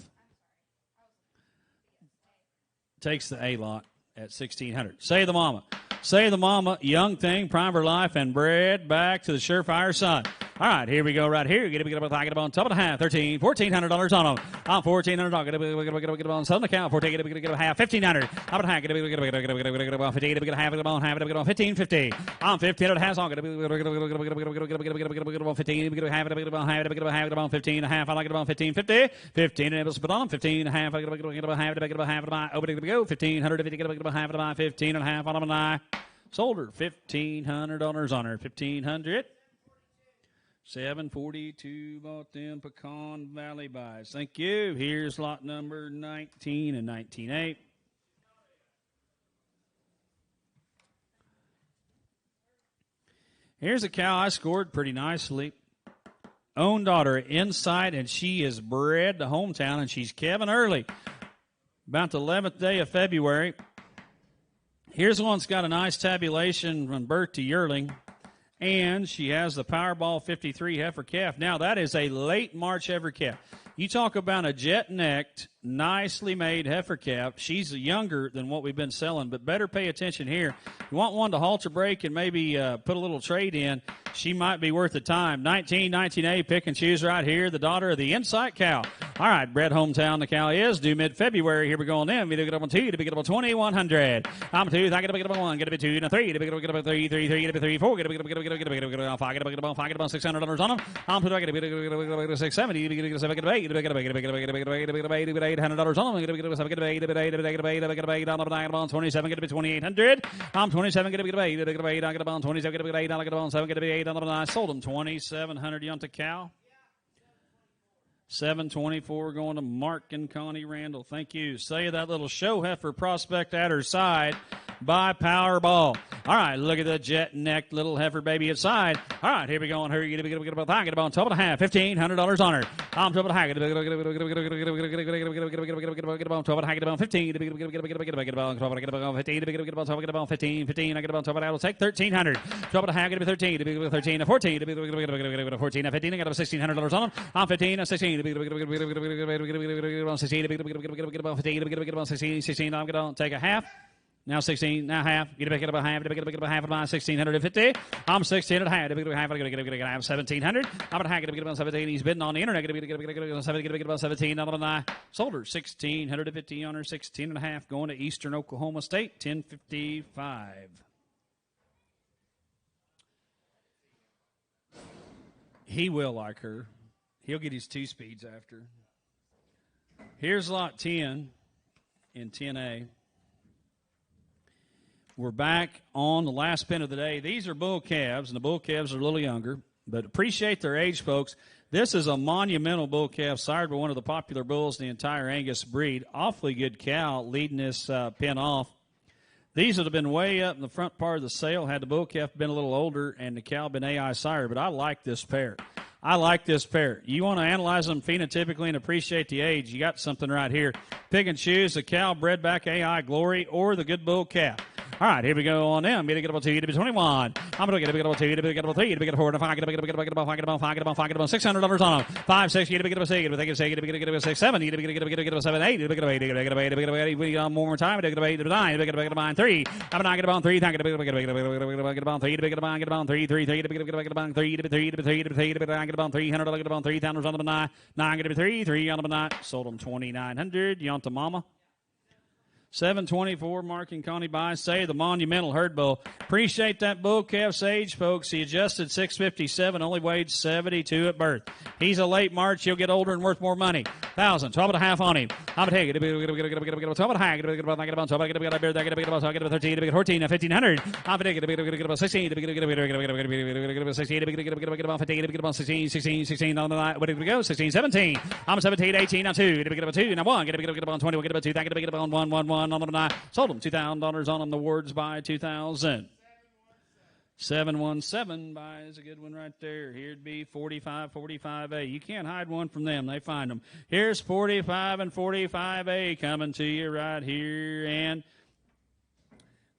Takes the A lot at 1600. Say the mama. Say the mama, young thing, prime for life, and bred back to the Surefire son. All right, here we go right here. Get about top and a half, $1,400 on them. I'm $1,400. Get about southern account. 14. Get a half, $1,500. I'm at half. Get about 15. Get a half. Get about half. Get about 1550. I'm 15 and a half. Get about 15. Get a half. Get about half. Get about half. Get about 15 and a half. I like it about 1550. 15 and it on 15 and a half. Get about half. Get about half. Open it to go. 1500. Get about half. About 15 and a half on them. Sold her $1,500 on her. 1500. 742 bought them Pecan Valley buys. Thank you. Here's lot number 19 and 19.8. Here's a cow I scored pretty nicely. Own daughter inside, and she is bred to hometown, and she's Kevin Early. About the 11th day of February. Here's one that's got a nice tabulation from birth to yearling. and she has the Powerball 53 heifer calf. Now, that is a late March heifer calf. You talk about a jet-necked, nicely made heifer calf. She's younger than what we've been selling, but better pay attention here. You want one to halter break and maybe put a little trade in. She might be worth the time. 19A, pick and choose right here. The daughter of the Insight Cow. All right, bred hometown the cow is due mid-February. Here we go on them. We get up on 2 to pick it up on 2,100. I'm 2. I get up on 1. Get up on 2 and a 3. To pick it up on 3, 3, 3. Get up on 3, 4. Get up on 5. Get up on 5. Get up on $600 on them. I'm 2. I get up on 670. Get up on 8. Get up on 8. $800 on them. Get up on 27. Get up on 2,800. I'm 27. Get up on 8. Get up on 8. I get up on 27. Get up on 8. I get up on 7. Get up on 8. I sold them 2,700. You want the cow? 724 going to Mark and Connie Randall. Thank you. Say that little show heifer prospect at her side by Powerball. All right, look at the jet-necked little heifer baby inside. All right, here we go on her. Get up on top of the half. $1,500 on her. I'm top of the half. Get up on top of the half. Get up on 15. Get up on 15. Get up on 15. 15. I get up on top of that. I'll take 1,300. Top of the half. Get up 13. 13. 14. 14. 15. I got up $1,600 on them. I'm 15. 16. Get on 16. Get on 15. 16. I'm going to take a half. Now 16, now half. Get up a half. Get up a half of mine. 1,650. I'm 16 and a half. Get up a half. I got to have 1,700. I'm going to hack it. Get up on 17. He's bidding on the internet. Get up on 17. Out of the 9. Sold her 1,650 on her. 16 and a half. Going to Eastern Oklahoma State. 10:55. He will like her. He'll get his 2 speeds after. Here's lot 10 in 10A. We're back on the last pin of the day. These are bull calves, and the bull calves are a little younger, but appreciate their age, folks. This is a monumental bull calf sired by one of the popular bulls in the entire Angus breed. Awfully good cow leading this pin off. These would have been way up in the front part of the sale had the bull calf been a little older and the cow been AI sired, but I like this pair. You want to analyze them phenotypically and appreciate the age. You got something right here. Pick and choose the cow bred back AI Glory or the good bull calf. All right, here we go on them. Get up on 2, get up on 21. I'm going to get up on 2, get up on 3, get up on 4, get up on 5, get up on $600 on them. 5, 6, get up on 6, get up on 6, 7, get up on 7, 8, get up on 8, we got more time, get up on 8, get up on 9, get up on 3. I'm going to get up on 3, get up on 3, get up on 3, get up on 3, 3, get up on 3, get up on 300, get up on 3,000 on the 9, get up on 3, 3 on the 9. Sold them 2,900. You want the mama? 724, Mark and Connie by. Say the monumental herd bull. Appreciate that bull calf's age, folks. He adjusted 657, only weighed 72 at birth. He's a late March. He'll get older and worth more money. 1,000, 12 and a half on him. I'm going to take it. 12 and a half. Get about 12. Get about 13. Get 14. 1,500. I'm going to get about 16. Get about 16. Get about 15. Get about 16. 16 on the night. Where did we go? 16, 17. I'm 17, 18. Now 2. Get about 2. Now 1. Get about 20. Get about 2. Get about 1. On them tonight. Sold them $2,000 on them. The words by 2,000. 717 by is a good one right there. Here'd be 45A. You can't hide one from them. They find them. Here's 45 and 45A coming to you right here. And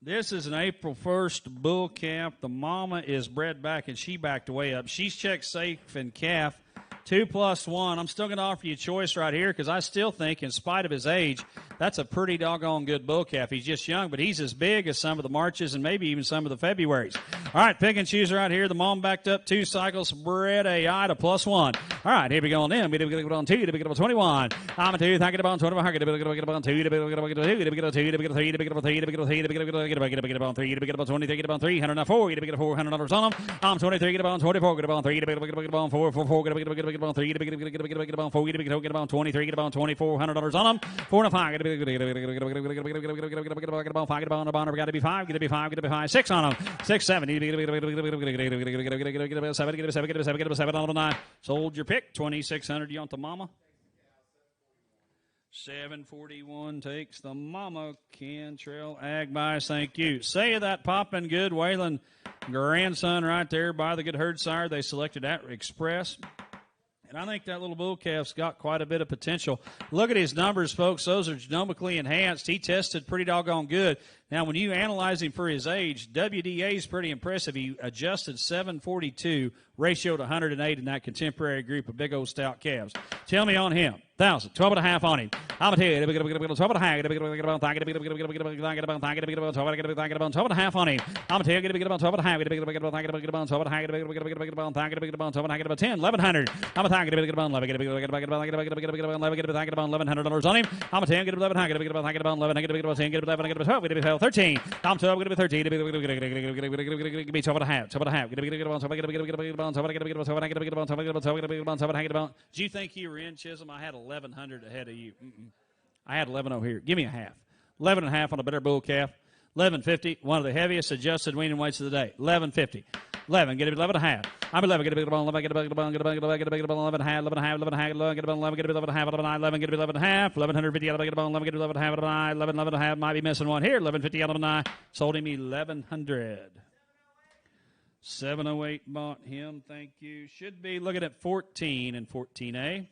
this is an April 1st bull calf. The mama is bred back, and she backed way up. She's checked safe and calf. 2+1. I'm still going to offer you a choice right here because I still think, in spite of his age, that's a pretty doggone good bull calf. He's just young, but he's as big as some of the Marches and maybe even some of the Februarys. All right, pick and choose right here. The mom backed up 2 cycles, bred AI to +1. All right, here we go on them. We get on 2, get on 21. I'm a 2, I get about 25. Get on 2, get on 2, get on 2, get on 3, get on 3, get on 3, get on 3, get on 23, get on 304. Get $400 on them. I'm 23, get on 24, get on 3, get on 4, get on 3, get on 4, get on 23, get on $2,400 on them. 4 and 5, get on 5, get on the bottom, got to be 5, get to be 5, get to be 5, 6 on them. 6, 7, get a 7 on the 9. Sold your pick, 2,600. You want the mama? 741 takes the mama. Cantrell Ag Buys, thank you. Say that poppin' good Wayland grandson right there by the good herd sire. They selected at Express. And I think that little bull calf's got quite a bit of potential. Look at his numbers, folks. Those are genomically enhanced. He tested pretty doggone good. Now, when you analyze him for his age, WDA is pretty impressive. He adjusted 742, ratio to 108 in that contemporary group of big old stout calves. Tell me on him. 1,000, 12 and a half on him. I'm going to tell you, 12 and a half. 12 and a half on him. I'm going to tell you, 12 and a half. 10, 1100. I'm going to $1100 on him. I'm going to $11, 13. I'm 12, going to be 13. Give me 12 and a half. 12 and a half. Do you think you were in, Chisholm? I had 1100 ahead of you. I had 11 over here. Give me a half. 11 and a half on a better bull calf. 1150, one of the heaviest adjusted weaning weights of the day. 1150. 11, get it 11 and a half. I'm 11, get it 11, get it 11 and a half, 11 and a half, 11 and a half, get it 11, get it 11 and a half, 11, get it 11 and a half, 1150, get it 11, get it 11 and a half, 11 and a half, might be missing one here, 1150, 11 and a half, sold him 1100. 708 bought him, thank you. Should be looking at 14 and 14A.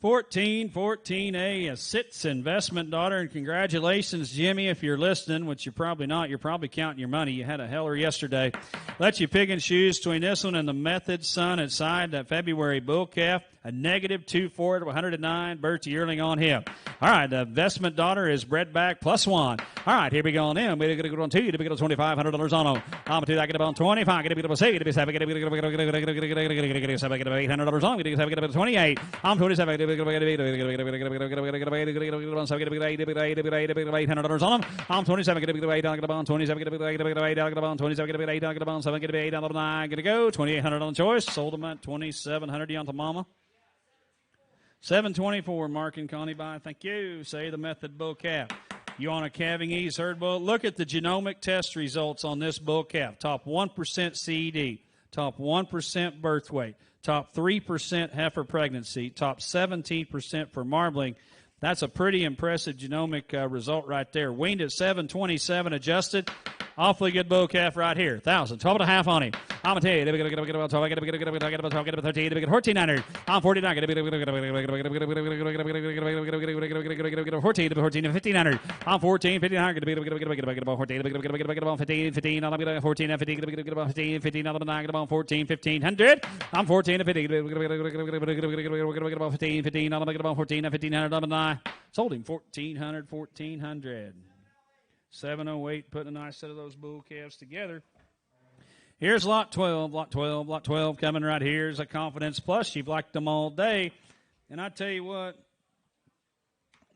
14A, a Sits investment daughter, and congratulations, Jimmy, if you're listening, which you're probably not. You're probably counting your money. You had a heller yesterday. Let you pick and choose between this one and the Method Son at side, that February bull calf, a -2 to 109, Bertie Yearling on him. All right, the investment daughter is bred back +1. All right, here we go on him. We're going to go on 2, to get $2,500 on him. I'm going to get about 25, get about 6, get about 7, get about $800 on him, get about 28. I'm 27, $800 on him. I'm 27, get about 27, get about 27, get about 7, get about 8, going to go. 2,800 on the choice. Sold him at 2,700 on to Mama. 724, Mark and Connie by. Thank you. Say the Method bull calf. You on a calving ease herd bull? Look at the genomic test results on this bull calf. Top 1% CED, top 1% birth weight, top 3% heifer pregnancy, top 17% for marbling. That's a pretty impressive genomic result right there. Weaned at 727, adjusted. Awfully good bull calf right here. 1,000, 12 and a half on him. I'm going to tell you, get about 12, get about 13, get 1,400. I'm 49, get 14, 1,500. I'm 14, 1,500, get about 14, get about 15, 15, I'm going to 14, 15, get about 15, 15, I'm going to 14, 1,500. I'm 14, 50, get about 15, 15, I'm going to get about 14, 1,500. Sold him 1,400, 1,400. 708, putting a nice set of those bull calves together. Here's lot 12, lot 12, lot 12 coming right here is a Confidence Plus. You've liked them all day. And I tell you what,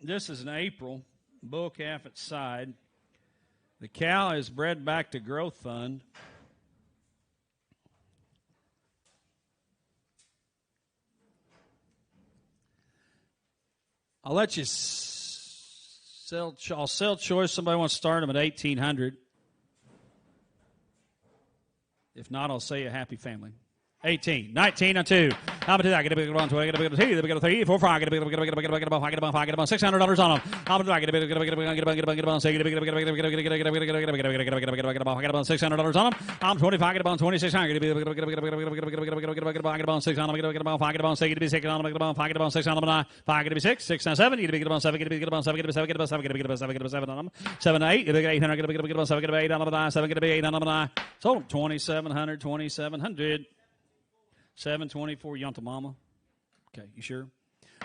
this is an April bull calf at side. The cow is bred back to Growth Fund. I'll let you I'll sell choice. Somebody wants to start them at 1,800. If not, I'll say a happy family. 18, 19 on 2. How about that? Get a big one, 20, get a big 2, get a 3, 4, 5, get a big $600 on them. How about that? Get a big $600 on them. I'm 25, get about 2,600. Get a big $600, get about 5, get about 6, get a big 6 on them, get about 5, get about 6 on them, 5, get a big 6, 6 on 7, get a big about 7, get a big about 7, get a big 7, get a big 7, get a big 7, get a big 7 on them. 7 to 8, get a big 800, get a big about 7, get a big 8 on them, 7, get a big 8 on them. Sold 2,700, 2,700. 724, Yonta Mama. Okay, you sure?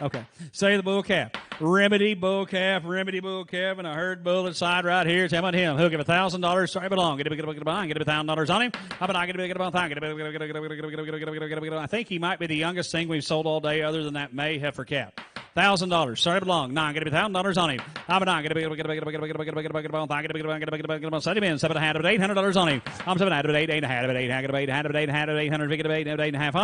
Okay. Say the bull calf. Remedy bull calf, and a herd bull inside right here. Tell me about him. He'll give $1,000. Sorry, belong. Get $1,000 on him. How about I get about I think he might be the youngest thing we've sold all day other than that May heifer calf. $1,000. Sorry, belong. 9. Get $1,000 on him. How about 9? Get $7 $800 on him. I'm 7 8 8 8 8 on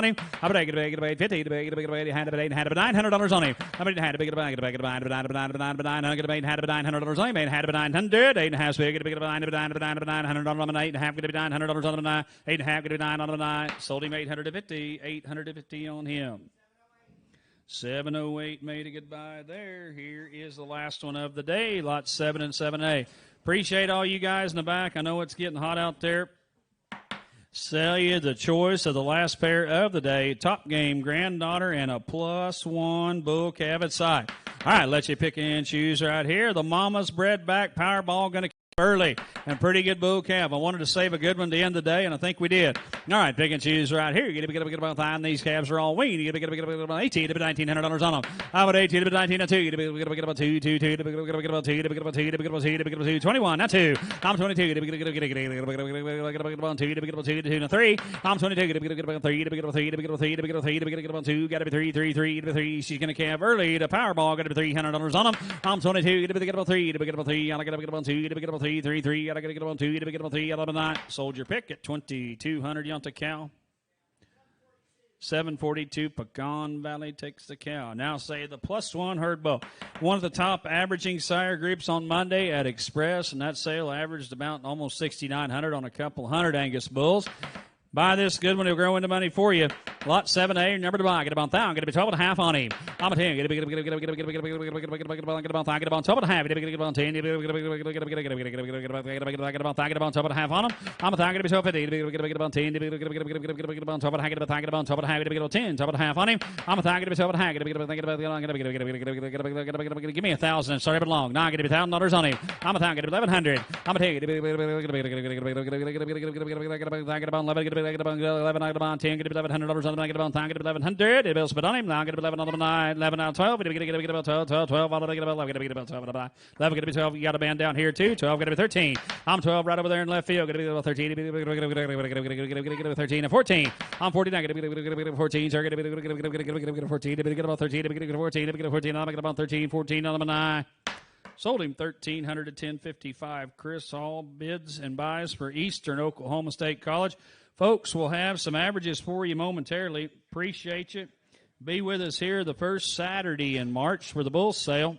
him. How about I get 50? Get $900 on him. How many had a big $900 on him? 8 had $900. 8 and a half big. Get a big $900 on him. 8 and a half. Get $900 on him. 8 and a half. Get $9 on him. Sold him 850. 850 on him. 708 made a goodbye there. Here is the last one of the day, lot 7 and 7A. Appreciate all you guys in the back. I know it's getting hot out there. Sell you the choice of the last pair of the day. Top game granddaughter and a +1 bull calf at side. All right, let you pick and choose right here. The Mama's Bred Back Powerball going to early and pretty good bull calf. I wanted to save a good one to end the day, and I think we did. All right, pick and choose right here. You get about time. These calves are all weaned. You get about 18 to $1,900 on them. How about 18 to 19 to 2? You get about 2 to get about 2 to get about 2 to get about 2 to get about 2. 21, not 2. I'm 22 to get about 2 to get about 2 to 2 to 3. I'm 22 to get about 3 to get about 3 to get about 3 to get about 3 to get about 2. Got to be 3. She's going to calve early. The Powerball got to be $300 on them. I'm 22 to get about 3 to get about 3. I got to get about 2 to get about 3. I got to get about 2 to get about 3 out of the night. Sold your pick at 2,200 Yonta cow. 742 Pecan Valley takes the cow. Now say the +1 herd bull. One of the top averaging sire groups on Monday at Express, and that sale averaged about almost 6,900 on a couple hundred Angus bulls. Buy this good one, it'll grow into money for you. Lot 7A, number to buy. Get about 1,000. Get about 12 and a half on him. I'm a 10. Get about 12 and a half. Get about 10. Get about 12 and a half on him. I'm a 1,000. Get about 50. Get about 10. Get about 12 and a half. Get about 12 and a half. Get about 10. 12 and a half on him. I'm a 1,000. Get about 12 and a half. Give me 1,000 and start it long. Now get $1,000 on him. I'm a 1,000. Get 1,100. I'm a 10. Get about 11. Get about 10. Get $1,100 on him. Get about 10. Get 1,100. It bills spit on him. Now get 11 on the 9. 11 out of 12. Get about 12. 12. All get about 11. Get about 12. 11 get 12. You got a band down here too. 12 get 13. I'm 12 right over there in left field. Get about 13. Get 13 and 14. I'm 49. Get 14. Sir, get 14. Get about 13. Get 14. Get 14. I'm about 13. 14 on the 9. Sold him 1,300 to 1055. Chris, all bids and buys for Eastern Oklahoma State College. Folks, we'll have some averages for you momentarily. Appreciate you. Be with us here the first Saturday in March for the bull sale.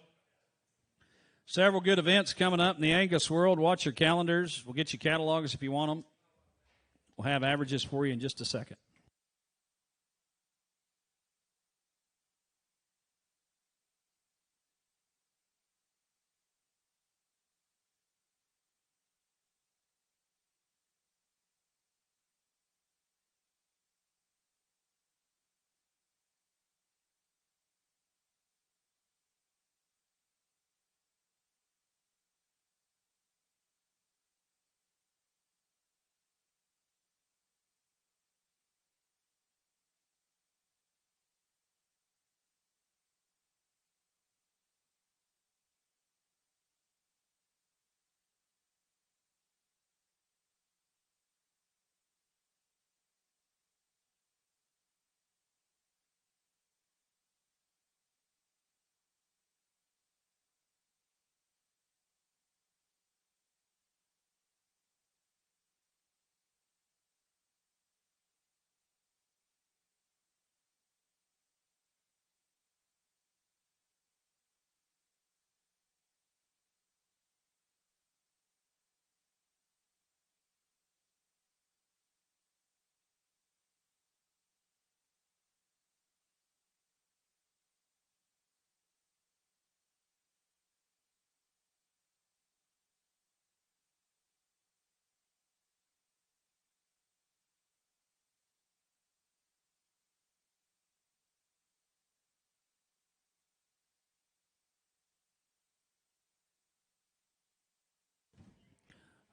Several good events coming up in the Angus world. Watch your calendars. We'll get you catalogs if you want them. We'll have averages for you in just a second.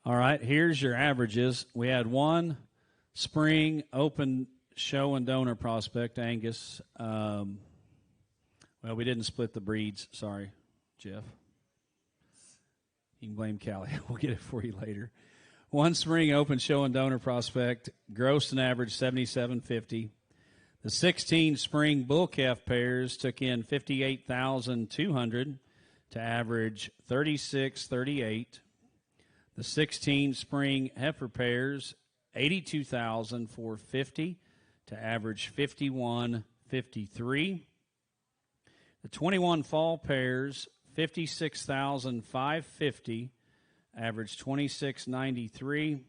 All right, here's your averages. We had one spring open show and donor prospect, Angus. Well, we didn't split the breeds. Sorry, Jeff. You can blame Callie. We'll get it for you later. One spring open show and donor prospect, gross and average 77.50. The 16 spring bull calf pairs took in 58,200 to average 36.38. The 16 spring heifer pairs, 82,450 to average 51.53. The 21 fall pairs, 56,550, average 26.93.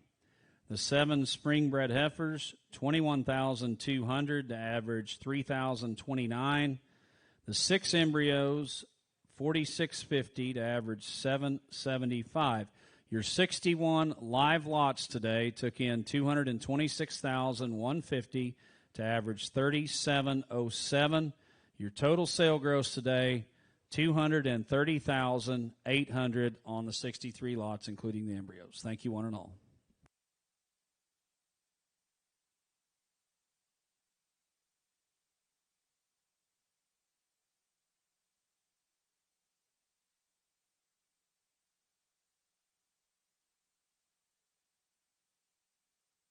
The 7 spring bred heifers, 21,200 to average 3,029. The 6 embryos, 46.50 to average 775. Your 61 live lots today took in 226,150 to average 3707. Your total sale gross today $230,800 on the 63 lots, including the embryos. Thank you, one and all.